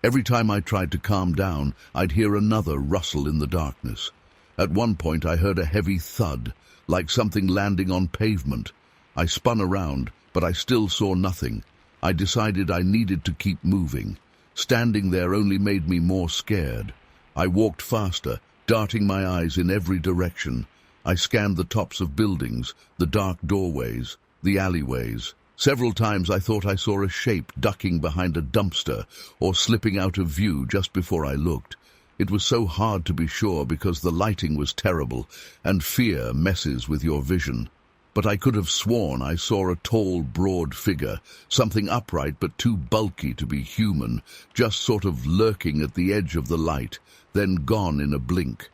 Every time I tried to calm down, I'd hear another rustle in the darkness. At one point I heard a heavy thud, like something landing on pavement. I spun around, but I still saw nothing. I decided I needed to keep moving. Standing there only made me more scared. I walked faster, darting my eyes in every direction. I scanned the tops of buildings, the dark doorways, the alleyways. Several times I thought I saw a shape ducking behind a dumpster or slipping out of view just before I looked. It was so hard to be sure because the lighting was terrible, and fear messes with your vision. But I could have sworn I saw a tall, broad figure, something upright but too bulky to be human, just sort of lurking at the edge of the light, then gone in a blink.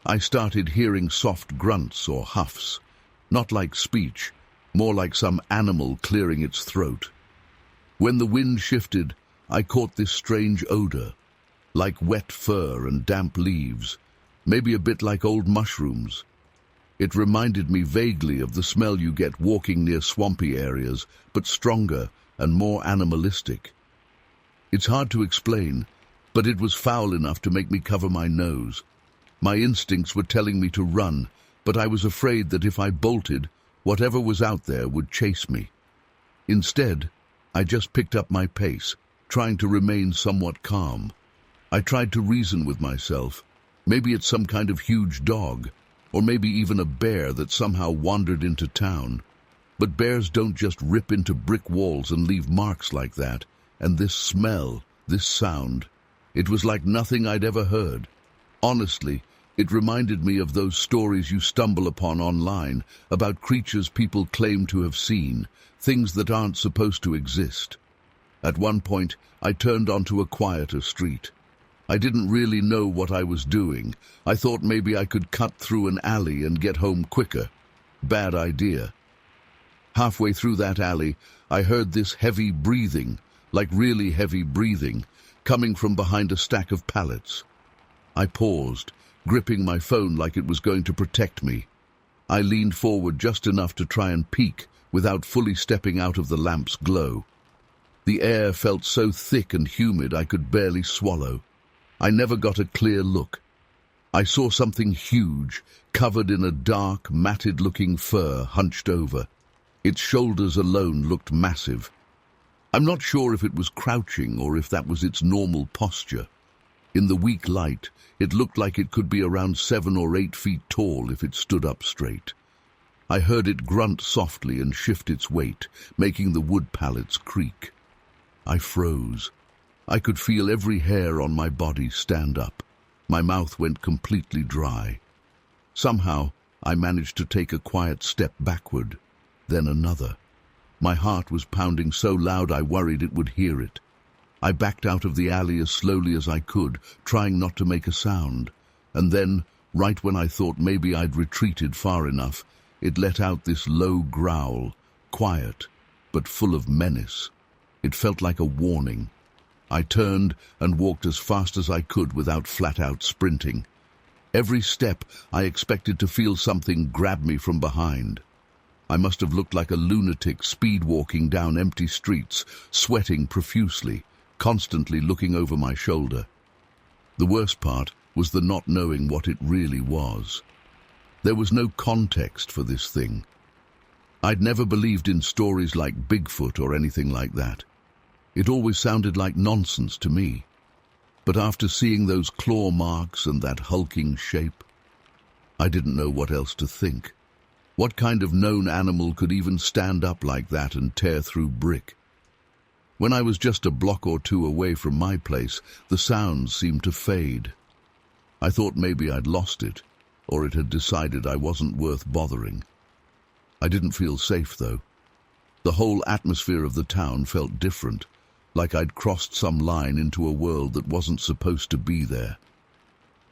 I started hearing soft grunts or huffs, not like speech, more like some animal clearing its throat. When the wind shifted, I caught this strange odor, like wet fur and damp leaves, maybe a bit like old mushrooms. It reminded me vaguely of the smell you get walking near swampy areas, but stronger and more animalistic. It's hard to explain, but it was foul enough to make me cover my nose. My instincts were telling me to run, but I was afraid that if I bolted, whatever was out there would chase me. Instead, I just picked up my pace, trying to remain somewhat calm. I tried to reason with myself. Maybe it's some kind of huge dog, or maybe even a bear that somehow wandered into town. But bears don't just rip into brick walls and leave marks like that. And this smell, this sound, it was like nothing I'd ever heard. Honestly, it reminded me of those stories you stumble upon online about creatures people claim to have seen, things that aren't supposed to exist. At one point, I turned onto a quieter street. I didn't really know what I was doing. I thought maybe I could cut through an alley and get home quicker. Bad idea. Halfway through that alley, I heard this heavy breathing, like really heavy breathing, coming from behind a stack of pallets. I paused, gripping my phone like it was going to protect me. I leaned forward just enough to try and peek without fully stepping out of the lamp's glow. The air felt so thick and humid I could barely swallow. I never got a clear look. I saw something huge, covered in a dark, matted-looking fur hunched over. Its shoulders alone looked massive. I'm not sure if it was crouching or if that was its normal posture. In the weak light, it looked like it could be around 7 or 8 feet tall if it stood up straight. I heard it grunt softly and shift its weight, making the wood pallets creak. I froze. I could feel every hair on my body stand up. My mouth went completely dry. Somehow, I managed to take a quiet step backward, then another. My heart was pounding so loud I worried it would hear it. I backed out of the alley as slowly as I could, trying not to make a sound. And then, right when I thought maybe I'd retreated far enough, it let out this low growl, quiet, but full of menace. It felt like a warning. I turned and walked as fast as I could without flat-out sprinting. Every step I expected to feel something grab me from behind. I must have looked like a lunatic speed-walking down empty streets, sweating profusely, constantly looking over my shoulder. The worst part was the not knowing what it really was. There was no context for this thing. I'd never believed in stories like Bigfoot or anything like that. It always sounded like nonsense to me. But after seeing those claw marks and that hulking shape, I didn't know what else to think. What kind of known animal could even stand up like that and tear through brick? When I was just a block or two away from my place, the sounds seemed to fade. I thought maybe I'd lost it, or it had decided I wasn't worth bothering. I didn't feel safe, though. The whole atmosphere of the town felt different, like I'd crossed some line into a world that wasn't supposed to be there.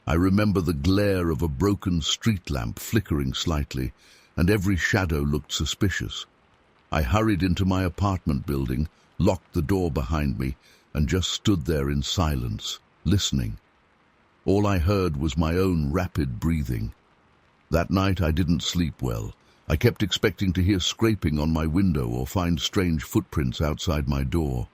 I remember the glare of a broken street lamp flickering slightly, and every shadow looked suspicious. I hurried into my apartment building, locked the door behind me, and just stood there in silence, listening. All I heard was my own rapid breathing. That night I didn't sleep well. I kept expecting to hear scraping on my window or find strange footprints outside my door.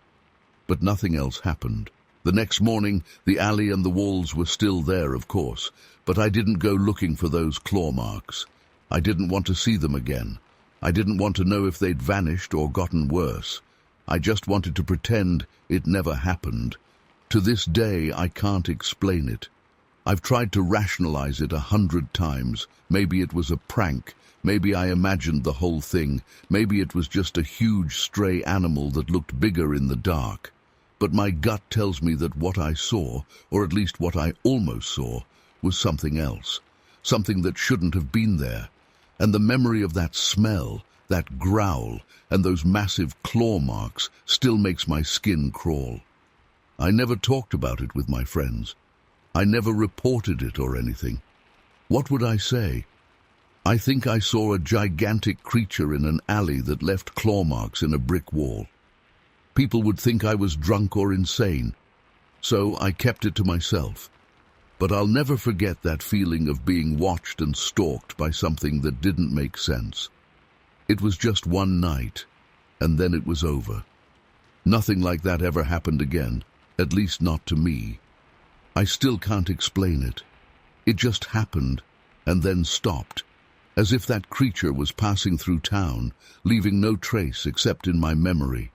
But nothing else happened. The next morning, the alley and the walls were still there, of course, but I didn't go looking for those claw marks. I didn't want to see them again. I didn't want to know if they'd vanished or gotten worse. I just wanted to pretend it never happened. To this day, I can't explain it. I've tried to rationalize it 100 times. Maybe it was a prank. Maybe I imagined the whole thing. Maybe it was just a huge stray animal that looked bigger in the dark. But my gut tells me that what I saw, or at least what I almost saw, was something else. Something that shouldn't have been there. And the memory of that smell, that growl, and those massive claw marks still makes my skin crawl. I never talked about it with my friends. I never reported it or anything. What would I say? I think I saw a gigantic creature in an alley that left claw marks in a brick wall. People would think I was drunk or insane, so I kept it to myself. But I'll never forget that feeling of being watched and stalked by something that didn't make sense. It was just one night, and then it was over. Nothing like that ever happened again, at least not to me. I still can't explain it. It just happened, and then stopped, as if that creature was passing through town, leaving no trace except in my memory.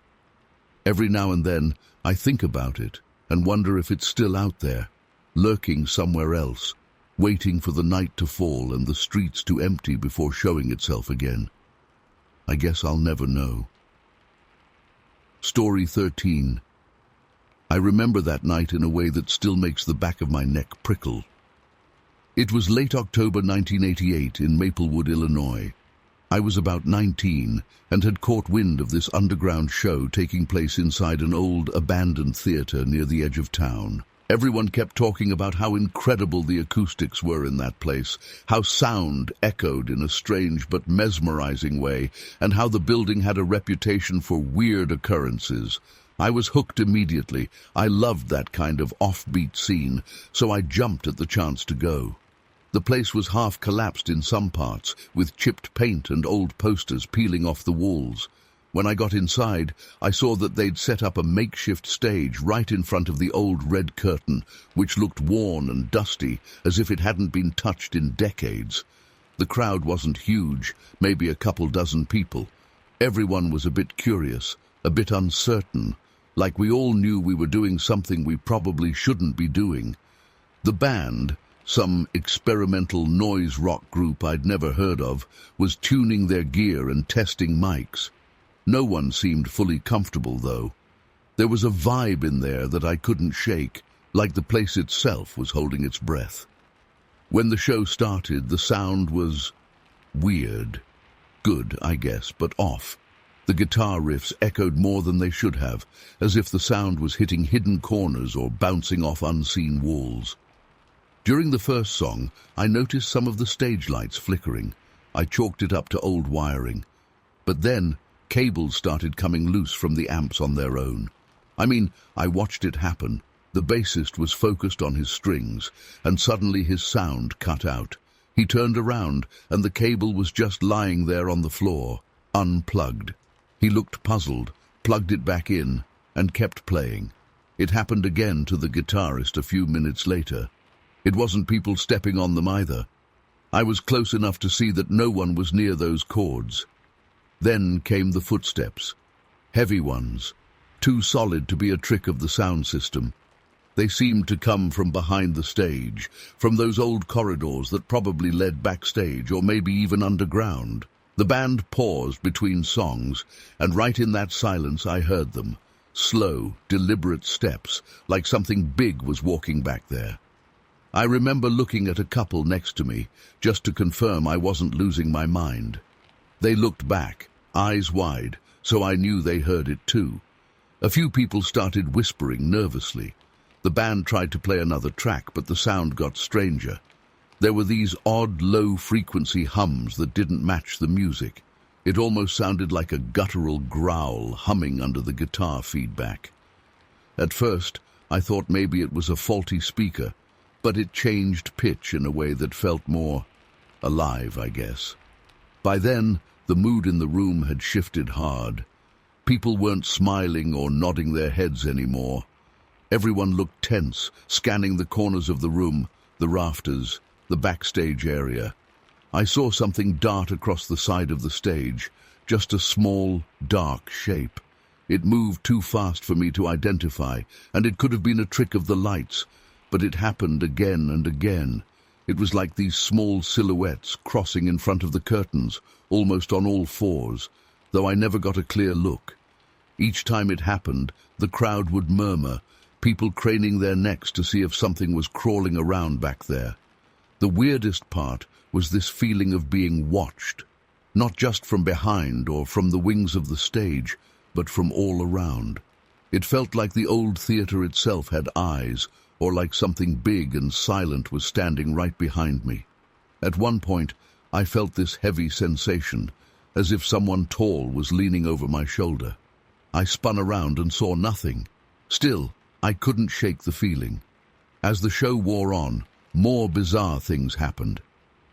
Every now and then, I think about it and wonder if it's still out there, lurking somewhere else, waiting for the night to fall and the streets to empty before showing itself again. I guess I'll never know. Story 13. I remember that night in a way that still makes the back of my neck prickle. It was late October 1988 in Maplewood, Illinois. I was about 19 and had caught wind of this underground show taking place inside an old, abandoned theater near the edge of town. Everyone kept talking about how incredible the acoustics were in that place, how sound echoed in a strange but mesmerizing way, and how the building had a reputation for weird occurrences. I was hooked immediately. I loved that kind of offbeat scene, so I jumped at the chance to go. The place was half collapsed in some parts, with chipped paint and old posters peeling off the walls. When I got inside, I saw that they'd set up a makeshift stage right in front of the old red curtain, which looked worn and dusty, as if it hadn't been touched in decades. The crowd wasn't huge, maybe a couple dozen people. Everyone was a bit curious, a bit uncertain, like we all knew we were doing something we probably shouldn't be doing. The band, some experimental noise rock group I'd never heard of, was tuning their gear and testing mics. No one seemed fully comfortable, though. There was a vibe in there that I couldn't shake, like the place itself was holding its breath. When the show started, the sound was Weird. Good, I guess, but off. The guitar riffs echoed more than they should have, as if the sound was hitting hidden corners or bouncing off unseen walls. During the first song, I noticed some of the stage lights flickering. I chalked it up to old wiring. But then, cables started coming loose from the amps on their own. I watched it happen. The bassist was focused on his strings, and suddenly his sound cut out. He turned around, and the cable was just lying there on the floor, unplugged. He looked puzzled, plugged it back in, and kept playing. It happened again to the guitarist a few minutes later. It wasn't people stepping on them either. I was close enough to see that no one was near those chords. Then came the footsteps. Heavy ones, too solid to be a trick of the sound system. They seemed to come from behind the stage, from those old corridors that probably led backstage or maybe even underground. The band paused between songs, and right in that silence I heard them. Slow, deliberate steps, like something big was walking back there. I remember looking at a couple next to me, just to confirm I wasn't losing my mind. They looked back, eyes wide, so I knew they heard it too. A few people started whispering nervously. The band tried to play another track, but the sound got stranger. There were these odd, low-frequency hums that didn't match the music. It almost sounded like a guttural growl humming under the guitar feedback. At first, I thought maybe it was a faulty speaker, but it changed pitch in a way that felt more alive, I guess. By then, the mood in the room had shifted hard. People weren't smiling or nodding their heads anymore. Everyone looked tense, scanning the corners of the room, the rafters, the backstage area. I saw something dart across the side of the stage, just a small, dark shape. It moved too fast for me to identify, and it could have been a trick of the lights, but it happened again and again. It was like these small silhouettes crossing in front of the curtains, almost on all fours, though I never got a clear look. Each time it happened, the crowd would murmur, people craning their necks to see if something was crawling around back there. The weirdest part was this feeling of being watched, not just from behind or from the wings of the stage, but from all around. It felt like the old theater itself had eyes, or like something big and silent was standing right behind me. At one point, I felt this heavy sensation, as if someone tall was leaning over my shoulder. I spun around and saw nothing. Still, I couldn't shake the feeling. As the show wore on, more bizarre things happened.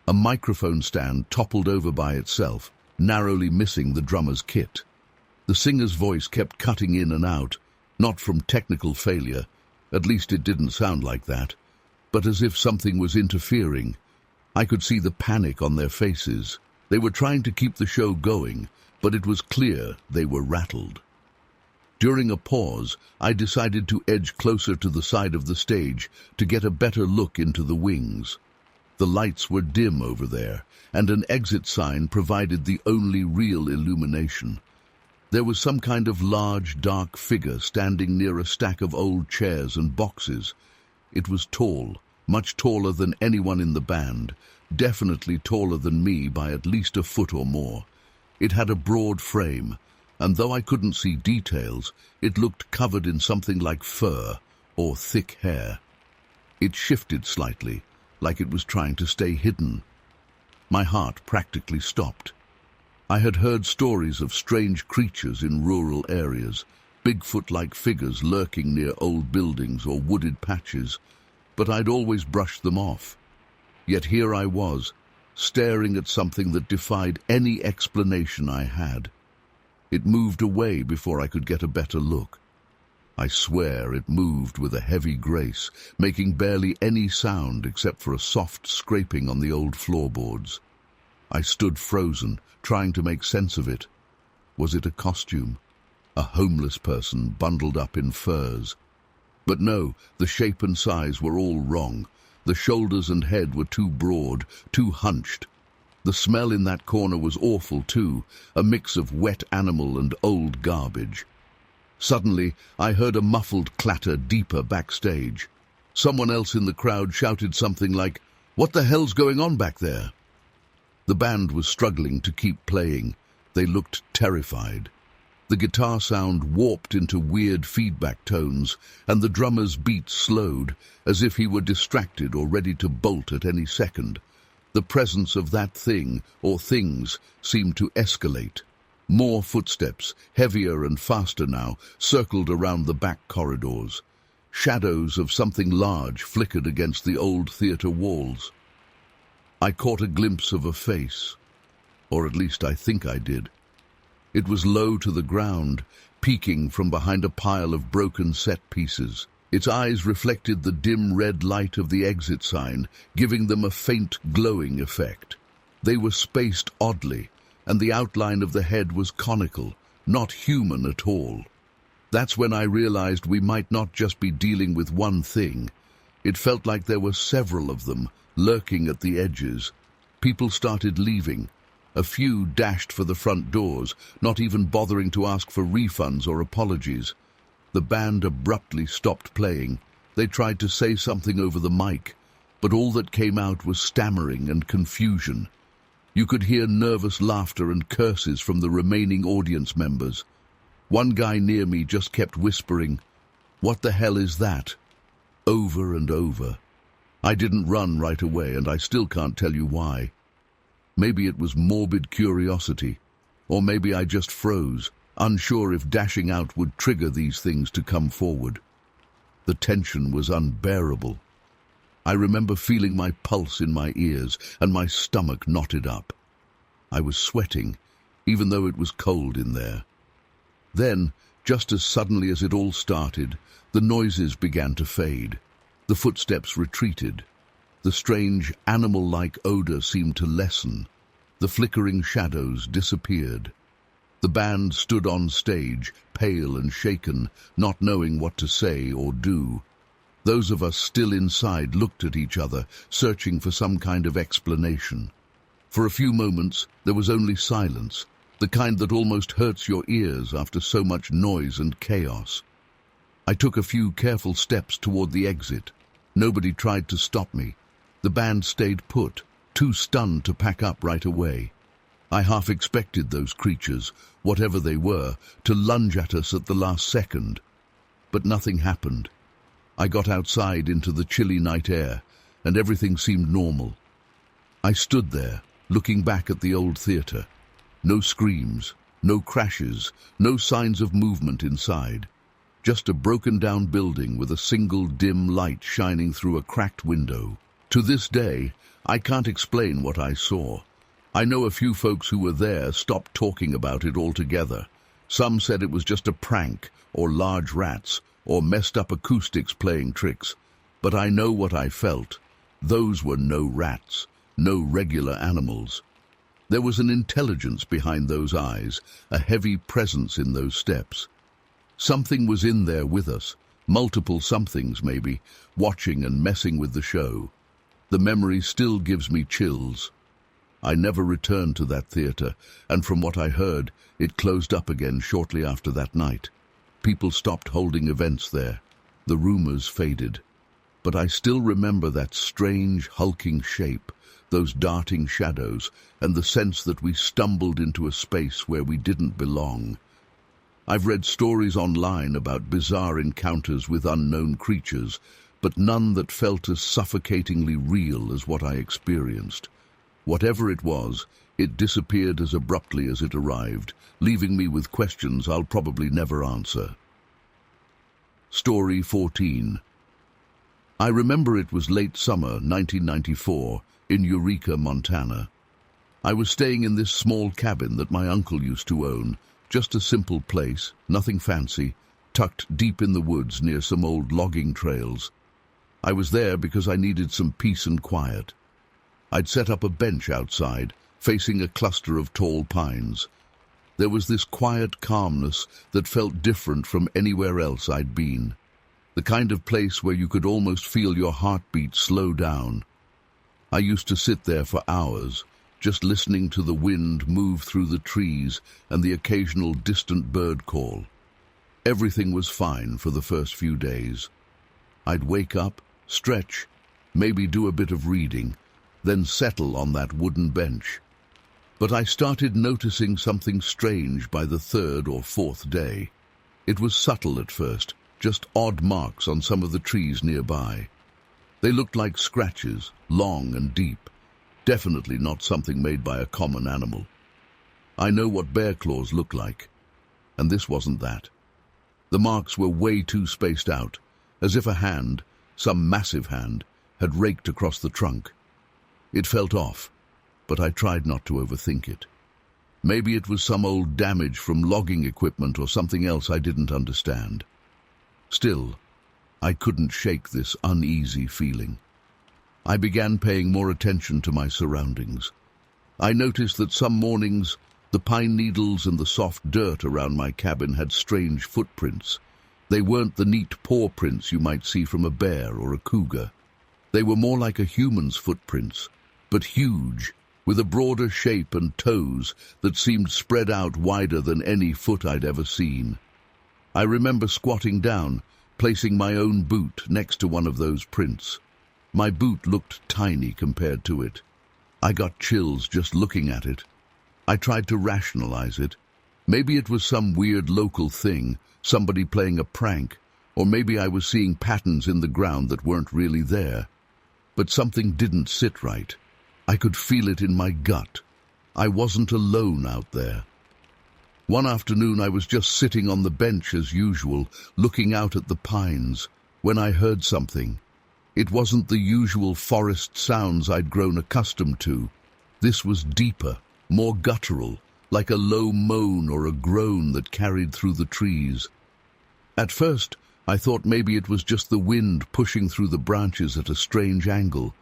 A microphone stand toppled over by itself, narrowly missing the drummer's kit. The singer's voice kept cutting in and out, not from technical failure, at least it didn't sound like that, but as if something was interfering. I could see the panic on their faces. They were trying to keep the show going, but it was clear they were rattled. During a pause, I decided to edge closer to the side of the stage to get a better look into the wings. The lights were dim over there, and an exit sign provided the only real illumination. There was some kind of large, dark figure standing near a stack of old chairs and boxes. It was tall, much taller than anyone in the band, definitely taller than me by at least a foot or more. It had a broad frame, and though I couldn't see details, it looked covered in something like fur or thick hair. It shifted slightly, like it was trying to stay hidden. My heart practically stopped. I had heard stories of strange creatures in rural areas, Bigfoot-like figures lurking near old buildings or wooded patches, but I'd always brushed them off. Yet here I was, staring at something that defied any explanation I had. It moved away before I could get a better look. I swear it moved with a heavy grace, making barely any sound except for a soft scraping on the old floorboards. I stood frozen, trying to make sense of it. Was it a costume? A homeless person bundled up in furs? But no, the shape and size were all wrong. The shoulders and head were too broad, too hunched. The smell in that corner was awful too, a mix of wet animal and old garbage. Suddenly, I heard a muffled clatter deeper backstage. Someone else in the crowd shouted something like, "What the hell's going on back there?" The band was struggling to keep playing. They looked terrified. The guitar sound warped into weird feedback tones, and the drummer's beat slowed, as if he were distracted or ready to bolt at any second. The presence of that thing, or things, seemed to escalate. More footsteps, heavier and faster now, circled around the back corridors. Shadows of something large flickered against the old theatre walls. I caught a glimpse of a face, or at least I think I did. It was low to the ground, peeking from behind a pile of broken set pieces. Its eyes reflected the dim red light of the exit sign, giving them a faint glowing effect. They were spaced oddly, and the outline of the head was conical, not human at all. That's when I realized we might not just be dealing with one thing. It felt like there were several of them, lurking at the edges. People started leaving. A few dashed for the front doors, not even bothering to ask for refunds or apologies. The band abruptly stopped playing. They tried to say something over the mic, but all that came out was stammering and confusion. You could hear nervous laughter and curses from the remaining audience members. One guy near me just kept whispering, "What the hell is that?" over and over. I didn't run right away, and I still can't tell you why. Maybe it was morbid curiosity, or maybe I just froze, unsure if dashing out would trigger these things to come forward. The tension was unbearable. I remember feeling my pulse in my ears and my stomach knotted up. I was sweating, even though it was cold in there. Then, just as suddenly as it all started, the noises began to fade. The footsteps retreated. The strange, animal-like odor seemed to lessen. The flickering shadows disappeared. The band stood on stage, pale and shaken, not knowing what to say or do. Those of us still inside looked at each other, searching for some kind of explanation. For a few moments, there was only silence, the kind that almost hurts your ears after so much noise and chaos. I took a few careful steps toward the exit. Nobody tried to stop me. The band stayed put, too stunned to pack up right away. I half expected those creatures, whatever they were, to lunge at us at the last second. But nothing happened. I got outside into the chilly night air, and everything seemed normal. I stood there, looking back at the old theatre. No screams, no crashes, no signs of movement inside. Just a broken-down building with a single dim light shining through a cracked window. To this day, I can't explain what I saw. I know a few folks who were there stopped talking about it altogether. Some said it was just a prank, or large rats, or messed up acoustics playing tricks. But I know what I felt. Those were no rats, no regular animals. There was an intelligence behind those eyes, a heavy presence in those steps. Something was in there with us, multiple somethings maybe, watching and messing with the show. The memory still gives me chills. I never returned to that theatre, and from what I heard, it closed up again shortly after that night. People stopped holding events there. The rumors faded. But I still remember that strange, hulking shape, those darting shadows, and the sense that we stumbled into a space where we didn't belong. I've read stories online about bizarre encounters with unknown creatures, but none that felt as suffocatingly real as what I experienced. Whatever it was, it disappeared as abruptly as it arrived, leaving me with questions I'll probably never answer. Story 14. I remember it was late summer 1994 in Eureka, Montana. I was staying in this small cabin that my uncle used to own, just a simple place, nothing fancy, tucked deep in the woods near some old logging trails. I was there because I needed some peace and quiet. I'd set up a bench outside, facing a cluster of tall pines. There was this quiet calmness that felt different from anywhere else I'd been. The kind of place where you could almost feel your heartbeat slow down. I used to sit there for hours, just listening to the wind move through the trees and the occasional distant bird call. Everything was fine for the first few days. I'd wake up, stretch, maybe do a bit of reading, then settle on that wooden bench, But I started noticing something strange by the third or fourth day. It was subtle at first, just odd marks on some of the trees nearby. They looked like scratches, long and deep, definitely not something made by a common animal. I know what bear claws look like, and this wasn't that. The marks were way too spaced out, as if a hand, some massive hand, had raked across the trunk. It felt off, but I tried not to overthink it. Maybe it was some old damage from logging equipment or something else I didn't understand. Still, I couldn't shake this uneasy feeling. I began paying more attention to my surroundings. I noticed that some mornings the pine needles and the soft dirt around my cabin had strange footprints. They weren't the neat paw prints you might see from a bear or a cougar. They were more like a human's footprints, but huge, with a broader shape and toes that seemed spread out wider than any foot I'd ever seen. I remember squatting down, placing my own boot next to one of those prints. My boot looked tiny compared to it. I got chills just looking at it. I tried to rationalize it. Maybe it was some weird local thing, somebody playing a prank, or maybe I was seeing patterns in the ground that weren't really there. But something didn't sit right. I could feel it in my gut. I wasn't alone out there. One afternoon I was just sitting on the bench as usual, looking out at the pines, when I heard something. It wasn't the usual forest sounds I'd grown accustomed to. This was deeper, more guttural, like a low moan or a groan that carried through the trees. At first, I thought maybe it was just the wind pushing through the branches at a strange angle,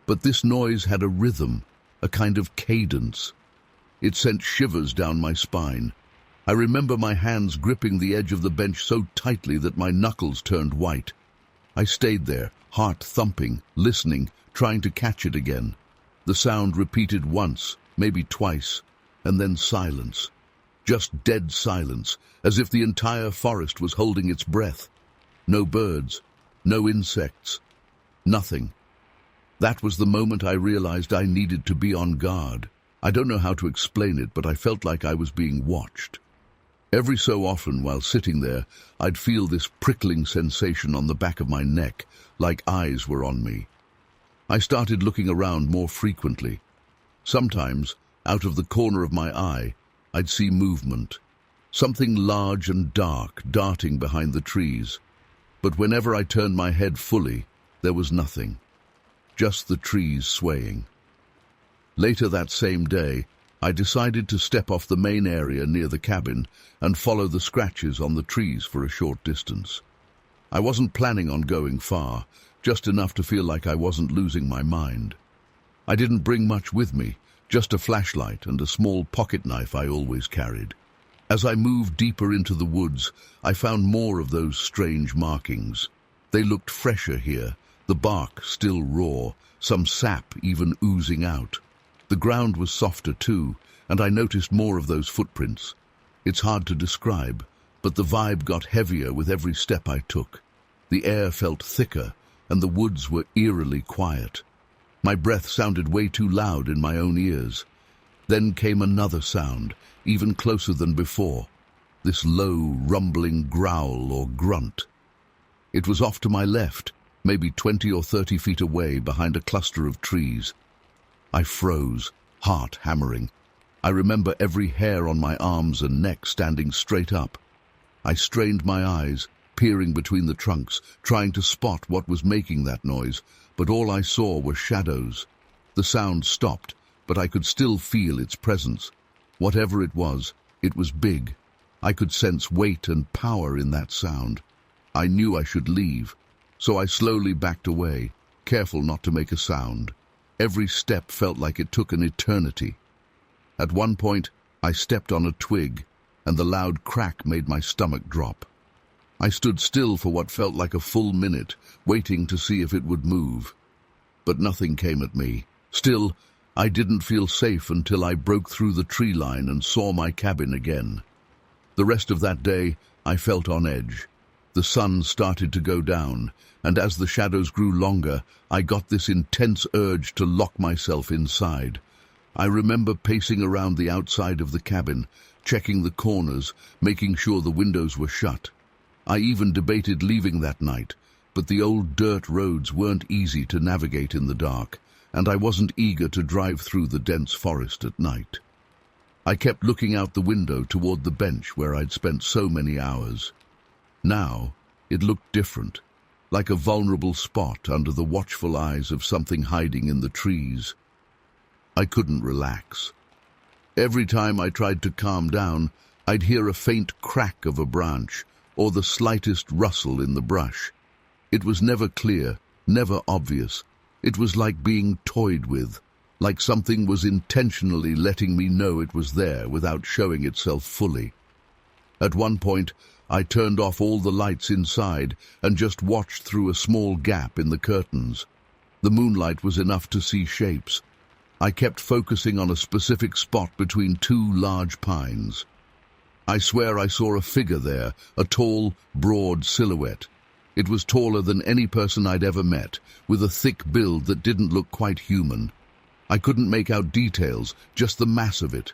but this noise had a rhythm, a kind of cadence. It sent shivers down my spine. I remember my hands gripping the edge of the bench so tightly that my knuckles turned white. I stayed there, heart thumping, listening, trying to catch it again. The sound repeated once, maybe twice, and then silence. Just dead silence, as if the entire forest was holding its breath. No birds, no insects, nothing. That was the moment I realized I needed to be on guard. I don't know how to explain it, but I felt like I was being watched. Every so often, while sitting there, I'd feel this prickling sensation on the back of my neck, like eyes were on me. I started looking around more frequently. Sometimes, out of the corner of my eye, I'd see movement. Something large and dark darting behind the trees. But whenever I turned my head fully, there was nothing. Just the trees swaying. Later that same day, I decided to step off the main area near the cabin and follow the scratches on the trees for a short distance. I wasn't planning on going far, just enough to feel like I wasn't losing my mind. I didn't bring much with me, just a flashlight and a small pocket knife I always carried. As I moved deeper into the woods, I found more of those strange markings. They looked fresher here, the bark still raw, some sap even oozing out. The ground was softer too, and I noticed more of those footprints. It's hard to describe, but the vibe got heavier with every step I took. The air felt thicker, and the woods were eerily quiet. My breath sounded way too loud in my own ears. Then came another sound, even closer than before, this low, rumbling growl or grunt. It was off to my left, maybe 20 or 30 feet away behind a cluster of trees. I froze, heart hammering. I remember every hair on my arms and neck standing straight up. I strained my eyes, peering between the trunks, trying to spot what was making that noise, but all I saw were shadows. The sound stopped, but I could still feel its presence. Whatever it was big. I could sense weight and power in that sound. I knew I should leave, so I slowly backed away, careful not to make a sound. Every step felt like it took an eternity. At one point, I stepped on a twig, and the loud crack made my stomach drop. I stood still for what felt like a full minute, waiting to see if it would move. But nothing came at me. Still, I didn't feel safe until I broke through the tree line and saw my cabin again. The rest of that day, I felt on edge. The sun started to go down, and as the shadows grew longer, I got this intense urge to lock myself inside. I remember pacing around the outside of the cabin, checking the corners, making sure the windows were shut. I even debated leaving that night, but the old dirt roads weren't easy to navigate in the dark, and I wasn't eager to drive through the dense forest at night. I kept looking out the window toward the bench where I'd spent so many hours. Now, it looked different, like a vulnerable spot under the watchful eyes of something hiding in the trees. I couldn't relax. Every time I tried to calm down, I'd hear a faint crack of a branch or the slightest rustle in the brush. It was never clear, never obvious. It was like being toyed with, like something was intentionally letting me know it was there without showing itself fully. At one point, I turned off all the lights inside and just watched through a small gap in the curtains. The moonlight was enough to see shapes. I kept focusing on a specific spot between two large pines. I swear I saw a figure there, a tall, broad silhouette. It was taller than any person I'd ever met, with a thick build that didn't look quite human. I couldn't make out details, just the mass of it.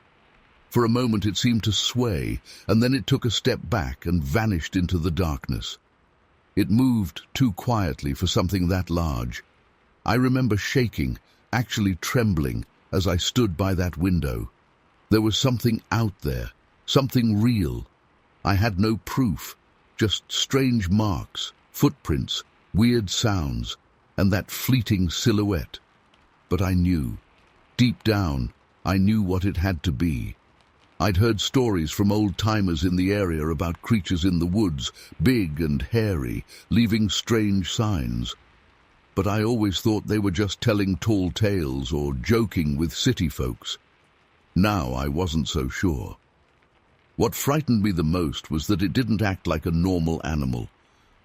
For a moment it seemed to sway, and then it took a step back and vanished into the darkness. It moved too quietly for something that large. I remember shaking, actually trembling, as I stood by that window. There was something out there, something real. I had no proof, just strange marks, footprints, weird sounds, and that fleeting silhouette. But I knew. Deep down, I knew what it had to be. I'd heard stories from old-timers in the area about creatures in the woods, big and hairy, leaving strange signs. But I always thought they were just telling tall tales or joking with city folks. Now I wasn't so sure. What frightened me the most was that it didn't act like a normal animal.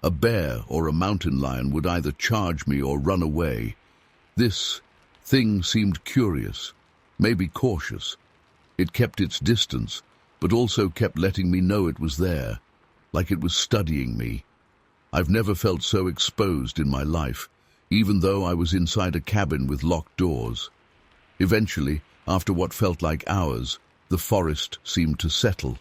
A bear or a mountain lion would either charge me or run away. This thing seemed curious, maybe cautious. It kept its distance, but also kept letting me know it was there, like it was studying me. I've never felt so exposed in my life, even though I was inside a cabin with locked doors. Eventually, after what felt like hours, the forest seemed to settle.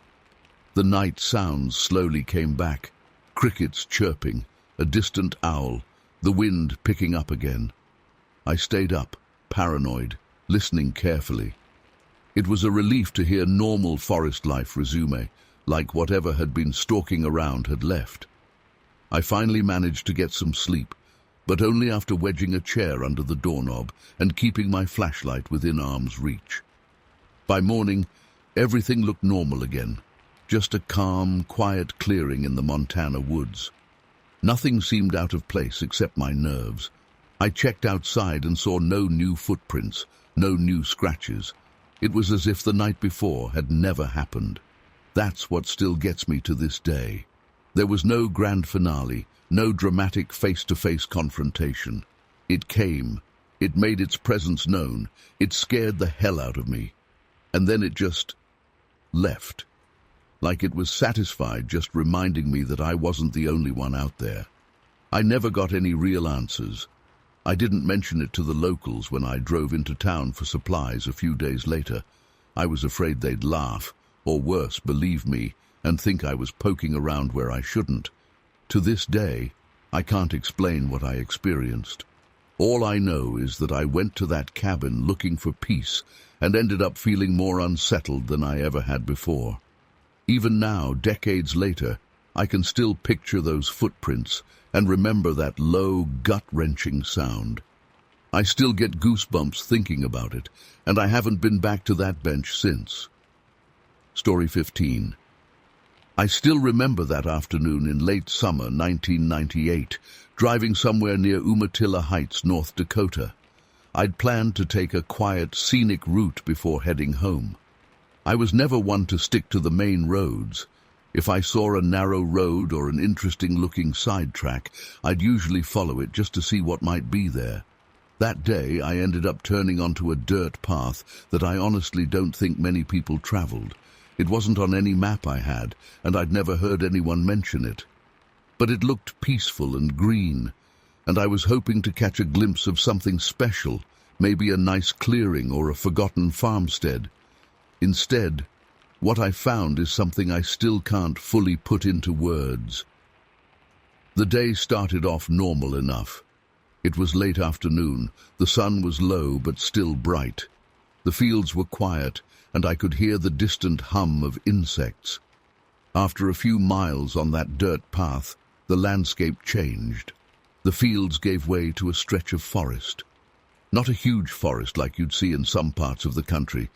The night sounds slowly came back, crickets chirping, a distant owl, the wind picking up again. I stayed up, paranoid, listening carefully. It was a relief to hear normal forest life resume, like whatever had been stalking around had left. I finally managed to get some sleep, but only after wedging a chair under the doorknob and keeping my flashlight within arm's reach. By morning, everything looked normal again, just a calm, quiet clearing in the Montana woods. Nothing seemed out of place except my nerves. I checked outside and saw no new footprints, no new scratches. It was as if the night before had never happened. That's what still gets me to this day. There was no grand finale, no dramatic face-to-face confrontation. It came. It made its presence known. It scared the hell out of me. And then it just left. Like it was satisfied just reminding me that I wasn't the only one out there. I never got any real answers. I didn't mention it to the locals when I drove into town for supplies a few days later. I was afraid they'd laugh, or worse, believe me, and think I was poking around where I shouldn't. To this day, I can't explain what I experienced. All I know is that I went to that cabin looking for peace and ended up feeling more unsettled than I ever had before. Even now, decades later, I can still picture those footprints and remember that low, gut-wrenching sound. I still get goosebumps thinking about it, and I haven't been back to that bench since. Story 15. I still remember that afternoon in late summer 1998, driving somewhere near Umatilla Heights, North Dakota. I'd planned to take a quiet, scenic route before heading home. I was never one to stick to the main roads. If I saw a narrow road or an interesting-looking sidetrack, I'd usually follow it just to see what might be there. That day, I ended up turning onto a dirt path that I honestly don't think many people traveled. It wasn't on any map I had, and I'd never heard anyone mention it. But it looked peaceful and green, and I was hoping to catch a glimpse of something special, maybe a nice clearing or a forgotten farmstead. Instead, what I found is something I still can't fully put into words. The day started off normal enough. It was late afternoon, the sun was low but still bright. The fields were quiet, and I could hear the distant hum of insects. After a few miles on that dirt path, the landscape changed. The fields gave way to a stretch of forest. Not a huge forest like you'd see in some parts of the country,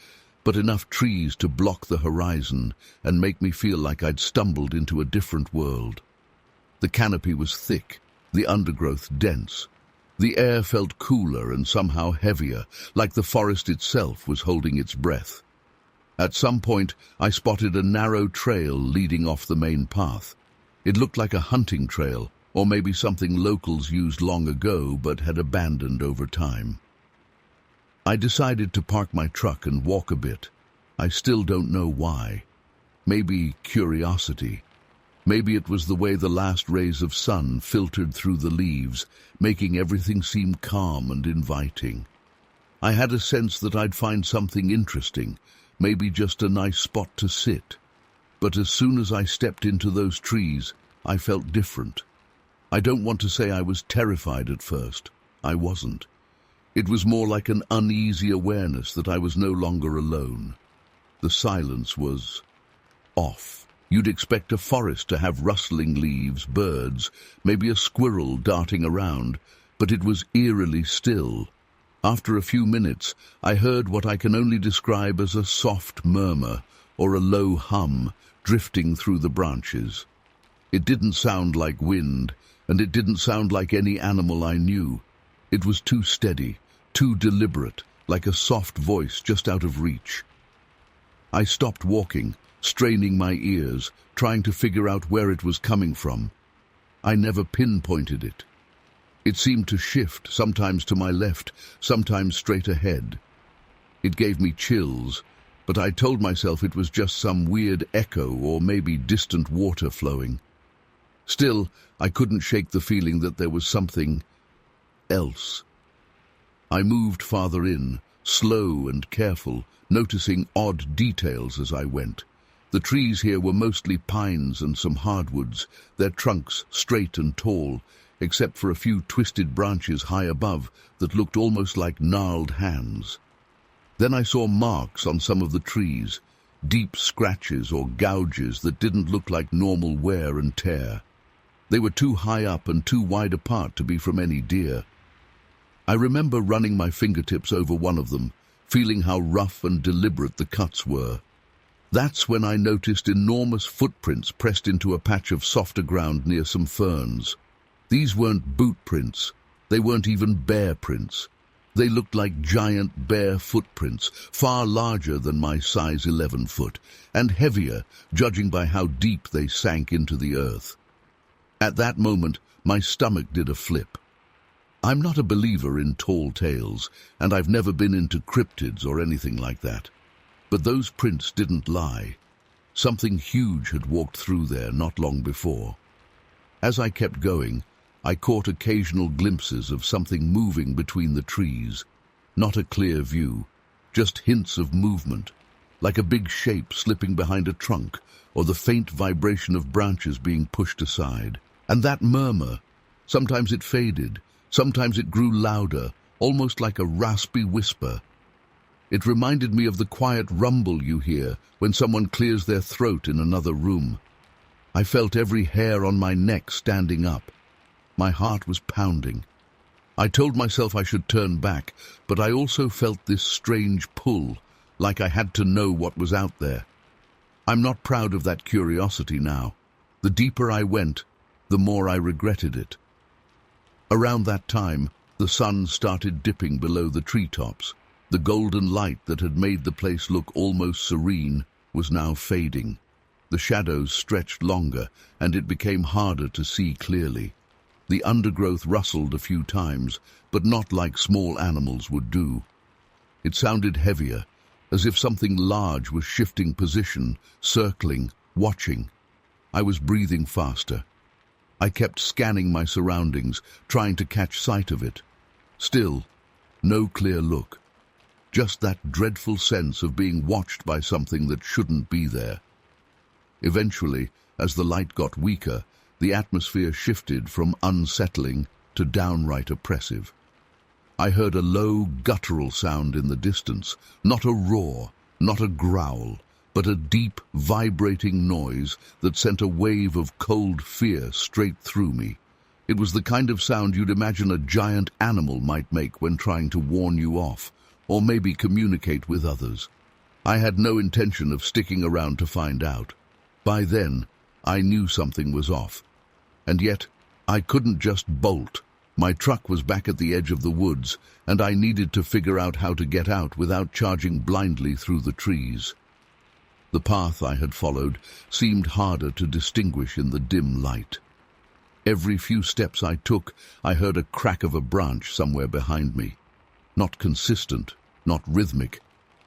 but enough trees to block the horizon and make me feel like I'd stumbled into a different world. The canopy was thick, the undergrowth dense. The air felt cooler and somehow heavier, like the forest itself was holding its breath. At some point, I spotted a narrow trail leading off the main path. It looked like a hunting trail, or maybe something locals used long ago but had abandoned over time. I decided to park my truck and walk a bit. I still don't know why. Maybe curiosity. Maybe it was the way the last rays of sun filtered through the leaves, making everything seem calm and inviting. I had a sense that I'd find something interesting, maybe just a nice spot to sit. But as soon as I stepped into those trees, I felt different. I don't want to say I was terrified at first. I wasn't. It was more like an uneasy awareness that I was no longer alone. The silence was off. You'd expect a forest to have rustling leaves, birds, maybe a squirrel darting around, but it was eerily still. After a few minutes, I heard what I can only describe as a soft murmur or a low hum drifting through the branches. It didn't sound like wind, and it didn't sound like any animal I knew. It was too steady, too deliberate, like a soft voice just out of reach. I stopped walking, straining my ears, trying to figure out where it was coming from. I never pinpointed it. It seemed to shift, sometimes to my left, sometimes straight ahead. It gave me chills, but I told myself it was just some weird echo or maybe distant water flowing. Still, I couldn't shake the feeling that there was something else. I moved farther in, slow and careful, noticing odd details as I went. The trees here were mostly pines and some hardwoods, their trunks straight and tall, except for a few twisted branches high above that looked almost like gnarled hands. Then I saw marks on some of the trees, deep scratches or gouges that didn't look like normal wear and tear. They were too high up and too wide apart to be from any deer. I remember running my fingertips over one of them, feeling how rough and deliberate the cuts were. That's when I noticed enormous footprints pressed into a patch of softer ground near some ferns. These weren't boot prints. They weren't even bear prints. They looked like giant bare footprints, far larger than my size 11 foot, and heavier, judging by how deep they sank into the earth. At that moment, my stomach did a flip. I'm not a believer in tall tales, and I've never been into cryptids or anything like that. But those prints didn't lie. Something huge had walked through there not long before. As I kept going, I caught occasional glimpses of something moving between the trees. Not a clear view, just hints of movement, like a big shape slipping behind a trunk, or the faint vibration of branches being pushed aside. And that murmur, sometimes it faded, sometimes it grew louder, almost like a raspy whisper. It reminded me of the quiet rumble you hear when someone clears their throat in another room. I felt every hair on my neck standing up. My heart was pounding. I told myself I should turn back, but I also felt this strange pull, like I had to know what was out there. I'm not proud of that curiosity now. The deeper I went, the more I regretted it. Around that time, the sun started dipping below the treetops. The golden light that had made the place look almost serene was now fading. The shadows stretched longer, and it became harder to see clearly. The undergrowth rustled a few times, but not like small animals would do. It sounded heavier, as if something large was shifting position, circling, watching. I was breathing faster. I kept scanning my surroundings, trying to catch sight of it. Still, No clear look. Just that dreadful sense of being watched by something that shouldn't be there. Eventually, as the light got weaker, the atmosphere shifted from unsettling to downright oppressive. I heard a low, guttural sound in the distance, not a roar, not a growl, but a deep, vibrating noise that sent a wave of cold fear straight through me. It was the kind of sound you'd imagine a giant animal might make when trying to warn you off, or maybe communicate with others. I had no intention of sticking around to find out. By then, I knew something was off. And yet, I couldn't just bolt. My truck was back at the edge of the woods, and I needed to figure out how to get out without charging blindly through the trees. The path I had followed seemed harder to distinguish in the dim light. Every few steps I took, I heard a crack of a branch somewhere behind me. Not consistent, not rhythmic,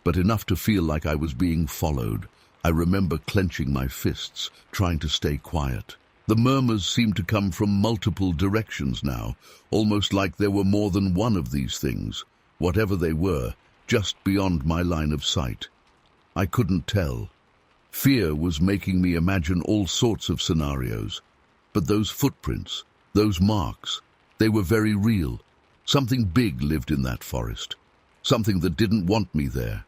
but enough to feel like I was being followed. I remember clenching my fists, trying to stay quiet. The murmurs seemed to come from multiple directions now, almost like there were more than one of these things, whatever they were, just beyond my line of sight. I couldn't tell. Fear was making me imagine all sorts of scenarios. But those footprints, those marks, they were very real. Something big lived in that forest. Something that didn't want me there.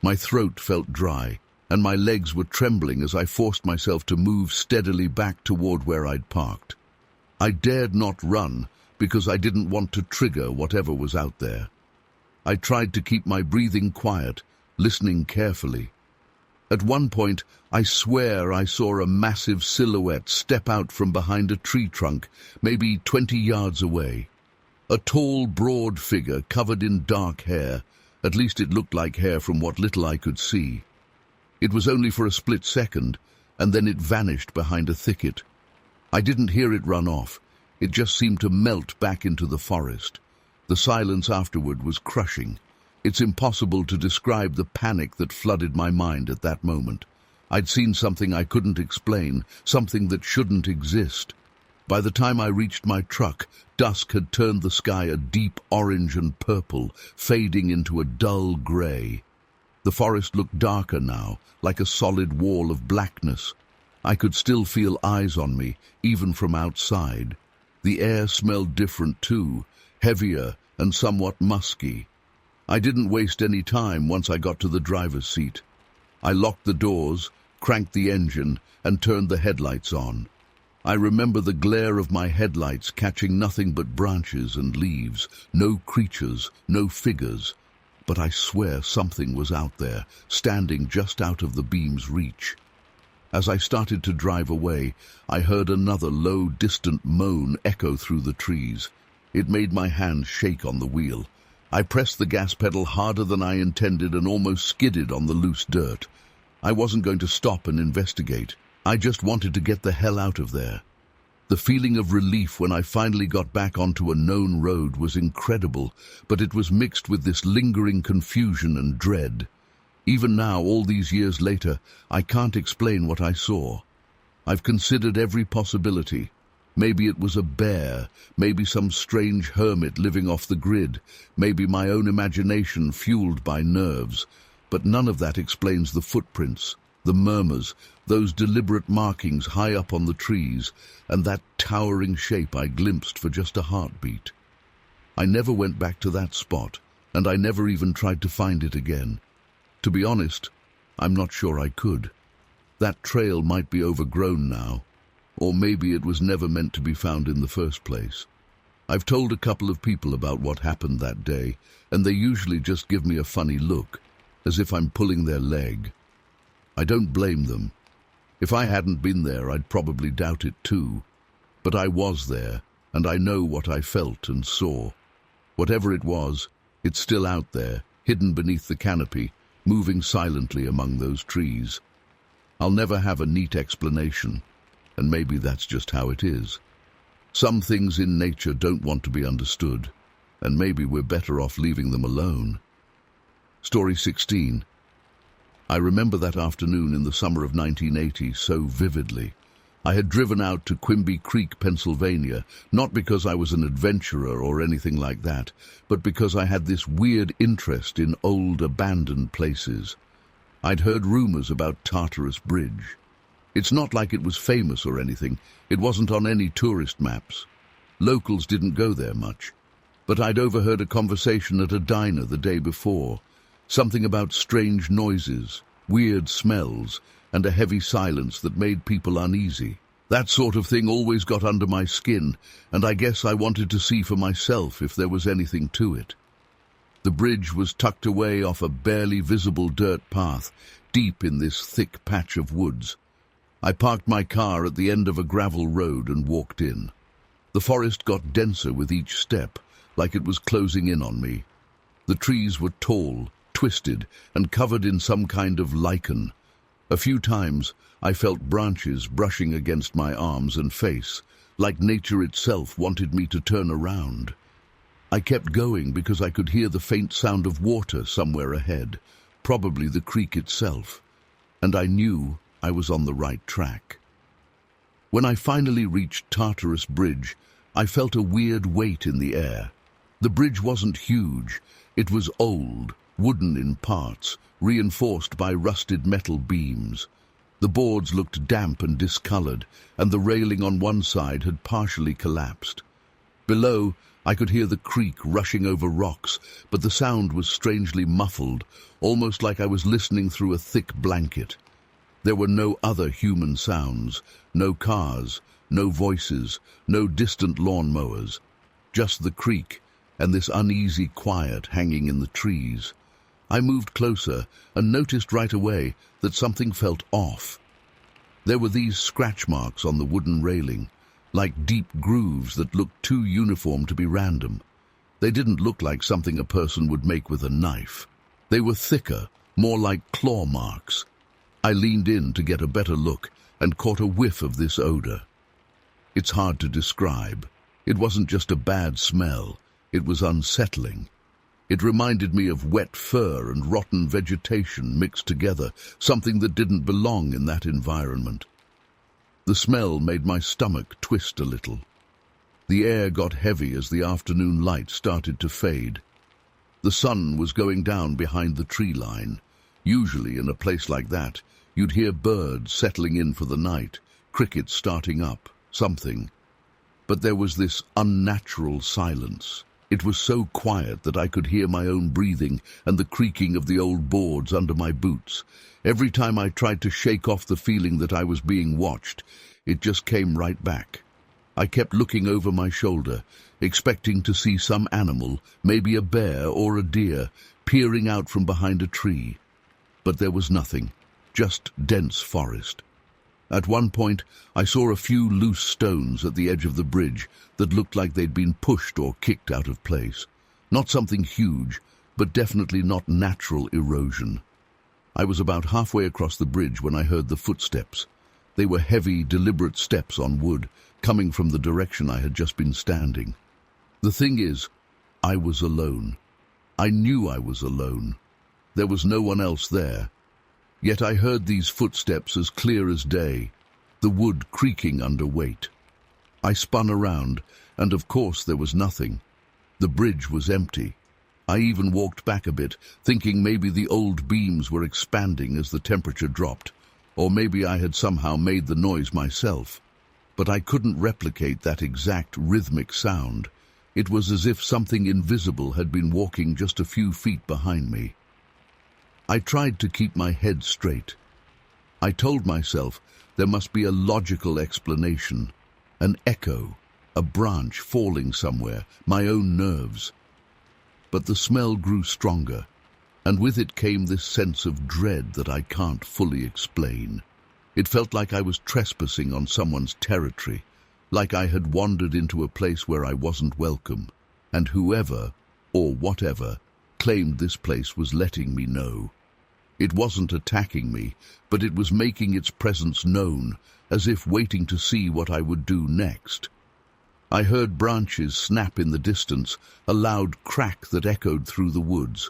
My throat felt dry, and my legs were trembling as I forced myself to move steadily back toward where I'd parked. I dared not run because I didn't want to trigger whatever was out there. I tried to keep my breathing quiet, listening carefully. At one point, I swear I saw a massive silhouette step out from behind a tree trunk, maybe 20 yards away. A tall, broad figure covered in dark hair. At least it looked like hair from what little I could see. It was only for a split second, and then it vanished behind a thicket. I didn't hear it run off. It just seemed to melt back into the forest. The silence afterward was crushing. It's impossible to describe the panic that flooded my mind at that moment. I'd seen something I couldn't explain, something that shouldn't exist. By the time I reached my truck, dusk had turned the sky a deep orange and purple, fading into a dull gray. The forest looked darker now, like a solid wall of blackness. I could still feel eyes on me, even from outside. The air smelled different too, heavier and somewhat musky. I didn't waste any time once I got to the driver's seat. I locked the doors, cranked the engine, and turned the headlights on. I remember the glare of my headlights catching nothing but branches and leaves, no creatures, no figures. But I swear something was out there, standing just out of the beam's reach. As I started to drive away, I heard another low, distant moan echo through the trees. It made my hands shake on the wheel. I pressed the gas pedal harder than I intended and almost skidded on the loose dirt. I wasn't going to stop and investigate. I just wanted to get the hell out of there. The feeling of relief when I finally got back onto a known road was incredible, but it was mixed with this lingering confusion and dread. Even now, all these years later, I can't explain what I saw. I've considered every possibility. Maybe it was a bear, maybe some strange hermit living off the grid, maybe my own imagination fueled by nerves. But none of that explains the footprints, the murmurs, those deliberate markings high up on the trees, and that towering shape I glimpsed for just a heartbeat. I never went back to that spot, and I never even tried to find it again. To be honest, I'm not sure I could. That trail might be overgrown now, or maybe it was never meant to be found in the first place. I've told a couple of people about what happened that day, and they usually just give me a funny look, as if I'm pulling their leg. I don't blame them. If I hadn't been there, I'd probably doubt it too. But I was there, and I know what I felt and saw. Whatever it was, it's still out there, hidden beneath the canopy, moving silently among those trees. I'll never have a neat explanation, and maybe that's just how it is. Some things in nature don't want to be understood, and maybe we're better off leaving them alone. Story 16. I remember that afternoon in the summer of 1980 so vividly. I had driven out to Quimby Creek, Pennsylvania, not because I was an adventurer or anything like that, but because I had this weird interest in old abandoned places. I'd heard rumors about Tartarus Bridge. It's not like it was famous or anything. It wasn't on any tourist maps. Locals didn't go there much. But I'd overheard a conversation at a diner the day before. Something about strange noises, weird smells, and a heavy silence that made people uneasy. That sort of thing always got under my skin, and I guess I wanted to see for myself if there was anything to it. The bridge was tucked away off a barely visible dirt path, deep in this thick patch of woods. I parked my car at the end of a gravel road and walked in. The forest got denser with each step, like it was closing in on me. The trees were tall, twisted, and covered in some kind of lichen. A few times I felt branches brushing against my arms and face, like nature itself wanted me to turn around. I kept going because I could hear the faint sound of water somewhere ahead, probably the creek itself, and I knew I was on the right track. When I finally reached Tartarus Bridge, I felt a weird weight in the air. The bridge wasn't huge. It was old, wooden in parts, reinforced by rusted metal beams. The boards looked damp and discolored, and the railing on one side had partially collapsed. Below, I could hear the creek rushing over rocks, but the sound was strangely muffled, almost like I was listening through a thick blanket. There were no other human sounds, no cars, no voices, no distant lawnmowers, just the creek and this uneasy quiet hanging in the trees. I moved closer and noticed right away that something felt off. There were these scratch marks on the wooden railing, like deep grooves that looked too uniform to be random. They didn't look like something a person would make with a knife. They were thicker, more like claw marks. I leaned in to get a better look and caught a whiff of this odor. It's hard to describe. It wasn't just a bad smell. It was unsettling. It reminded me of wet fur and rotten vegetation mixed together, something that didn't belong in that environment. The smell made my stomach twist a little. The air got heavy as the afternoon light started to fade. The sun was going down behind the tree line. Usually in a place like that, you'd hear birds settling in for the night, crickets starting up, something. But there was this unnatural silence. It was so quiet that I could hear my own breathing and the creaking of the old boards under my boots. Every time I tried to shake off the feeling that I was being watched, it just came right back. I kept looking over my shoulder, expecting to see some animal, maybe a bear or a deer, peering out from behind a tree. But there was nothing, just dense forest. At one point, I saw a few loose stones at the edge of the bridge that looked like they'd been pushed or kicked out of place. Not something huge, but definitely not natural erosion. I was about halfway across the bridge when I heard the footsteps. They were heavy, deliberate steps on wood, coming from the direction I had just been standing. The thing is, I was alone. I knew I was alone. There was no one else there. Yet I heard these footsteps as clear as day, the wood creaking under weight. I spun around, and of course there was nothing. The bridge was empty. I even walked back a bit, thinking maybe the old beams were expanding as the temperature dropped, or maybe I had somehow made the noise myself. But I couldn't replicate that exact rhythmic sound. It was as if something invisible had been walking just a few feet behind me. I tried to keep my head straight. I told myself there must be a logical explanation, an echo, a branch falling somewhere, my own nerves. But the smell grew stronger, and with it came this sense of dread that I can't fully explain. It felt like I was trespassing on someone's territory, like I had wandered into a place where I wasn't welcome, and whoever, or whatever, claimed this place was letting me know. It wasn't attacking me, but it was making its presence known, as if waiting to see what I would do next. I heard branches snap in the distance, a loud crack that echoed through the woods.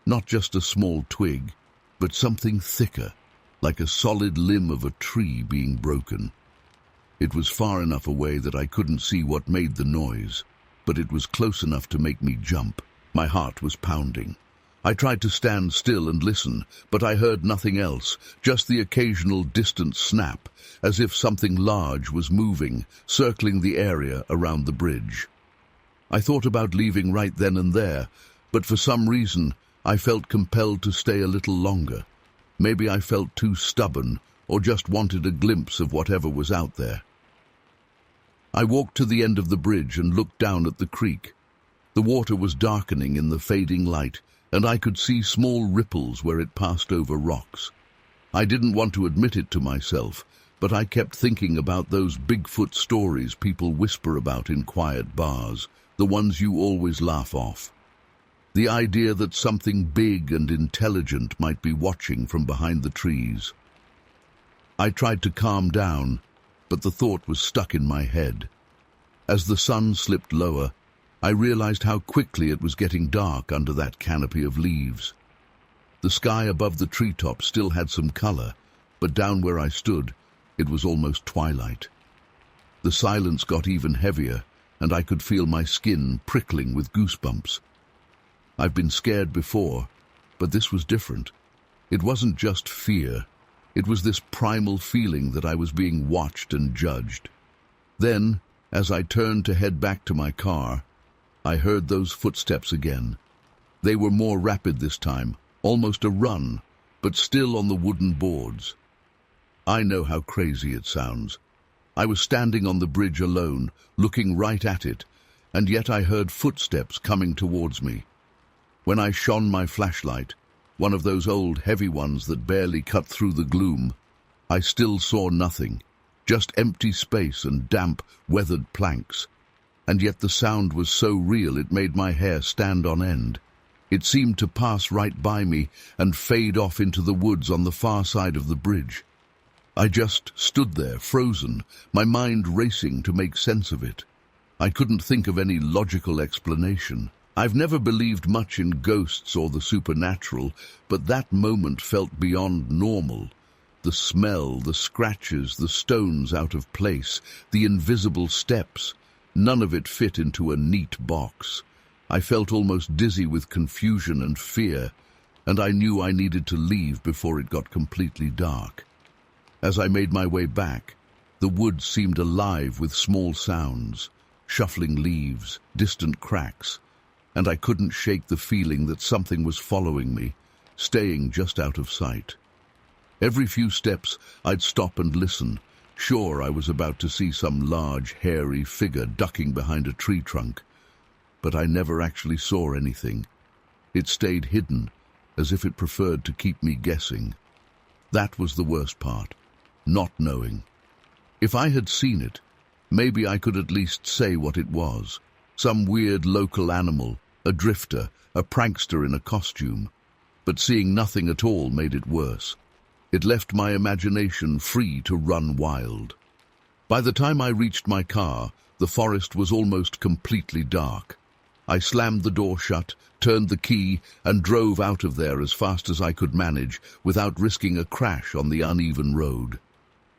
Not just a small twig, but something thicker, like a solid limb of a tree being broken. It was far enough away that I couldn't see what made the noise, but it was close enough to make me jump. My heart was pounding. I tried to stand still and listen, but I heard nothing else, just the occasional distant snap, as if something large was moving, circling the area around the bridge. I thought about leaving right then and there, but for some reason I felt compelled to stay a little longer. Maybe I felt too stubborn, or just wanted a glimpse of whatever was out there. I walked to the end of the bridge and looked down at the creek. The water was darkening in the fading light, and I could see small ripples where it passed over rocks. I didn't want to admit it to myself, but I kept thinking about those Bigfoot stories people whisper about in quiet bars, the ones you always laugh off. The idea that something big and intelligent might be watching from behind the trees. I tried to calm down, but the thought was stuck in my head. As the sun slipped lower, I realized how quickly it was getting dark under that canopy of leaves. The sky above the treetops still had some color, but down where I stood, it was almost twilight. The silence got even heavier, and I could feel my skin prickling with goosebumps. I've been scared before, but this was different. It wasn't just fear. It was this primal feeling that I was being watched and judged. Then, as I turned to head back to my car, I heard those footsteps again. They were more rapid this time, almost a run, but still on the wooden boards. I know how crazy it sounds. I was standing on the bridge alone, looking right at it, and yet I heard footsteps coming towards me. When I shone my flashlight, one of those old heavy ones that barely cut through the gloom, I still saw nothing, just empty space and damp, weathered planks. And yet the sound was so real it made my hair stand on end. It seemed to pass right by me and fade off into the woods on the far side of the bridge. I just stood there, frozen, my mind racing to make sense of it. I couldn't think of any logical explanation. I've never believed much in ghosts or the supernatural, but that moment felt beyond normal. The smell, the scratches, the stones out of place, the invisible steps, none of it fit into a neat box. I felt almost dizzy with confusion and fear, and I knew I needed to leave before it got completely dark. As I made my way back, the woods seemed alive with small sounds, shuffling leaves, distant cracks, and I couldn't shake the feeling that something was following me, staying just out of sight. Every few steps, I'd stop and listen, sure I was about to see some large, hairy figure ducking behind a tree trunk. But I never actually saw anything. It stayed hidden, as if it preferred to keep me guessing. That was the worst part, not knowing. If I had seen it, maybe I could at least say what it was. Some weird local animal, a drifter, a prankster in a costume. But seeing nothing at all made it worse. It left my imagination free to run wild. By the time I reached my car, the forest was almost completely dark. I slammed the door shut, turned the key, and drove out of there as fast as I could manage without risking a crash on the uneven road.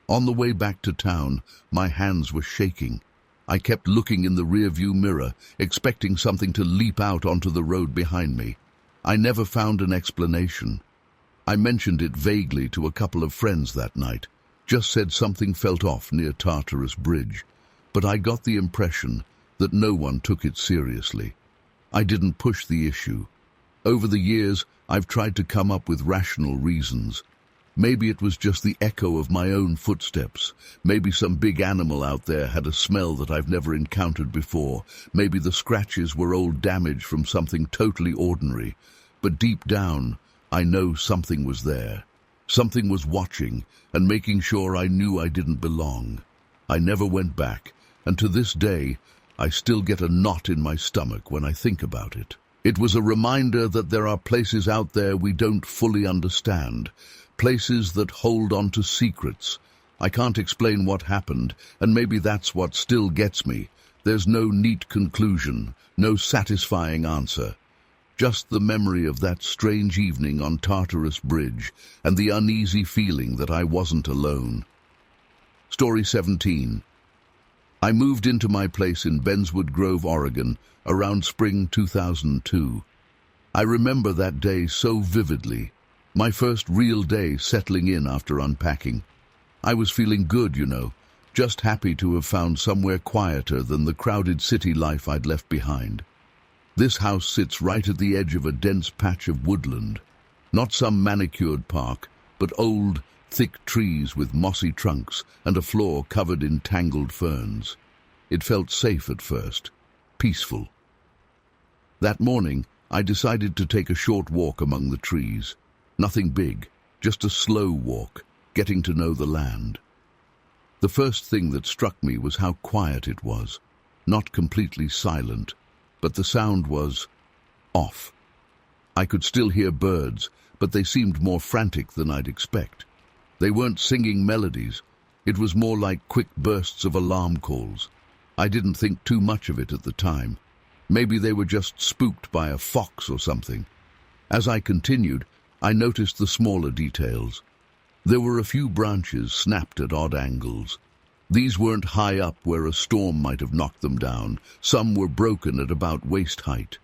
On the way back to town, my hands were shaking. I kept looking in the rearview mirror, expecting something to leap out onto the road behind me. I never found an explanation. I mentioned it vaguely to a couple of friends that night, just said something felt off near Tartarus Bridge, but I got the impression that no one took it seriously. I didn't push the issue. Over the years, I've tried to come up with rational reasons. Maybe it was just the echo of my own footsteps. Maybe some big animal out there had a smell that I've never encountered before. Maybe the scratches were old damage from something totally ordinary. But deep down, I know something was there. Something was watching and making sure I knew I didn't belong. I never went back, and to this day, I still get a knot in my stomach when I think about it. It was a reminder that there are places out there we don't fully understand, places that hold on to secrets. I can't explain what happened, and maybe that's what still gets me. There's no neat conclusion, no satisfying answer. Just the memory of that strange evening on Tartarus Bridge and the uneasy feeling that I wasn't alone. Story 17. I moved into my place in Benswood Grove, Oregon, around spring 2002. I remember that day so vividly, my first real day settling in after unpacking. I was feeling good, just happy to have found somewhere quieter than the crowded city life I'd left behind. This house sits right at the edge of a dense patch of woodland, not some manicured park, but old, thick trees with mossy trunks and a floor covered in tangled ferns. It felt safe at first, peaceful. That morning, I decided to take a short walk among the trees. Nothing big, just a slow walk, getting to know the land. The first thing that struck me was how quiet it was. Not completely silent, but the sound was off. I could still hear birds, but they seemed more frantic than I'd expect. They weren't singing melodies. It was more like quick bursts of alarm calls. I didn't think too much of it at the time. Maybe they were just spooked by a fox or something. As I continued, I noticed the smaller details. There were a few branches snapped at odd angles. These weren't high up where a storm might have knocked them down. Some were broken at about waist height.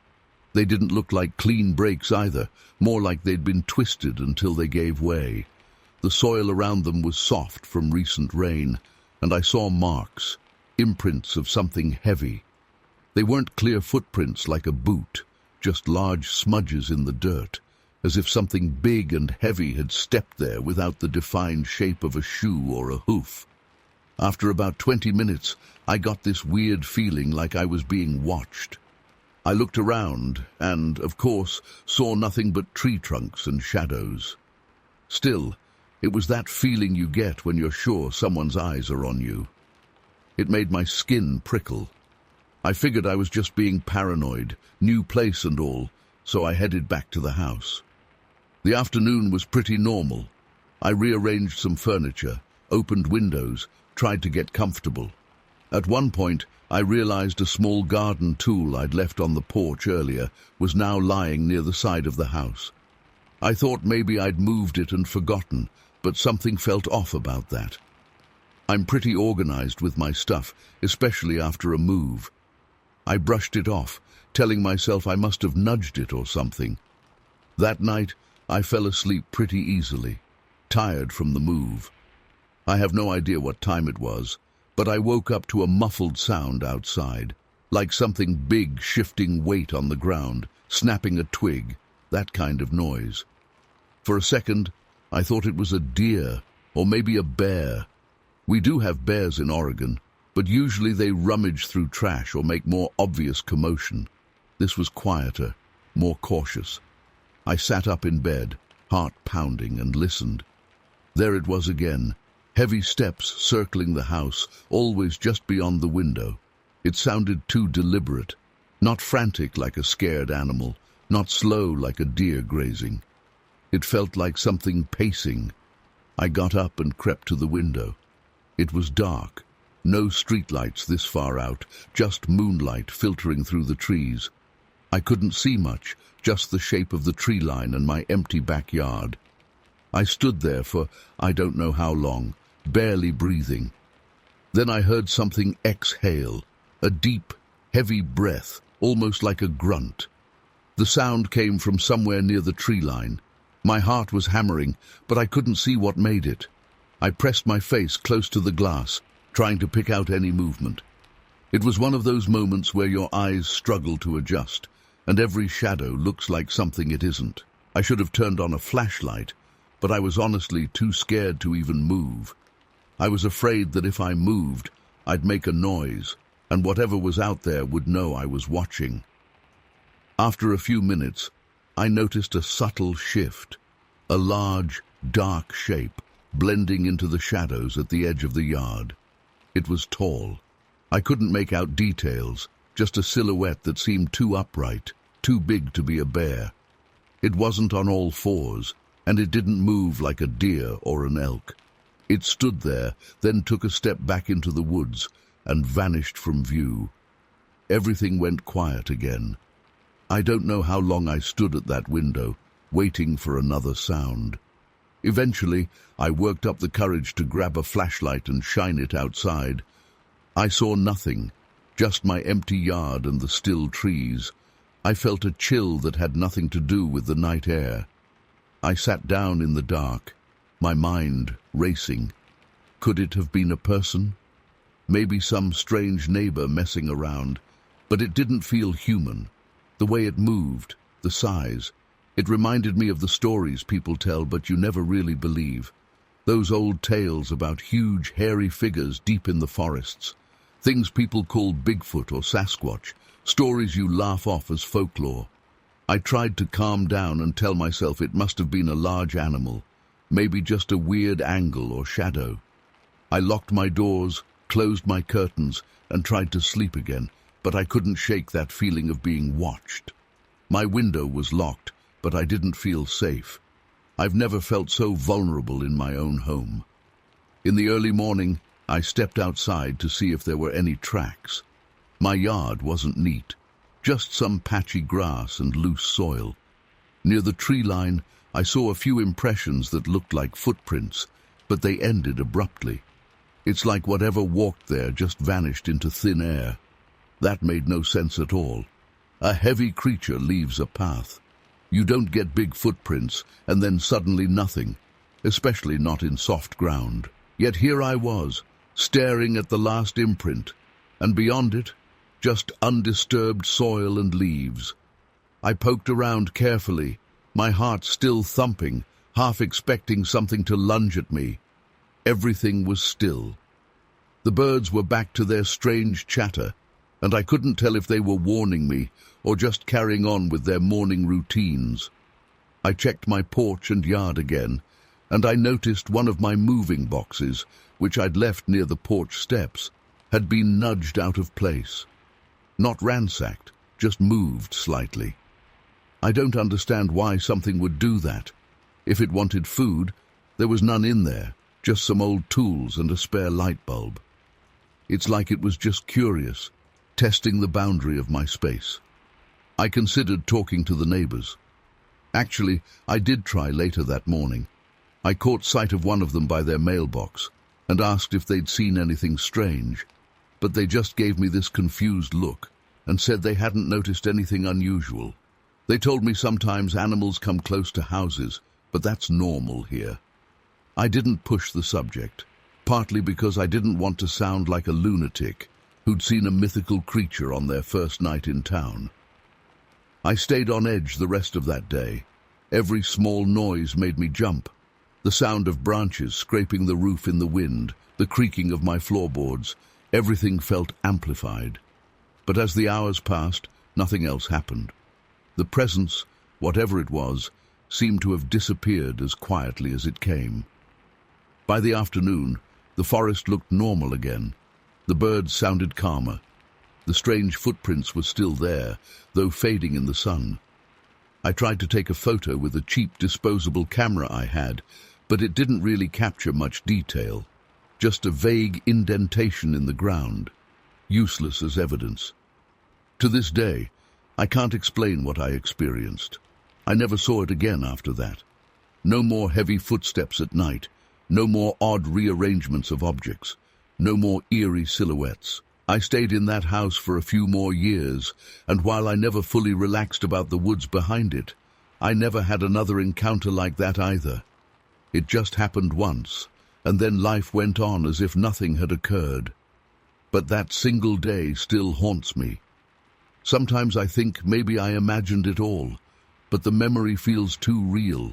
They didn't look like clean breaks either, more like they'd been twisted until they gave way. The soil around them was soft from recent rain, and I saw marks, imprints of something heavy. They weren't clear footprints like a boot, just large smudges in the dirt, as if something big and heavy had stepped there without the defined shape of a shoe or a hoof. After about 20 minutes, I got this weird feeling like I was being watched. I looked around and, of course, saw nothing but tree trunks and shadows. Still, it was that feeling you get when you're sure someone's eyes are on you. It made my skin prickle. I figured I was just being paranoid, new place and all, so I headed back to the house. The afternoon was pretty normal. I rearranged some furniture, opened windows, tried to get comfortable. At one point, I realized a small garden tool I'd left on the porch earlier was now lying near the side of the house. I thought maybe I'd moved it and forgotten, but something felt off about that. I'm pretty organized with my stuff, especially after a move. I brushed it off, telling myself I must have nudged it or something. That night, I fell asleep pretty easily, tired from the move. I have no idea what time it was, but I woke up to a muffled sound outside, like something big shifting weight on the ground, snapping a twig, that kind of noise. For a second, I thought it was a deer, or maybe a bear. We do have bears in Oregon, but usually they rummage through trash or make more obvious commotion. This was quieter, more cautious. I sat up in bed, heart pounding, and listened. There it was again, heavy steps circling the house, always just beyond the window. It sounded too deliberate, not frantic like a scared animal, not slow like a deer grazing. It felt like something pacing. I got up and crept to the window. It was dark, no streetlights this far out, just moonlight filtering through the trees. I couldn't see much, just the shape of the tree line and my empty backyard. I stood there for I don't know how long, barely breathing. Then I heard something exhale, a deep, heavy breath, almost like a grunt. The sound came from somewhere near the tree line. My heart was hammering, but I couldn't see what made it. I pressed my face close to the glass, trying to pick out any movement. It was one of those moments where your eyes struggle to adjust, and every shadow looks like something it isn't. I should have turned on a flashlight, but I was honestly too scared to even move. I was afraid that if I moved, I'd make a noise, and whatever was out there would know I was watching. After a few minutes, I noticed a subtle shift, a large, dark shape blending into the shadows at the edge of the yard. It was tall. I couldn't make out details, just a silhouette that seemed too upright, too big to be a bear. It wasn't on all fours, and it didn't move like a deer or an elk. It stood there, then took a step back into the woods and vanished from view. Everything went quiet again. I don't know how long I stood at that window, waiting for another sound. Eventually, I worked up the courage to grab a flashlight and shine it outside. I saw nothing, just my empty yard and the still trees. I felt a chill that had nothing to do with the night air. I sat down in the dark, my mind racing. Could it have been a person? Maybe some strange neighbor messing around, but it didn't feel human. The way it moved, the size, it reminded me of the stories people tell but you never really believe. Those old tales about huge, hairy figures deep in the forests. Things people call Bigfoot or Sasquatch, stories you laugh off as folklore. I tried to calm down and tell myself it must have been a large animal, maybe just a weird angle or shadow. I locked my doors, closed my curtains, and tried to sleep again, but I couldn't shake that feeling of being watched. My window was locked, but I didn't feel safe. I've never felt so vulnerable in my own home. In the early morning, I stepped outside to see if there were any tracks. My yard wasn't neat, just some patchy grass and loose soil. Near the tree line, I saw a few impressions that looked like footprints, but they ended abruptly. It's like whatever walked there just vanished into thin air. That made no sense at all. A heavy creature leaves a path. You don't get big footprints and then suddenly nothing, especially not in soft ground. Yet here I was, staring at the last imprint, and beyond it, just undisturbed soil and leaves. I poked around carefully, my heart still thumping, half expecting something to lunge at me. Everything was still. The birds were back to their strange chatter, and I couldn't tell if they were warning me or just carrying on with their morning routines. I checked my porch and yard again, and I noticed one of my moving boxes, which I'd left near the porch steps, had been nudged out of place. Not ransacked, just moved slightly. I don't understand why something would do that. If it wanted food, there was none in there, just some old tools and a spare light bulb. It's like it was just curious, testing the boundary of my space. I considered talking to the neighbors. Actually, I did try later that morning. I caught sight of one of them by their mailbox and asked if they'd seen anything strange, but they just gave me this confused look and said they hadn't noticed anything unusual. They told me sometimes animals come close to houses, but that's normal here. I didn't push the subject, partly because I didn't want to sound like a lunatic who'd seen a mythical creature on their first night in town. I stayed on edge the rest of that day. Every small noise made me jump. The sound of branches scraping the roof in the wind, the creaking of my floorboards, everything felt amplified. But as the hours passed, nothing else happened. The presence, whatever it was, seemed to have disappeared as quietly as it came. By the afternoon, the forest looked normal again. The birds sounded calmer. The strange footprints were still there, though fading in the sun. I tried to take a photo with a cheap disposable camera I had, but it didn't really capture much detail. Just a vague indentation in the ground, useless as evidence. To this day, I can't explain what I experienced. I never saw it again after that. No more heavy footsteps at night, no more odd rearrangements of objects, no more eerie silhouettes. I stayed in that house for a few more years, and while I never fully relaxed about the woods behind it, I never had another encounter like that either. It just happened once, and then life went on as if nothing had occurred. But that single day still haunts me. Sometimes I think maybe I imagined it all, but the memory feels too real.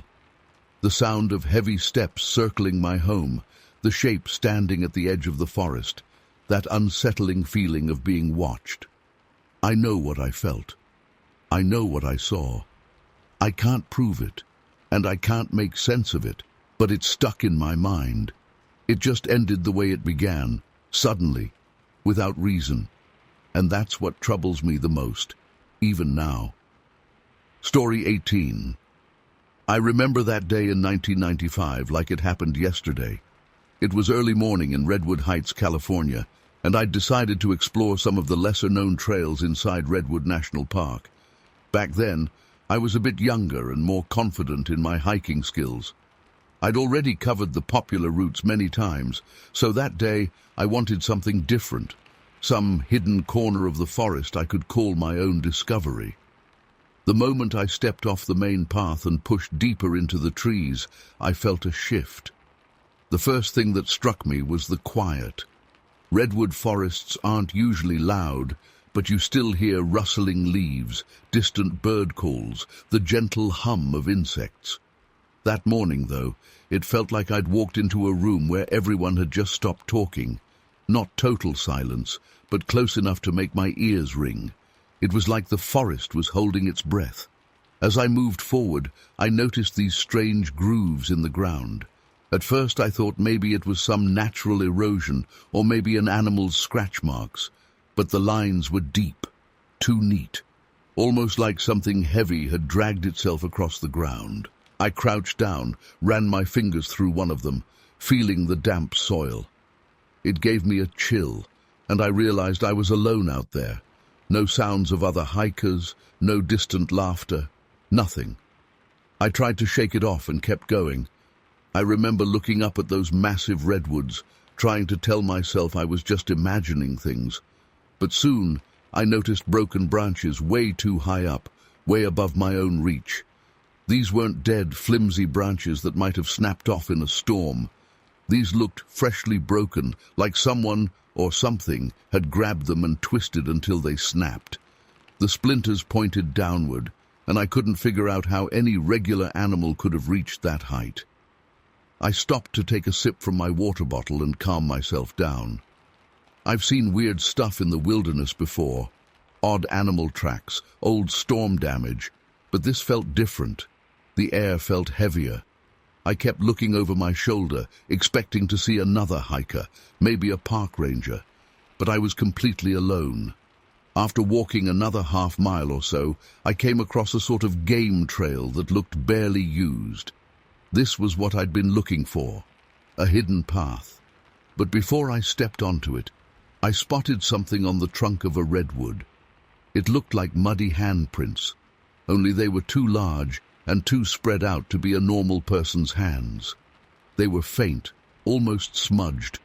The sound of heavy steps circling my home, the shape standing at the edge of the forest, that unsettling feeling of being watched. I know what I felt. I know what I saw. I can't prove it, and I can't make sense of it, but it's stuck in my mind. It just ended the way it began, suddenly, without reason. And that's what troubles me the most, even now. Story 18. I remember that day in 1995 like it happened yesterday. It was early morning in Redwood Heights, California, and I'd decided to explore some of the lesser-known trails inside Redwood National Park. Back then, I was a bit younger and more confident in my hiking skills. I'd already covered the popular routes many times, so that day I wanted something different, some hidden corner of the forest I could call my own discovery. The moment I stepped off the main path and pushed deeper into the trees, I felt a shift. The first thing that struck me was the quiet. Redwood forests aren't usually loud, but you still hear rustling leaves, distant bird calls, the gentle hum of insects. That morning, though, it felt like I'd walked into a room where everyone had just stopped talking. Not total silence, but close enough to make my ears ring. It was like the forest was holding its breath. As I moved forward, I noticed these strange grooves in the ground. At first I thought maybe it was some natural erosion or maybe an animal's scratch marks, but the lines were deep, too neat, almost like something heavy had dragged itself across the ground. I crouched down, ran my fingers through one of them, feeling the damp soil. It gave me a chill, and I realized I was alone out there. No sounds of other hikers, no distant laughter, nothing. I tried to shake it off and kept going. I remember looking up at those massive redwoods, trying to tell myself I was just imagining things. But soon I noticed broken branches way too high up, way above my own reach. These weren't dead, flimsy branches that might have snapped off in a storm. These looked freshly broken, like someone or something had grabbed them and twisted until they snapped. The splinters pointed downward, and I couldn't figure out how any regular animal could have reached that height. I stopped to take a sip from my water bottle and calm myself down. I've seen weird stuff in the wilderness before, odd animal tracks, old storm damage, but this felt different. The air felt heavier. I kept looking over my shoulder, expecting to see another hiker, maybe a park ranger, but I was completely alone. After walking another half-mile or so, I came across a sort of game trail that looked barely used. This was what I'd been looking for, a hidden path. But before I stepped onto it, I spotted something on the trunk of a redwood. It looked like muddy handprints, only they were too large and too spread out to be a normal person's hands. They were faint, almost smudged,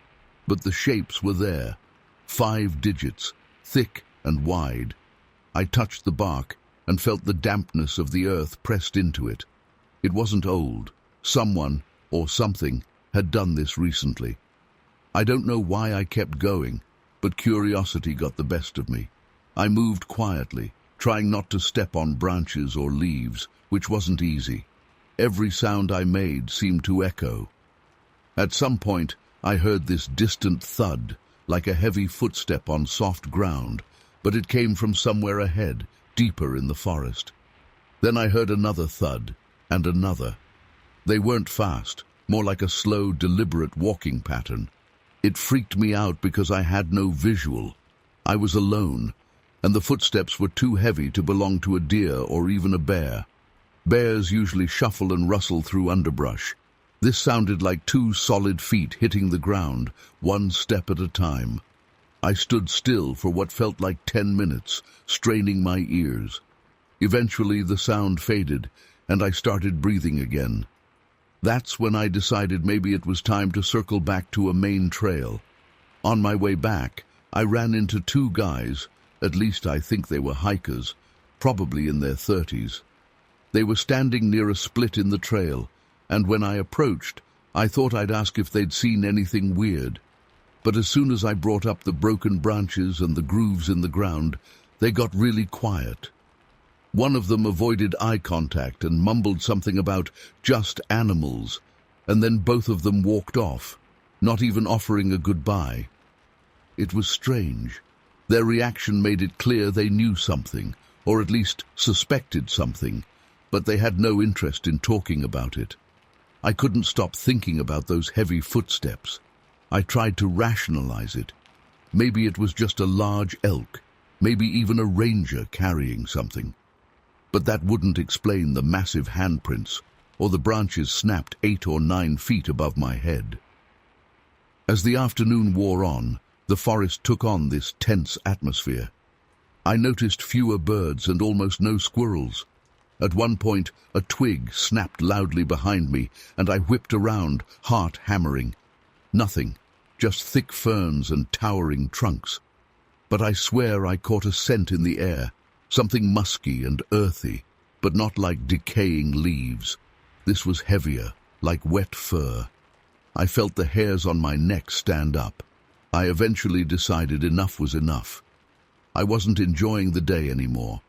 but the shapes were there. 5 digits, thick and wide. I touched the bark and felt the dampness of the earth pressed into it. It wasn't old. Someone, or something, had done this recently. I don't know why I kept going, but curiosity got the best of me. I moved quietly, trying not to step on branches or leaves, which wasn't easy. Every sound I made seemed to echo. At some point, I heard this distant thud, like a heavy footstep on soft ground, but it came from somewhere ahead, deeper in the forest. Then I heard another thud, and another. They weren't fast, more like a slow, deliberate walking pattern. It freaked me out because I had no visual. I was alone, and the footsteps were too heavy to belong to a deer or even a bear. Bears usually shuffle and rustle through underbrush. This sounded like 2 solid feet hitting the ground, one step at a time. I stood still for what felt like 10 minutes, straining my ears. Eventually the sound faded, and I started breathing again. That's when I decided maybe it was time to circle back to a main trail. On my way back, I ran into 2 guys, at least I think they were hikers, probably in their 30s. They were standing near a split in the trail, and when I approached, I thought I'd ask if they'd seen anything weird. But as soon as I brought up the broken branches and the grooves in the ground, they got really quiet. One of them avoided eye contact and mumbled something about just animals, and then both of them walked off, not even offering a goodbye. It was strange. Their reaction made it clear they knew something, or at least suspected something, but they had no interest in talking about it. I couldn't stop thinking about those heavy footsteps. I tried to rationalize it. Maybe it was just a large elk, maybe even a ranger carrying something. But that wouldn't explain the massive handprints, or the branches snapped 8 or 9 feet above my head. As the afternoon wore on, the forest took on this tense atmosphere. I noticed fewer birds and almost no squirrels. At one point, a twig snapped loudly behind me, and I whipped around, heart hammering. Nothing, just thick ferns and towering trunks. but I swear I caught a scent in the air, something musky and earthy, but not like decaying leaves. This was heavier, like wet fur. I felt the hairs on my neck stand up. I eventually decided enough was enough. I wasn't enjoying the day anymore.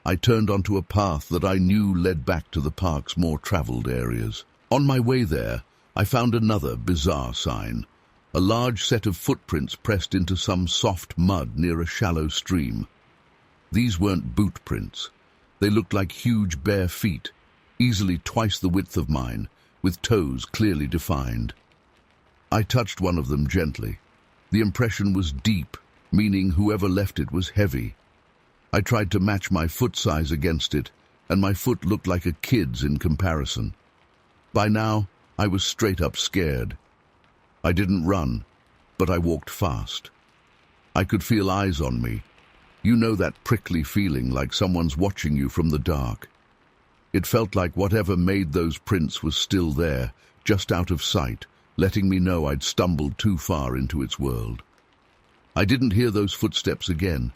I turned onto a path that I knew led back to the park's more traveled areas. On my way there, I found another bizarre sign. A large set of footprints pressed into some soft mud near a shallow stream. These weren't boot prints. They looked like huge bare feet, easily twice the width of mine, with toes clearly defined. I touched one of them gently. The impression was deep, meaning whoever left it was heavy. I tried to match my foot size against it, and my foot looked like a kid's in comparison. By now, I was straight up scared. I didn't run, but I walked fast. I could feel eyes on me. You know that prickly feeling like someone's watching you from the dark. It felt like whatever made those prints was still there, just out of sight, letting me know I'd stumbled too far into its world. I didn't hear those footsteps again,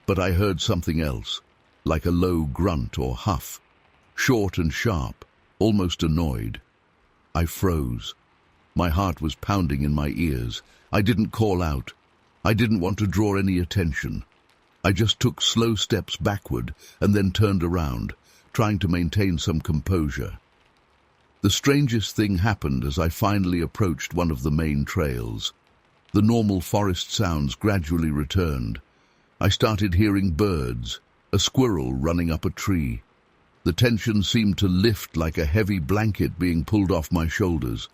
but I heard something else, like a low grunt or huff, short and sharp, almost annoyed. I froze. My heart was pounding in my ears. I didn't call out. I didn't want to draw any attention. I just took slow steps backward and then turned around, trying to maintain some composure. The strangest thing happened as I finally approached one of the main trails. The normal forest sounds gradually returned. I started hearing birds, a squirrel running up a tree. The tension seemed to lift like a heavy blanket being pulled off my shoulders.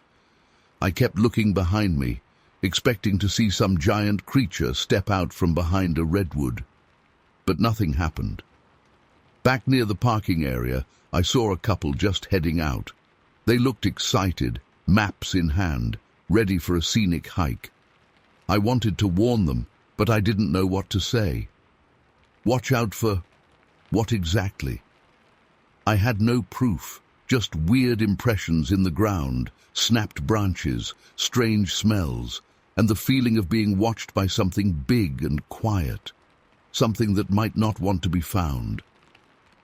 I kept looking behind me, expecting to see some giant creature step out from behind a redwood. But nothing happened. Back near the parking area, I saw a couple just heading out. They looked excited, maps in hand, ready for a scenic hike. I wanted to warn them, but I didn't know what to say. Watch out for what exactly? I had no proof, just weird impressions in the ground, snapped branches, strange smells, and the feeling of being watched by something big and quiet, something that might not want to be found.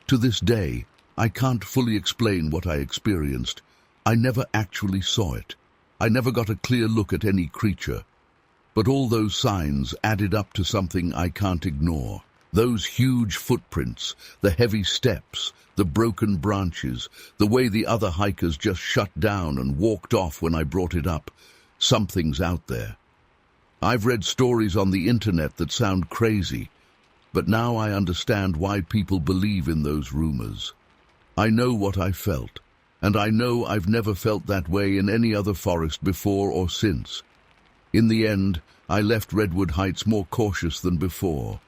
To this day, I can't fully explain what I experienced. I never actually saw it. I never got a clear look at any creature. But all those signs added up to something I can't ignore. Those huge footprints, the heavy steps, the broken branches, the way the other hikers just shut down and walked off when I brought it up. Something's out there. I've read stories on the internet that sound crazy, but now I understand why people believe in those rumors. I know what I felt, and I know I've never felt that way in any other forest before or since. In the end, I left Redwood Heights more cautious than before.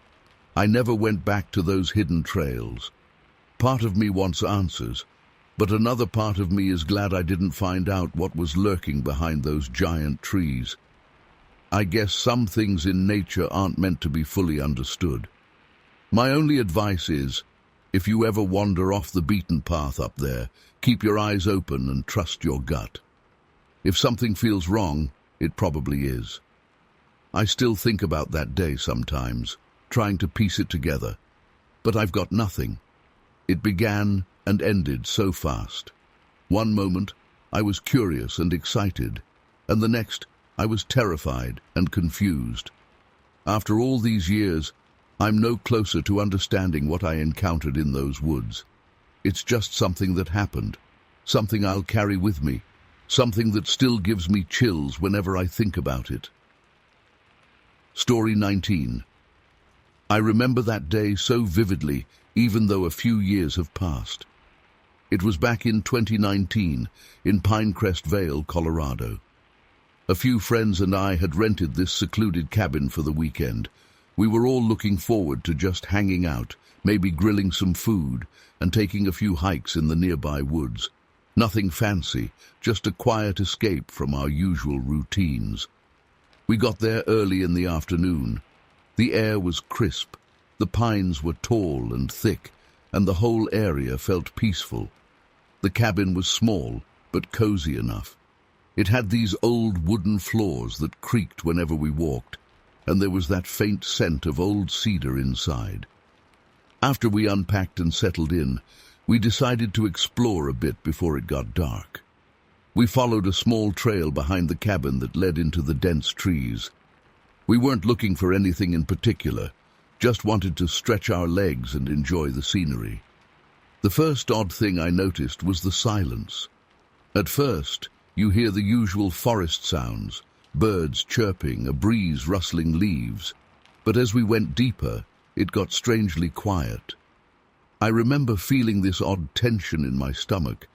I never went back to those hidden trails. Part of me wants answers, but another part of me is glad I didn't find out what was lurking behind those giant trees. I guess some things in nature aren't meant to be fully understood. My only advice is, if you ever wander off the beaten path up there, keep your eyes open and trust your gut. If something feels wrong, it probably is. I still think about that day sometimes, trying to piece it together, but I've got nothing. It began and ended so fast. One moment, I was curious and excited, and the next, I was terrified and confused. After all these years, I'm no closer to understanding what I encountered in those woods. It's just something that happened, something I'll carry with me, something that still gives me chills whenever I think about it. Story 19. I remember that day so vividly, even though a few years have passed. It was back in 2019, in Pinecrest Vale, Colorado. A few friends and I had rented this secluded cabin for the weekend. We were all looking forward to just hanging out, maybe grilling some food, and taking a few hikes in the nearby woods. Nothing fancy, just a quiet escape from our usual routines. We got there early in the afternoon. The air was crisp, the pines were tall and thick, and the whole area felt peaceful. The cabin was small, but cozy enough. It had these old wooden floors that creaked whenever we walked, and there was that faint scent of old cedar inside. After we unpacked and settled in, we decided to explore a bit before it got dark. We followed a small trail behind the cabin that led into the dense trees. We weren't looking for anything in particular, just wanted to stretch our legs and enjoy the scenery. The first odd thing I noticed was the silence. At first, you hear the usual forest sounds, birds chirping, a breeze rustling leaves, but as we went deeper, it got strangely quiet. I remember feeling this odd tension in my stomach,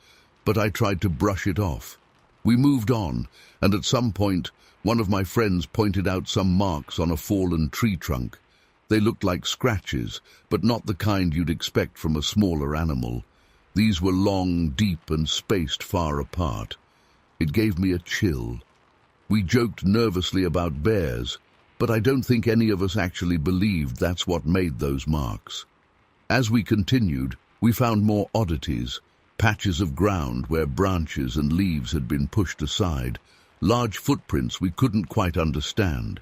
but I tried to brush it off. We moved on, and at some point, one of my friends pointed out some marks on a fallen tree trunk. They looked like scratches, but not the kind you'd expect from a smaller animal. These were long, deep, and spaced far apart. It gave me a chill. We joked nervously about bears, but I don't think any of us actually believed that's what made those marks. As we continued, we found more oddities, patches of ground where branches and leaves had been pushed aside, large footprints we couldn't quite understand.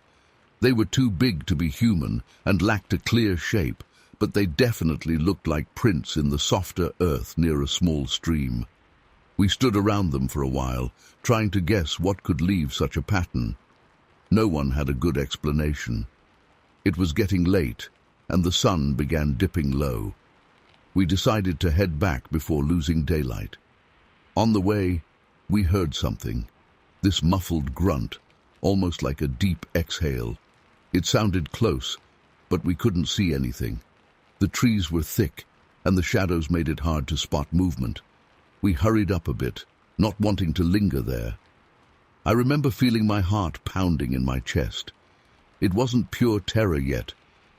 They were too big to be human and lacked a clear shape, but they definitely looked like prints in the softer earth near a small stream. We stood around them for a while, trying to guess what could leave such a pattern. No one had a good explanation. It was getting late, and the sun began dipping low. We decided to head back before losing daylight. On the way, we heard something. This muffled grunt, almost like a deep exhale. It sounded close, but we couldn't see anything. The trees were thick, and the shadows made it hard to spot movement. We hurried up a bit, not wanting to linger there. I remember feeling my heart pounding in my chest. It wasn't pure terror yet,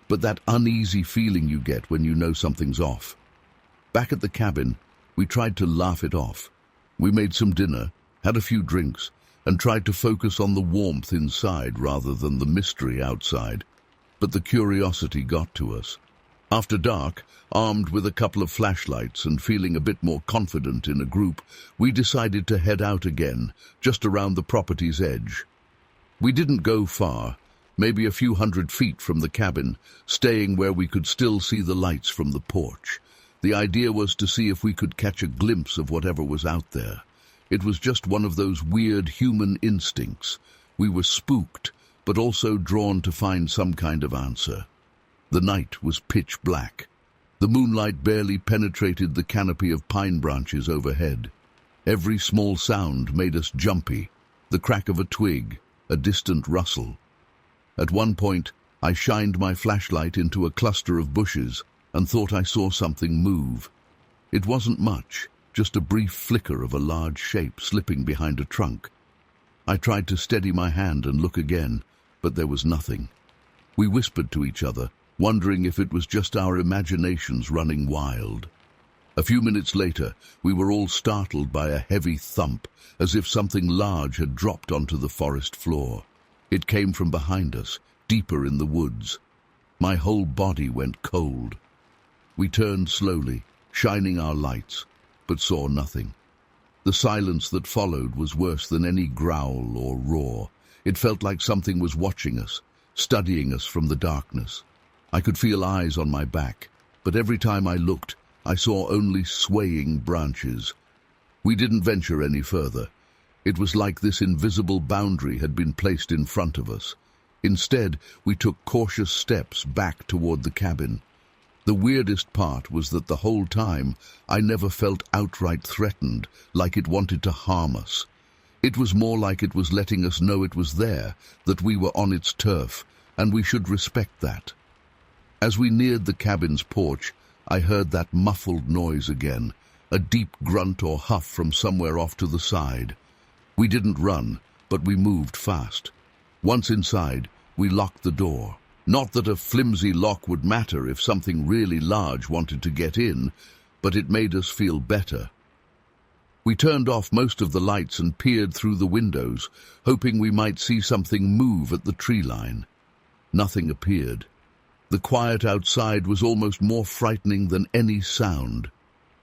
but that uneasy feeling you get when you know something's off. Back at the cabin, we tried to laugh it off. We made some dinner, had a few drinks, and tried to focus on the warmth inside rather than the mystery outside. But the curiosity got to us. After dark, armed with a couple of flashlights and feeling a bit more confident in a group, we decided to head out again, just around the property's edge. We didn't go far, maybe a few 100 feet from the cabin, staying where we could still see the lights from the porch. The idea was to see if we could catch a glimpse of whatever was out there. It was just one of those weird human instincts. We were spooked, but also drawn to find some kind of answer. The night was pitch black. The moonlight barely penetrated the canopy of pine branches overhead. Every small sound made us jumpy, the crack of a twig, a distant rustle. At one point, I shined my flashlight into a cluster of bushes and thought I saw something move. It wasn't much, just a brief flicker of a large shape slipping behind a trunk. I tried to steady my hand and look again, but there was nothing. We whispered to each other, wondering if it was just our imaginations running wild. A few minutes later, we were all startled by a heavy thump, as if something large had dropped onto the forest floor. It came from behind us, deeper in the woods. My whole body went cold. We turned slowly, shining our lights, but saw nothing. The silence that followed was worse than any growl or roar. It felt like something was watching us, studying us from the darkness. I could feel eyes on my back, but every time I looked, I saw only swaying branches. We didn't venture any further. It was like this invisible boundary had been placed in front of us. Instead, we took cautious steps back toward the cabin. The weirdest part was that the whole time, I never felt outright threatened, like it wanted to harm us. It was more like it was letting us know it was there, that we were on its turf, and we should respect that. As we neared the cabin's porch, I heard that muffled noise again, a deep grunt or huff from somewhere off to the side. We didn't run, but we moved fast. Once inside, we locked the door. Not that a flimsy lock would matter if something really large wanted to get in, but it made us feel better. We turned off most of the lights and peered through the windows, hoping we might see something move at the tree line. Nothing appeared. The quiet outside was almost more frightening than any sound.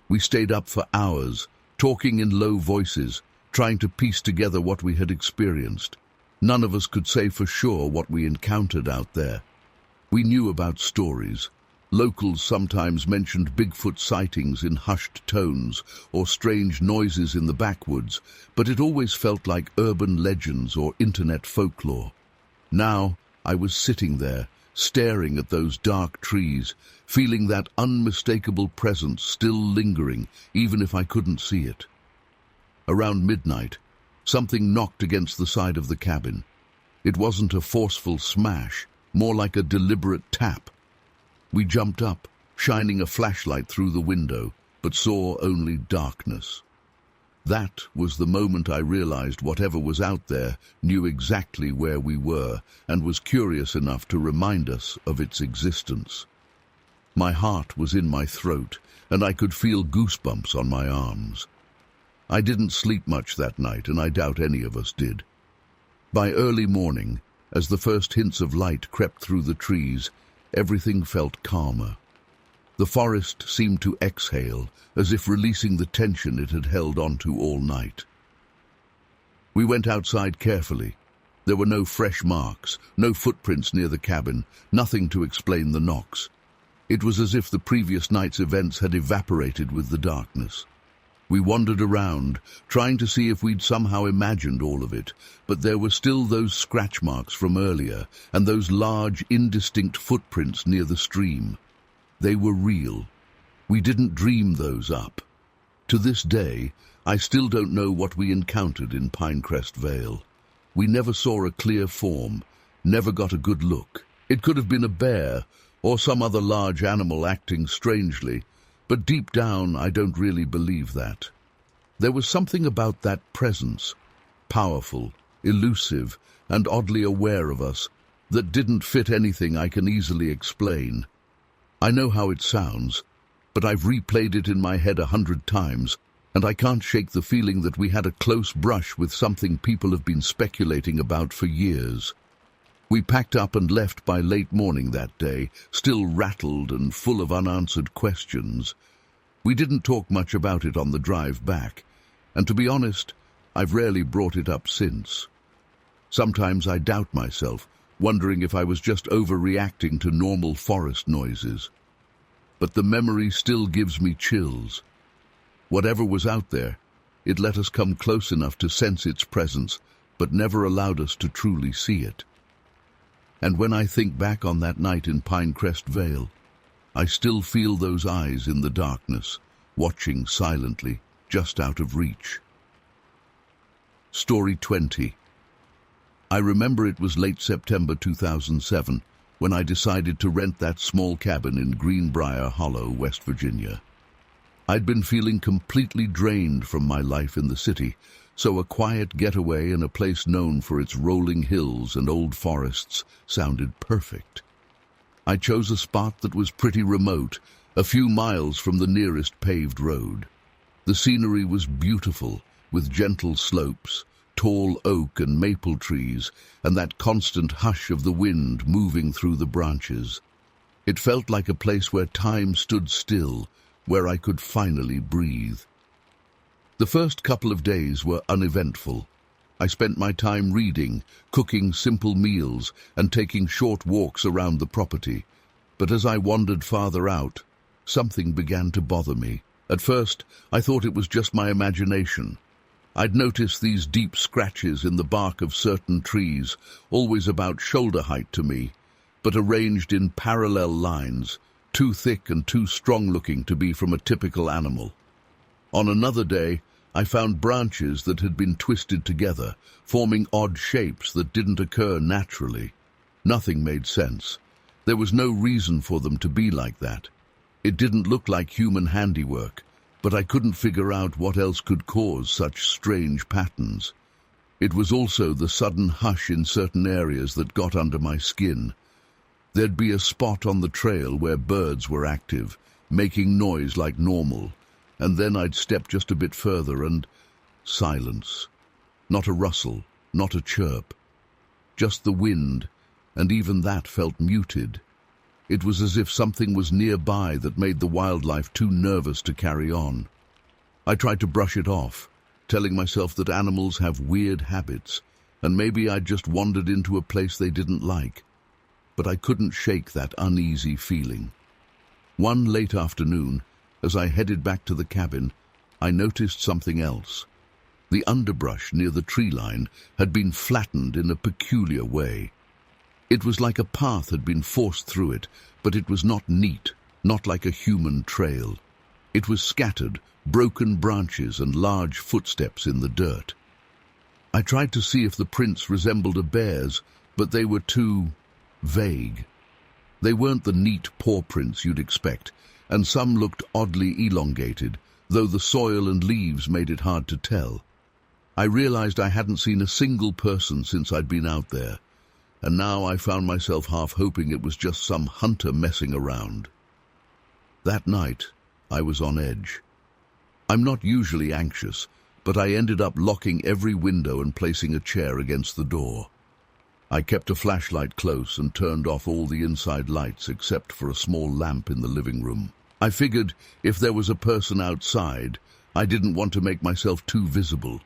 We stayed up for hours, talking in low voices, trying to piece together what we had experienced. None of us could say for sure what we encountered out there. We knew about stories. Locals sometimes mentioned Bigfoot sightings in hushed tones or strange noises in the backwoods, but it always felt like urban legends or internet folklore. Now I was sitting there, staring at those dark trees, feeling that unmistakable presence still lingering, even if I couldn't see it. Around midnight, something knocked against the side of the cabin. It wasn't a forceful smash, more like a deliberate tap. We jumped up, shining a flashlight through the window, but saw only darkness. That was the moment I realized whatever was out there knew exactly where we were and was curious enough to remind us of its existence. My heart was in my throat, and I could feel goosebumps on my arms. I didn't sleep much that night, and I doubt any of us did. By early morning, as the first hints of light crept through the trees, everything felt calmer. The forest seemed to exhale, as if releasing the tension it had held onto all night. We went outside carefully. There were no fresh marks, no footprints near the cabin, nothing to explain the knocks. It was as if the previous night's events had evaporated with the darkness. We wandered around, trying to see if we'd somehow imagined all of it, but there were still those scratch marks from earlier and those large, indistinct footprints near the stream. They were real. We didn't dream those up. To this day, I still don't know what we encountered in Pinecrest Vale. We never saw a clear form, never got a good look. It could have been a bear or some other large animal acting strangely, but deep down I don't really believe that. There was something about that presence, powerful, elusive, and oddly aware of us, that didn't fit anything I can easily explain. I know how it sounds, but I've replayed it in my head 100 times, and I can't shake the feeling that we had a close brush with something people have been speculating about for years. We packed up and left by late morning that day, still rattled and full of unanswered questions. We didn't talk much about it on the drive back, and to be honest, I've rarely brought it up since. Sometimes I doubt myself, wondering if I was just overreacting to normal forest noises. But the memory still gives me chills. Whatever was out there, it let us come close enough to sense its presence, but never allowed us to truly see it. And when I think back on that night in Pinecrest Vale, I still feel those eyes in the darkness, watching silently, just out of reach. Story 20. I remember it was late September 2007 when I decided to rent that small cabin in Greenbrier Hollow, West Virginia. I'd been feeling completely drained from my life in the city, so a quiet getaway in a place known for its rolling hills and old forests sounded perfect. I chose a spot that was pretty remote, a few miles from the nearest paved road. The scenery was beautiful, with gentle slopes, tall oak and maple trees, and that constant hush of the wind moving through the branches. It felt like a place where time stood still, where I could finally breathe. The first couple of days were uneventful. I spent my time reading, cooking simple meals, and taking short walks around the property. But as I wandered farther out, something began to bother me. At first, I thought it was just my imagination. I'd noticed these deep scratches in the bark of certain trees, always about shoulder height to me, but arranged in parallel lines, too thick and too strong-looking to be from a typical animal. On another day, I found branches that had been twisted together, forming odd shapes that didn't occur naturally. Nothing made sense. There was no reason for them to be like that. It didn't look like human handiwork, but I couldn't figure out what else could cause such strange patterns. It was also the sudden hush in certain areas that got under my skin. There'd be a spot on the trail where birds were active, making noise like normal, and then I'd step just a bit further and silence. Not a rustle, not a chirp. Just the wind, and even that felt muted. It was as if something was nearby that made the wildlife too nervous to carry on. I tried to brush it off, telling myself that animals have weird habits, and maybe I'd just wandered into a place they didn't like. But I couldn't shake that uneasy feeling. One late afternoon, as I headed back to the cabin, I noticed something else. The underbrush near the tree line had been flattened in a peculiar way. It was like a path had been forced through it, but it was not neat, not like a human trail. It was scattered, broken branches and large footsteps in the dirt. I tried to see if the prints resembled a bear's, but they were too vague. They weren't the neat paw prints you'd expect, and some looked oddly elongated, though the soil and leaves made it hard to tell. I realized I hadn't seen a single person since I'd been out there, and now I found myself half hoping it was just some hunter messing around. That night, I was on edge. I'm not usually anxious, but I ended up locking every window and placing a chair against the door. I kept a flashlight close and turned off all the inside lights except for a small lamp in the living room. I figured if there was a person outside, I didn't want to make myself too visible.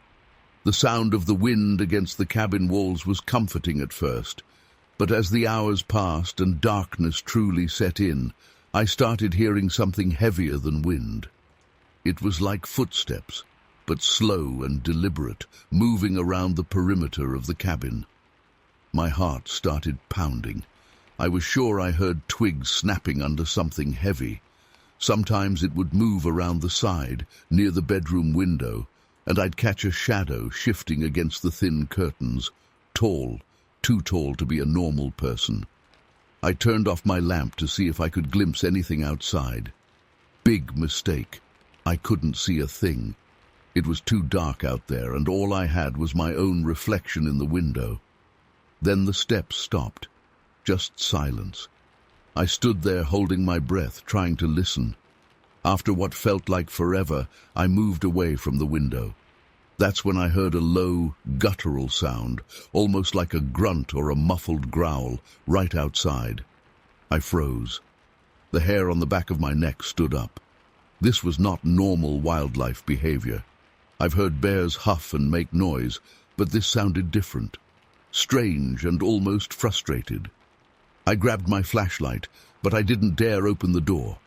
The sound of the wind against the cabin walls was comforting at first, but as the hours passed and darkness truly set in, I started hearing something heavier than wind. It was like footsteps, but slow and deliberate, moving around the perimeter of the cabin. My heart started pounding. I was sure I heard twigs snapping under something heavy. Sometimes it would move around the side, near the bedroom window, and I'd catch a shadow shifting against the thin curtains, tall, too tall to be a normal person. I turned off my lamp to see if I could glimpse anything outside. Big mistake. I couldn't see a thing. It was too dark out there, and all I had was my own reflection in the window. Then the steps stopped. Just silence. I stood there holding my breath, trying to listen. After what felt like forever, I moved away from the window. That's when I heard a low, guttural sound, almost like a grunt or a muffled growl, right outside. I froze. The hair on the back of my neck stood up. This was not normal wildlife behavior. I've heard bears huff and make noise, but this sounded different. Strange and almost frustrated. I grabbed my flashlight, but I didn't dare open the door.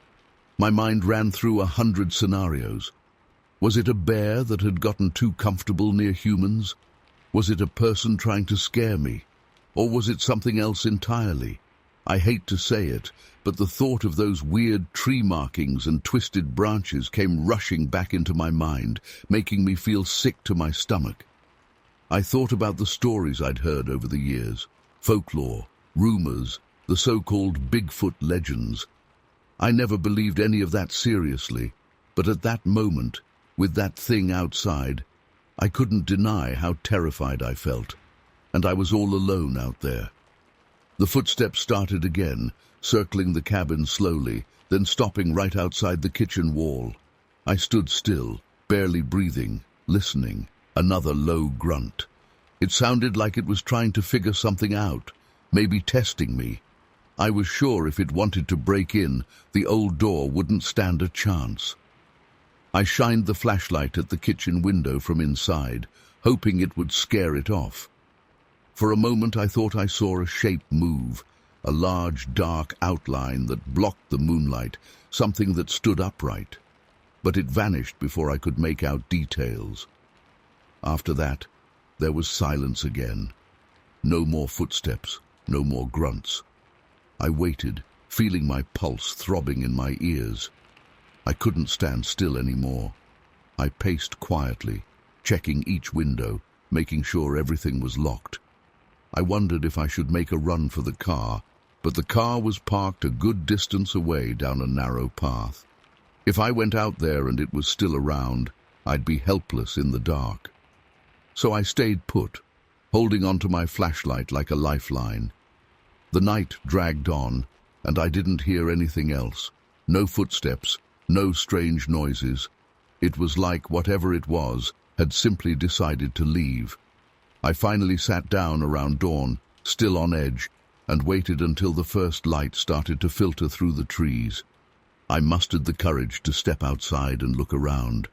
My mind ran through 100 scenarios. Was it a bear that had gotten too comfortable near humans? Was it a person trying to scare me? Or was it something else entirely? I hate to say it, but the thought of those weird tree markings and twisted branches came rushing back into my mind, making me feel sick to my stomach. I thought about the stories I'd heard over the years, folklore, rumors, the so-called Bigfoot legends. I never believed any of that seriously, but at that moment, with that thing outside, I couldn't deny how terrified I felt, and I was all alone out there. The footsteps started again, circling the cabin slowly, then stopping right outside the kitchen wall. I stood still, barely breathing, listening. Another low grunt. It sounded like it was trying to figure something out, maybe testing me. I was sure if it wanted to break in, the old door wouldn't stand a chance. I shined the flashlight at the kitchen window from inside, hoping it would scare it off. For a moment I thought I saw a shape move, a large dark outline that blocked the moonlight, something that stood upright. But it vanished before I could make out details. After that, there was silence again. No more footsteps, no more grunts. I waited, feeling my pulse throbbing in my ears. I couldn't stand still anymore. I paced quietly, checking each window, making sure everything was locked. I wondered if I should make a run for the car, but the car was parked a good distance away down a narrow path. If I went out there and it was still around, I'd be helpless in the dark. So I stayed put, holding onto my flashlight like a lifeline. The night dragged on, and I didn't hear anything else. No footsteps, no strange noises. It was like whatever it was had simply decided to leave. I finally sat down around dawn, still on edge, and waited until the first light started to filter through the trees. I mustered the courage to step outside and look around.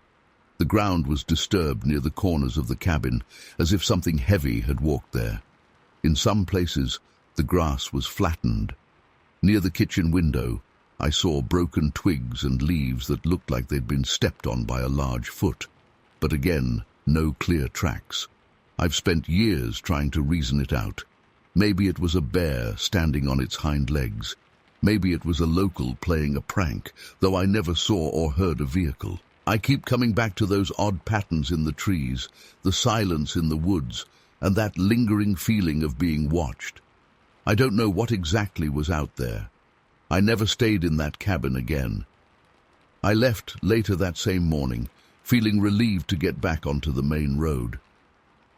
The ground was disturbed near the corners of the cabin, as if something heavy had walked there. In some places, the grass was flattened. Near the kitchen window, I saw broken twigs and leaves that looked like they'd been stepped on by a large foot. But again, no clear tracks. I've spent years trying to reason it out. Maybe it was a bear standing on its hind legs. Maybe it was a local playing a prank, though I never saw or heard a vehicle. I keep coming back to those odd patterns in the trees, the silence in the woods, and that lingering feeling of being watched. I don't know what exactly was out there. I never stayed in that cabin again. I left later that same morning, feeling relieved to get back onto the main road.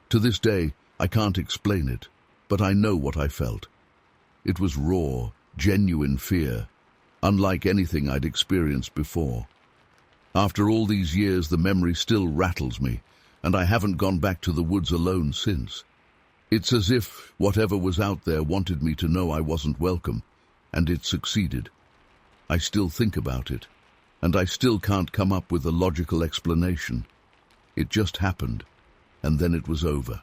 To this day, I can't explain it, but I know what I felt. It was raw, genuine fear, unlike anything I'd experienced before. After all these years, the memory still rattles me, and I haven't gone back to the woods alone since. It's as if whatever was out there wanted me to know I wasn't welcome, and it succeeded. I still think about it, and I still can't come up with a logical explanation. It just happened, and then it was over.